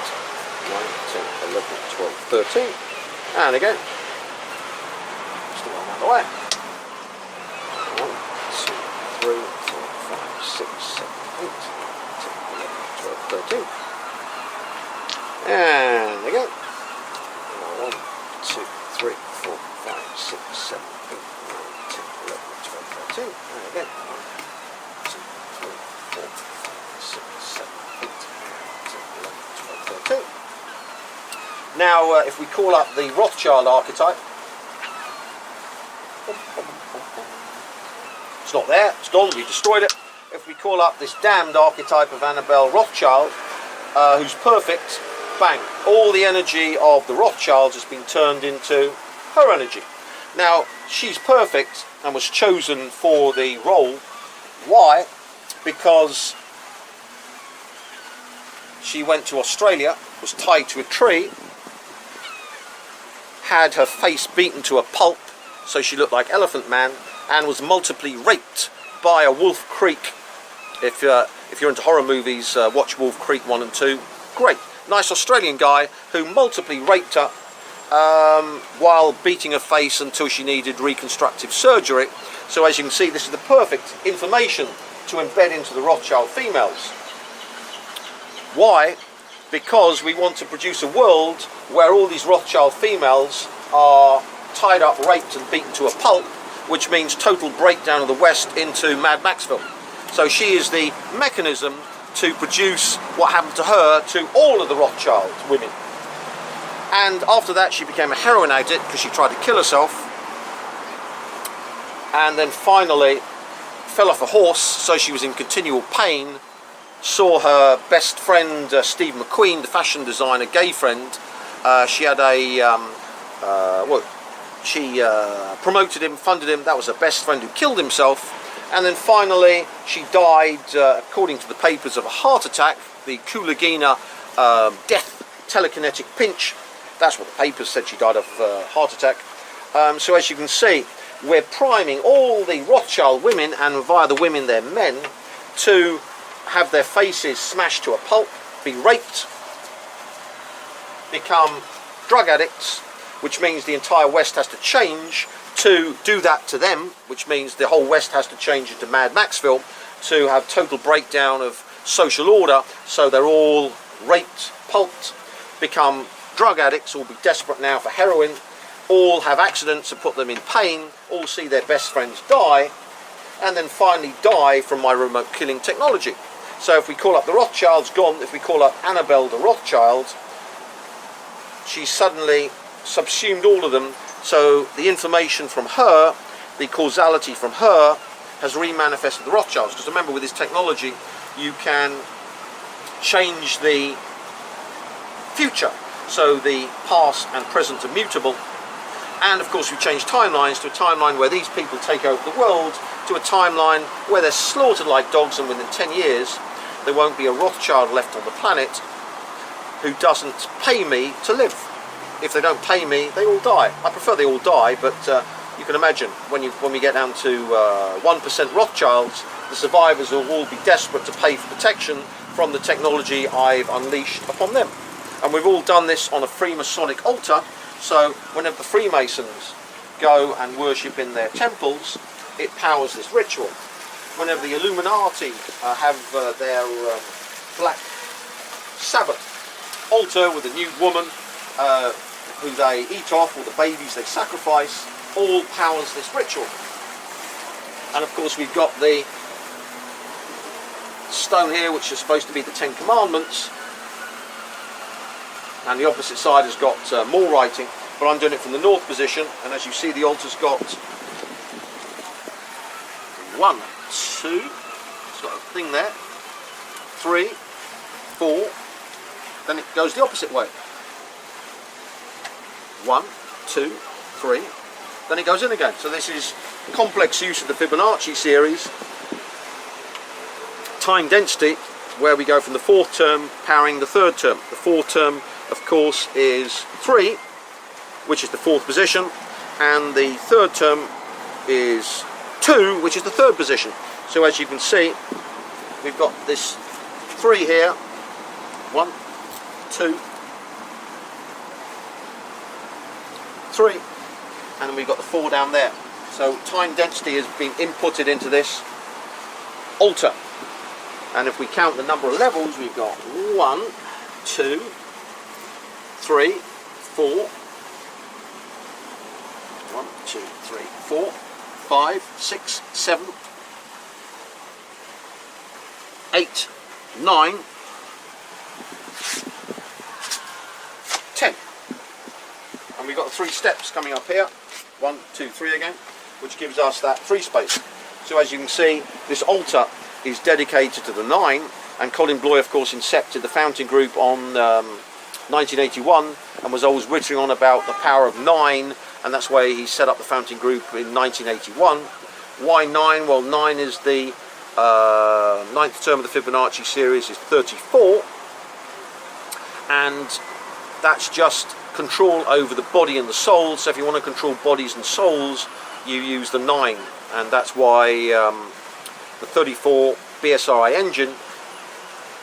9, 10, 11, 12, 13, and again, stick on that way. 1, 2, 3, 4, 5, 6, 7, 8, 10, 11, 12, 13, and again. 1, 2, 3, 4, 5, 6, 7, 8, 9, 10, 11, 12, 13, and again. 1, 2, 3, 4, 5, 6, 7, 8, 9, 10, 11, 12, 13. Now, if we call up the Rothschild archetype, it's not there, it's gone, we destroyed it. If we call up this damned archetype of Annabelle Rothschild, who's perfect, bang, all the energy of the Rothschilds has been turned into her energy. Now, she's perfect and was chosen for the role. Why? Because she went to Australia, was tied to a tree, had her face beaten to a pulp so she looked like Elephant Man, and was multiply raped by a Wolf Creek. If you're into horror movies, watch Wolf Creek 1 and 2. Great. Nice Australian guy who multiply raped her while beating her face until she needed reconstructive surgery. So as you can see, this is the perfect information to embed into the Rothschild females. Why? Because we want to produce a world where all these Rothschild females are tied up, raped and beaten to a pulp, which means total breakdown of the West into Mad Maxville. So she is the mechanism to produce what happened to her to all of the Rothschild women. And after that she became a heroin addict because she tried to kill herself, and then finally fell off a horse, so she was in continual pain, saw her best friend Steve McQueen, the fashion designer, gay friend. She had she promoted him, funded him. That was her best friend who killed himself. And then finally she died, according to the papers, of a heart attack, the Kulagina death telekinetic pinch. That's what the papers said, she died of heart attack. So as you can see, we're priming all the Rothschild women, and via the women their men, to have their faces smashed to a pulp, be raped, become drug addicts, which means the entire West has to change to do that to them, which means the whole West has to change into Mad Maxville to have total breakdown of social order. So they're all raped, pulped, become drug addicts, all be desperate now for heroin, all have accidents that put them in pain, all see their best friends die, and then finally die from my remote killing technology. So if we call up the Rothschilds, gone. If we call up Annabelle the Rothschild, she suddenly subsumed all of them. So the information from her, the causality from her, has remanifested the Rothschilds. Because remember, with this technology, you can change the future. So the past and present are mutable. And of course we change timelines to a timeline where these people take over the world, to a timeline where they're slaughtered like dogs, and within 10 years there won't be a Rothschild left on the planet who doesn't pay me to live. If they don't pay me, they all die. I prefer they all die, but you can imagine when we get down to 1% Rothschilds, the survivors will all be desperate to pay for protection from the technology I've unleashed upon them. And we've all done this on a Freemasonic altar, so whenever the Freemasons go and worship in their temples, it powers this ritual. Whenever the Illuminati have their Black Sabbath altar with a new woman who they eat off, or the babies they sacrifice, all powers this ritual. And of course we've got the stone here, which is supposed to be the 10 Commandments, and the opposite side has got more writing, but I'm doing it from the north position, and as you see the altar's got 1, 2, it's got a thing there, 3, 4, then it goes the opposite way. 1, 2, 3, then it goes in again. So this is complex use of the Fibonacci series, time density, where we go from the fourth term powering the third term. The fourth term, of course, is 3, which is the fourth position, and the third term is 2, which is the third position. So as you can see, we've got this 3 here, 1, 2, 3, and then we've got the 4 down there. So time density has been inputted into this altar. And if we count the number of levels, we've got 1, 2, 3, 4, 1, 2, 3, 4, 5, 6, 7, 8, 9, 10. And we've got the 3 steps coming up here. 1, 2, 3 again, which gives us that 3 space. So as you can see, this altar is dedicated to the 9, and Colin Bloy, of course, incepted the fountain group on 1981 and was always rittering on about the power of 9, and that's why he set up the fountain group in 1981. Why 9? Well, 9 is the 9th term of the Fibonacci series, is 34, and that's just control over the body and the soul. So if you want to control bodies and souls, you use the 9, and that's why the 34 BSRI engine,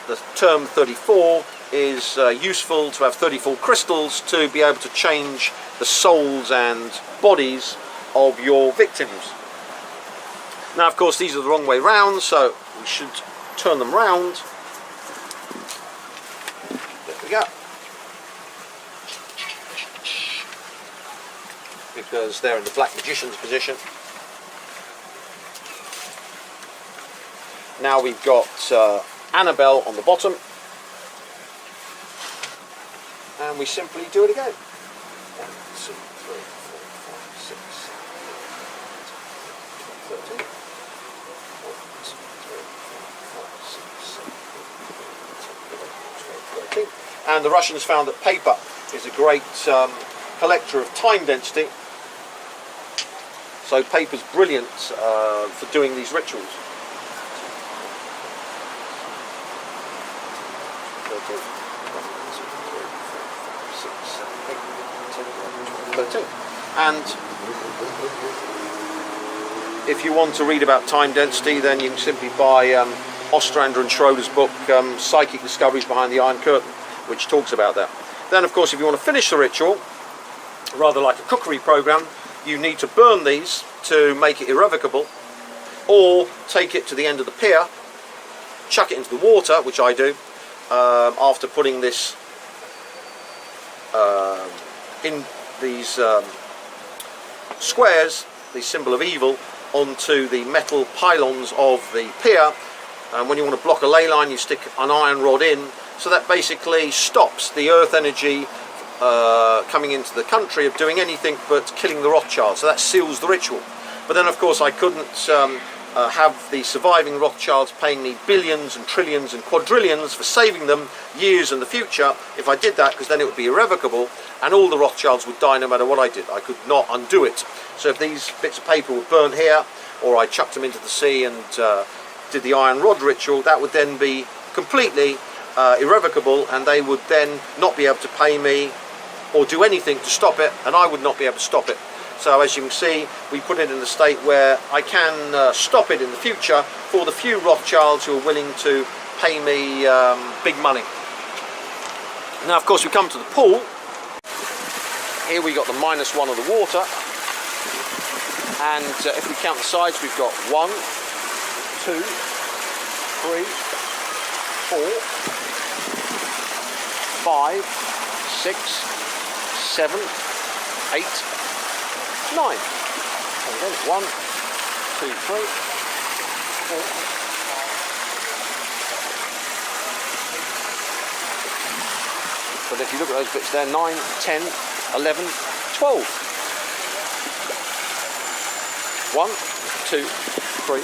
the term 34 is useful to have 34 crystals to be able to change the souls and bodies of your victims. Now, of course, these are the wrong way round, so we should turn them round. There we go. Because they're in the Black Magician's position. Now we've got Annabelle on the bottom, and we simply do it again. 1, 2, 3, 4, 5, 6, 7, 8, 9, 10, 11, 12, 13. 1, 2, 3, 4, 5, 6, 7, 8, 9, 10, 11, 12, 13. And the Russians found that paper is a great collector of time density. So paper's brilliant for doing these rituals. 13. And if you want to read about time density, then you can simply buy Ostrander and Schroeder's book, Psychic Discoveries Behind the Iron Curtain, which talks about that. Then, of course, if you want to finish the ritual, rather like a cookery program, you need to burn these to make it irrevocable, or take it to the end of the pier, chuck it into the water, which I do, after putting this in these squares, the symbol of evil, onto the metal pylons of the pier. And when you want to block a ley line, you stick an iron rod in, so that basically stops the earth energy coming into the country of doing anything but killing the Rothschilds. So that seals the ritual. But then, of course, I couldn't have the surviving Rothschilds paying me billions and trillions and quadrillions for saving them years in the future if I did that, because then it would be irrevocable and all the Rothschilds would die no matter what I did. I could not undo it. So if these bits of paper were burnt here, or I chucked them into the sea and did the iron rod ritual, that would then be completely irrevocable, and they would then not be able to pay me or do anything to stop it, and I would not be able to stop it. So as you can see, we put it in a state where I can stop it in the future for the few Rothschilds who are willing to pay me big money. Now, of course, we come to the pool. Here we got the -1 of the water, and if we count the sides, we've got 1, 2, 3, 4, 5, 6, 7, 8, 9. And again, 1, 2, 3, 4. But if you look at those bits there, 9, 10, 11, 12. 1, 2, 3,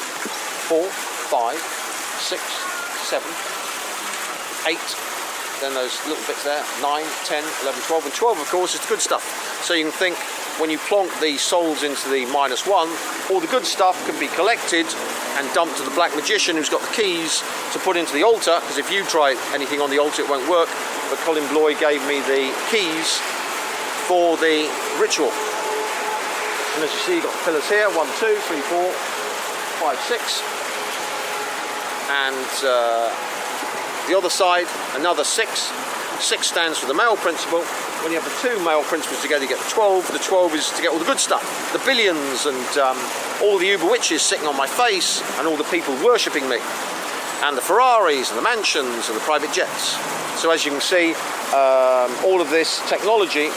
4, 5, 6, 7, 8. Then those little bits there, 9, 10, 11, 12. And 12, of course, is the good stuff. So you can think, when you plonk the souls into the -1, all the good stuff can be collected and dumped to the Black Magician, who's got the keys to put into the altar, because if you try anything on the altar it won't work, but Colin Bloy gave me the keys for the ritual. And as you see, you've got pillars here, 1, 2, 3, 4, 5, 6, and the other side, another 6. 6 stands for the male principle. When you have the 2 male principles together, you get the 12. The 12 is to get all the good stuff, the billions and all the uber witches sitting on my face and all the people worshipping me, and the Ferraris and the mansions and the private jets. So as you can see, all of this technology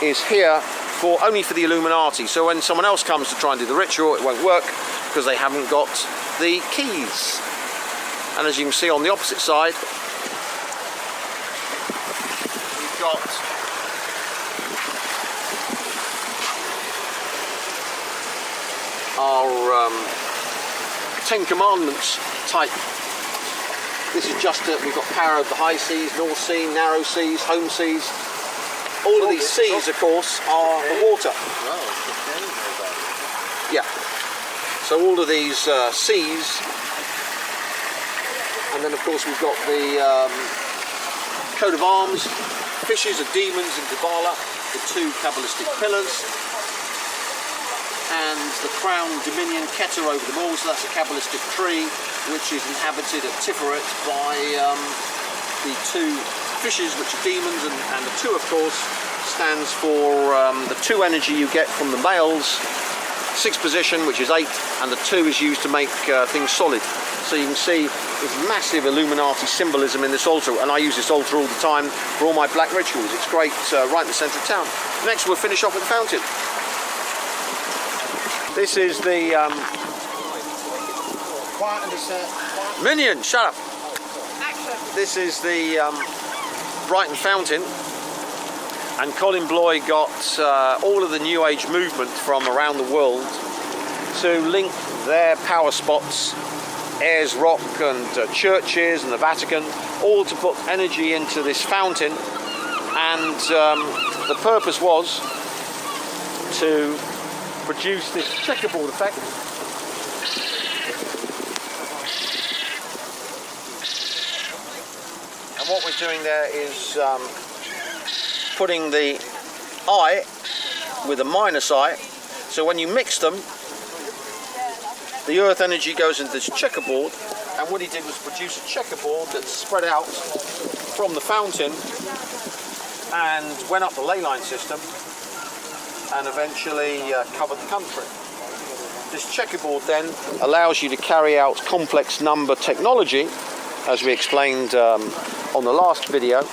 is here only for the Illuminati. So when someone else comes to try and do the ritual, it won't work because they haven't got the keys. And as you can see on the opposite side, we've got our 10 Commandments type. This is just we've got power of the high seas, North Sea, narrow seas, home seas. All of these seas, of course, are the water. Yeah. So all of these seas, and then of course we've got the coat of arms, fishes of demons in Kabbalah, the 2 Kabbalistic pillars, and the crown dominion Keter over them all. So that's a Kabbalistic tree which is inhabited at Tiferet by the 2 fishes, which are demons, and the 2, of course, stands for the 2 energy you get from the males, 6th position, which is 8, and the 2 is used to make things solid. So you can see there's massive Illuminati symbolism in this altar, and I use this altar all the time for all my black rituals. It's great, right in the centre of town. Next we'll finish off with the fountain. This is the Minion, shut up. This is the Brighton fountain, and Colin Bloy got all of the New Age movement from around the world to link their power spots, Ayers Rock and churches and the Vatican, all to put energy into this fountain, and the purpose was to produce this checkerboard effect. And what we're doing there is putting the eye with a minus eye, so when you mix them, the earth energy goes into this checkerboard, and what he did was produce a checkerboard that spread out from the fountain and went up the ley line system and eventually covered the country. This checkerboard then allows you to carry out complex number technology, as we explained on the last video.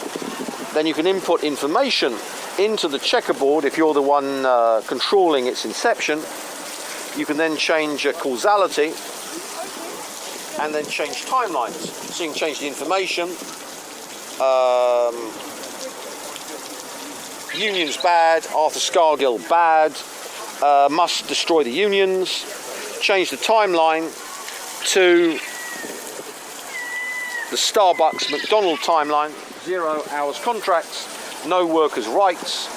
Then you can input information into the checkerboard if you're the one controlling its inception. You can then change causality and then change timelines. So you can change the information. Unions bad, Arthur Scargill bad, must destroy the unions. Change the timeline to the Starbucks McDonald timeline, 0 hours contracts, no workers' rights.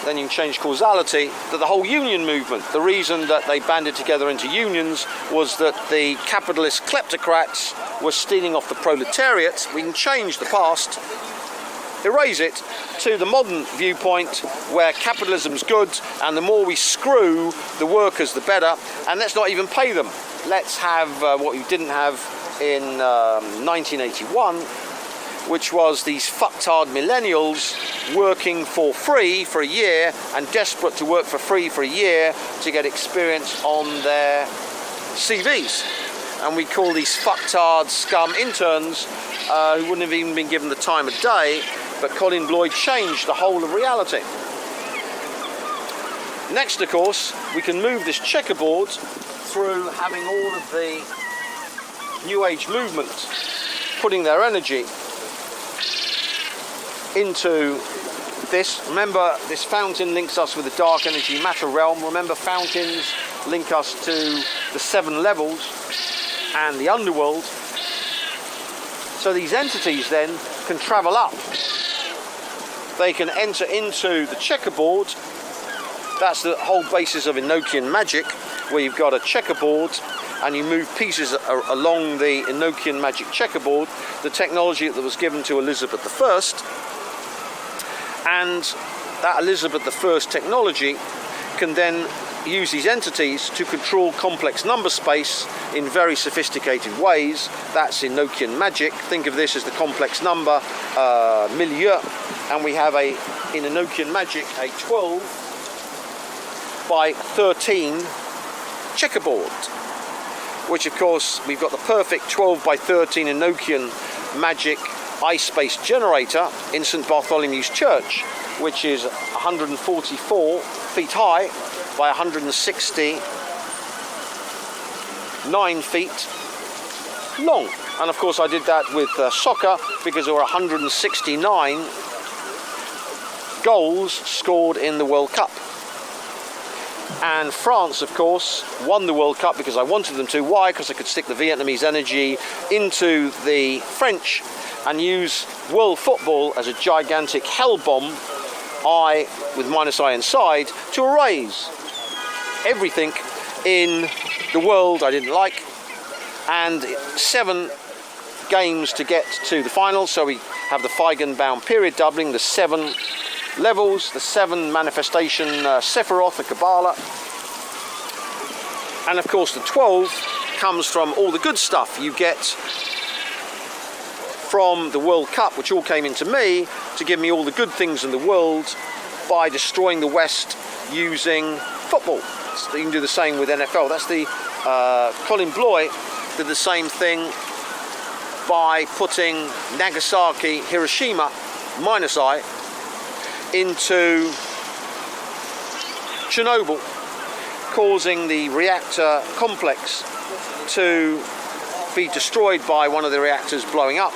Then you can change causality to the whole union movement. The reason that they banded together into unions was that the capitalist kleptocrats were stealing off the proletariat. We can change the past, erase it to the modern viewpoint where capitalism's good, and the more we screw the workers the better, and let's not even pay them. Let's have what we didn't have in 1981, which was these fucktard millennials working for free for a year and desperate to work for free for a year to get experience on their CVs. And we call these fucktard scum interns who wouldn't have even been given the time of day, but Colin Bloy changed the whole of reality. Next, of course, we can move this checkerboard through having all of the New Age movement putting their energy into this. Remember, this fountain links us with the dark energy matter realm. Remember, fountains link us to the 7 levels and the underworld. So these entities then can travel up. They can enter into the checkerboard That's the whole basis of Enochian magic, where you've got a checkerboard and you move pieces along the Enochian magic checkerboard, the technology that was given to Elizabeth I. And that Elizabeth I technology can then use these entities to control complex number space in very sophisticated ways. That's Enochian magic. Think of this as the complex number milieu, and we have in Enochian magic a 12 by 13 checkerboard, which of course we've got the perfect 12 by 13 Enochian magic I-space generator in St Bartholomew's Church, which is 144 feet high by 169 feet long. And of course I did that with soccer, because there were 169 goals scored in the World Cup. And France, of course, won the World Cup because I wanted them to. Why? Because I could stick the Vietnamese energy into the French and use world football as a gigantic hell bomb, I with -I inside, to erase everything in the world I didn't like. And 7 games to get to the final, so we have the Feigenbaum period doubling, the 7 levels, the 7 manifestation Sephiroth, the Kabbalah, and of course the 12 comes from all the good stuff you get from the World Cup, which all came into me to give me all the good things in the world by destroying the West using football. So you can do the same with NFL. That's the Colin Bloy did the same thing by putting Nagasaki, Hiroshima, -I, into Chernobyl, causing the reactor complex to be destroyed by one of the reactors blowing up,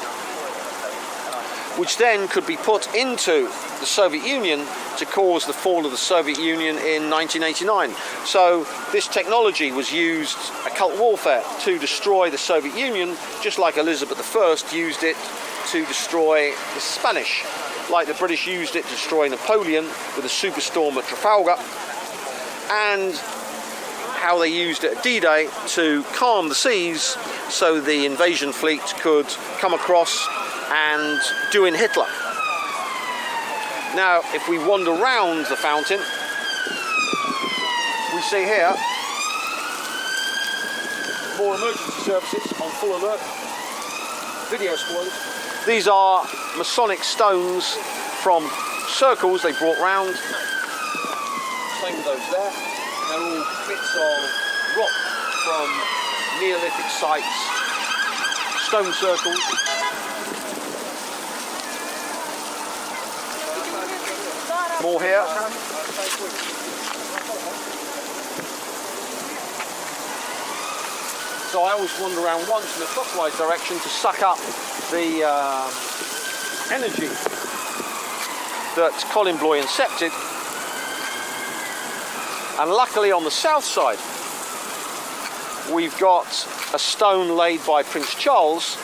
which then could be put into the Soviet Union to cause the fall of the Soviet Union in 1989. So this technology was used, occult warfare, to destroy the Soviet Union, just like Elizabeth I used it to destroy the Spanish, like the British used it to destroy Napoleon with the superstorm at Trafalgar, and how they used it at D-Day to calm the seas so the invasion fleet could come across and do in Hitler. Now, if we wander round the fountain, we see here more emergency services on full alert, video spoilers. These are Masonic stones from circles they brought round. Same with those there. They're all bits of rock from Neolithic sites, stone circles. More here. So I always wander around once in a clockwise direction to suck up the energy that Colin Bloy incepted. And luckily on the south side we've got a stone laid by Prince Charles,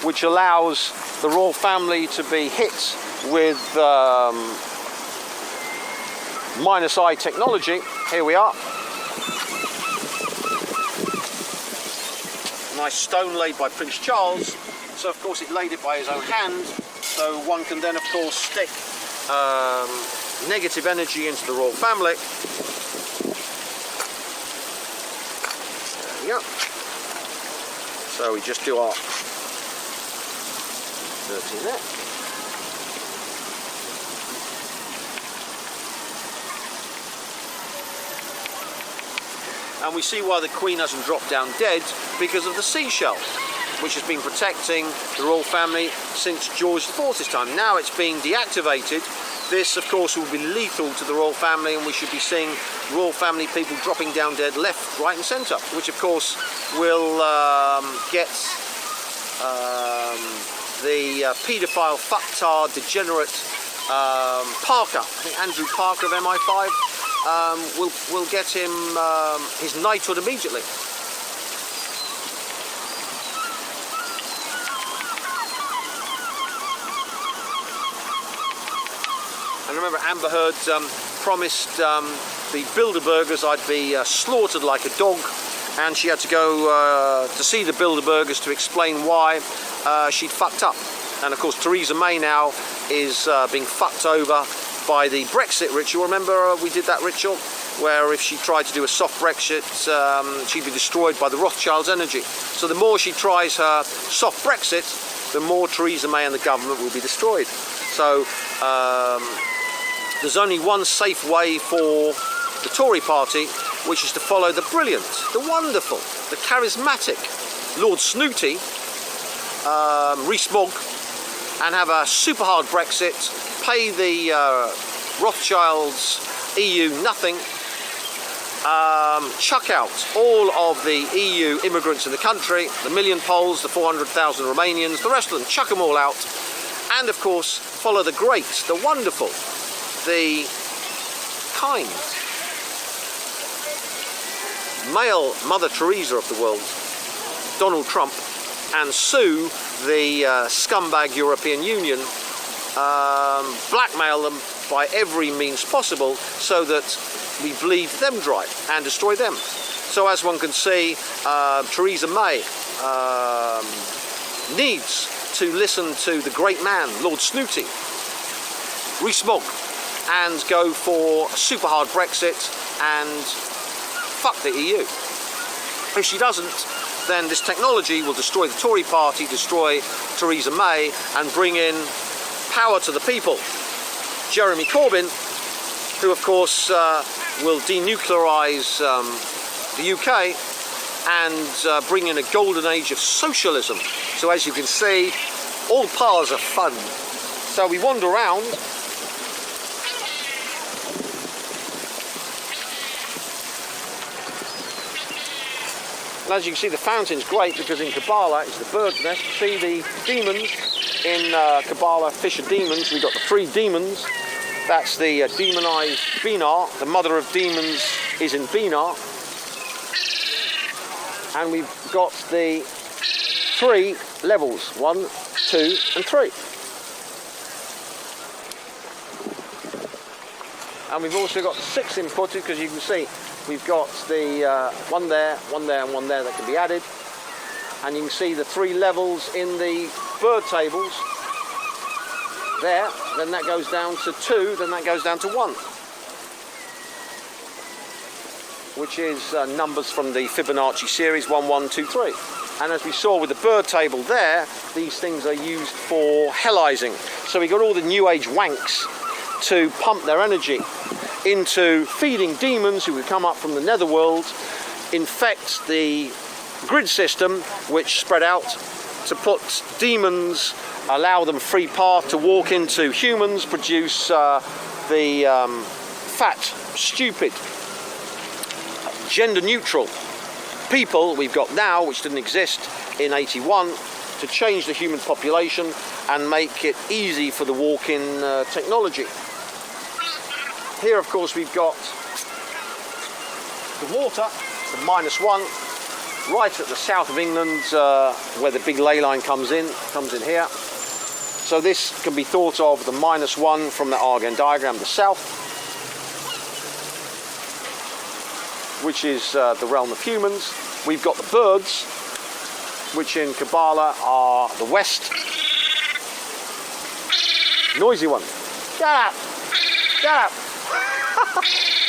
which allows the royal family to be hit with -I technology. Here we are. Nice stone laid by Prince Charles. So of course it laid it by his own hand. So one can then of course stick negative energy into the royal family. There we go. So we just do our 13 there. And we see why the Queen hasn't dropped down dead, because of the seashell, which has been protecting the royal family since George IV's time. Now it's being deactivated. This, of course, will be lethal to the royal family, and we should be seeing royal family people dropping down dead left, right and centre, which of course will get the paedophile, fucktard, degenerate Parker, I think Andrew Parker of MI5, will get him his knighthood immediately. And remember, Amber Heard promised the Bilderbergers I'd be slaughtered like a dog, and she had to go to see the Bilderbergers to explain why she'd fucked up. And of course Theresa May now is being fucked over by the Brexit ritual. Remember we did that ritual where if she tried to do a soft Brexit, she'd be destroyed by the Rothschilds' energy. So the more she tries her soft Brexit, the more Theresa May and the government will be destroyed. So there's only one safe way for the Tory party, which is to follow the brilliant, the wonderful, the charismatic Lord Snooty, Rees-Mogg, and have a super hard Brexit, pay the Rothschilds EU nothing, chuck out all of the EU immigrants in the country, the million Poles, the 400,000 Romanians, the rest of them, chuck them all out, and of course follow the great, the wonderful, the kind, male Mother Teresa of the world, Donald Trump, and sue the scumbag European Union, blackmail them by every means possible so that we bleed them dry and destroy them. So as one can see, Theresa May needs to listen to the great man, Lord Snooty, Rees-Mogg, and go for a super hard Brexit and fuck the EU. If she doesn't, then this technology will destroy the Tory party, destroy Theresa May, and bring in power to the people. Jeremy Corbyn, who of course will denuclearise the UK and bring in a golden age of socialism. So as you can see, all paths are fun. So we wander around. And as you can see, the fountain's great because in Kabbalah it's the bird's nest. See the demons in Kabbalah, fish are demons. We've got the 3 demons. That's the demonized Binah. The mother of demons is in Binah. And we've got the 3 levels, 1, 2 and 3. And we've also got 6 inputted because you can see we've got the one there, and one there that can be added. And you can see the 3 levels in the bird tables. There, then that goes down to 2, then that goes down to 1. Which is numbers from the Fibonacci series 1, 1, 2, 3. And as we saw with the bird table there, these things are used for hellizing. So we got all the new age wanks to pump their energy into feeding demons who would come up from the netherworld, infect the grid system, which spread out to put demons, allow them free path to walk into humans, produce the fat, stupid, gender neutral people we've got now, which didn't exist in 81, to change the human population and make it easy for the walk-in technology. Here of course we've got the water, the -1, right at the south of England where the big ley line comes in here. So this can be thought of the -1 from the Argand diagram, the south, which is the realm of humans. We've got the birds, which in Kabbalah are the west. Noisy one. Shut up! Shut up!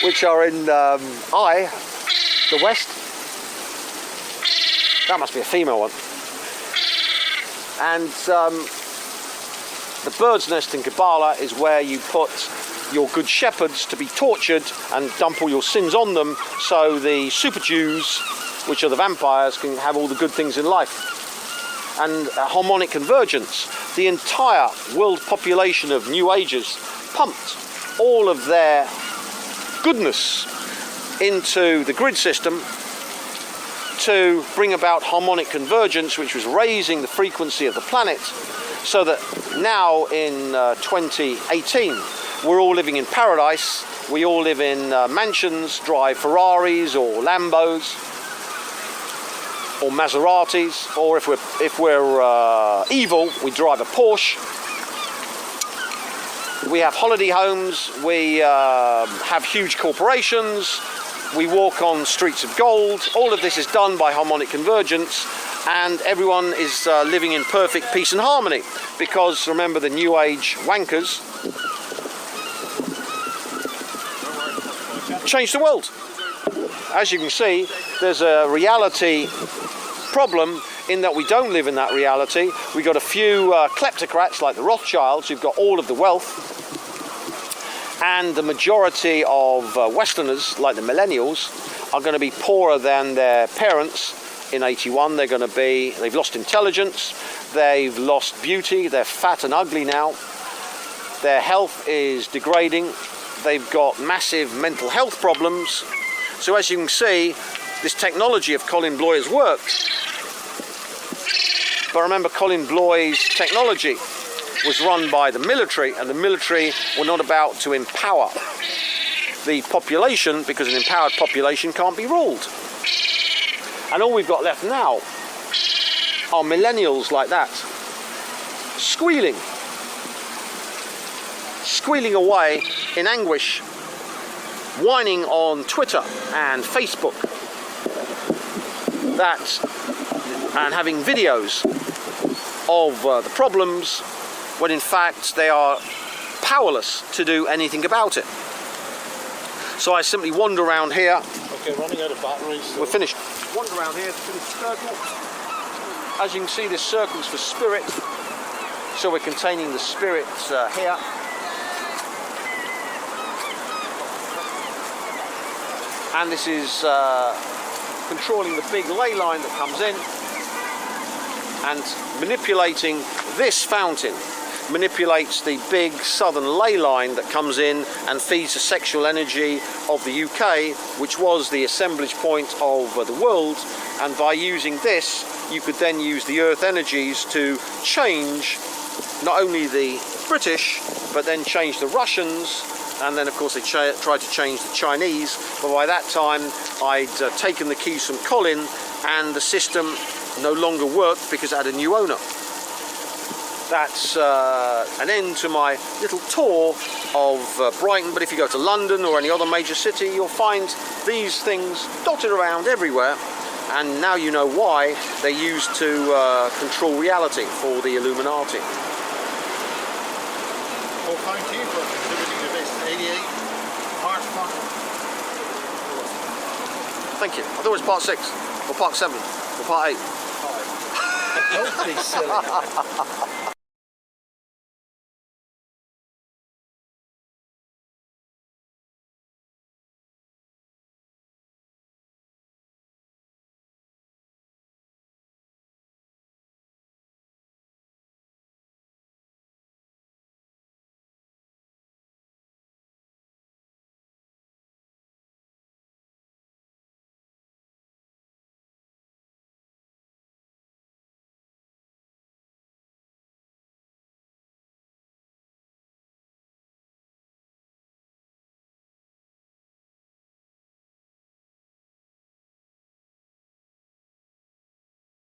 Which are in the west. That must be a female one. And the bird's nest in Kabbalah is where you put your good shepherds to be tortured and dump all your sins on them, so the super Jews, which are the vampires, can have all the good things in life. And harmonic convergence, the entire world population of New Agers pumped all of their goodness into the grid system to bring about harmonic convergence, which was raising the frequency of the planet, so that now in 2018 we're all living in paradise. We all live in mansions, drive Ferraris or Lambos or Maseratis, or if we're evil, we drive a Porsche. we have holiday homes, we have huge corporations, we walk on streets of gold. All of this is done by harmonic convergence, and everyone is living in perfect peace and harmony, because remember, the new age wankers change the world. As you can see, there's a reality problem in that we don't live in that reality. We've got a few kleptocrats like the Rothschilds who've got all of the wealth, and the majority of Westerners, like the millennials, are going to be poorer than their parents in 81. They've lost intelligence, they've lost beauty, they're fat and ugly now, their health is degrading, they've got massive mental health problems. So as you can see, this technology of Colin Bloy has worked. But remember, Colin Bloy's technology was run by the military, and the military were not about to empower the population, because an empowered population can't be ruled. And all we've got left now are millennials like that, squealing away in anguish, whining on Twitter and Facebook, and having videos of the problems, when in fact they are powerless to do anything about it. So I simply wander around here. Okay, running out of batteries. So. We're finished. Wander around here to finish the circle. As you can see, this circle's for spirit, so we're containing the spirits here. And this is controlling the big ley line that comes in, and manipulating this fountain manipulates the big southern ley line that comes in and feeds the sexual energy of the UK, which was the assemblage point of the world. And by using this, you could then use the earth energies to change not only the British, but then change the Russians, and then of course they tried to change the Chinese. But by that time I'd taken the keys from Colin, and the system no longer worked because it had a new owner. That's an end to my little tour of Brighton, but if you go to London or any other major city, you'll find these things dotted around everywhere, and now you know why they're used to control reality for the Illuminati. Well, thank you for contributing to this 88 part 5. Thank you. I thought it was part 6, or part 7, or part 8. Don't be silly.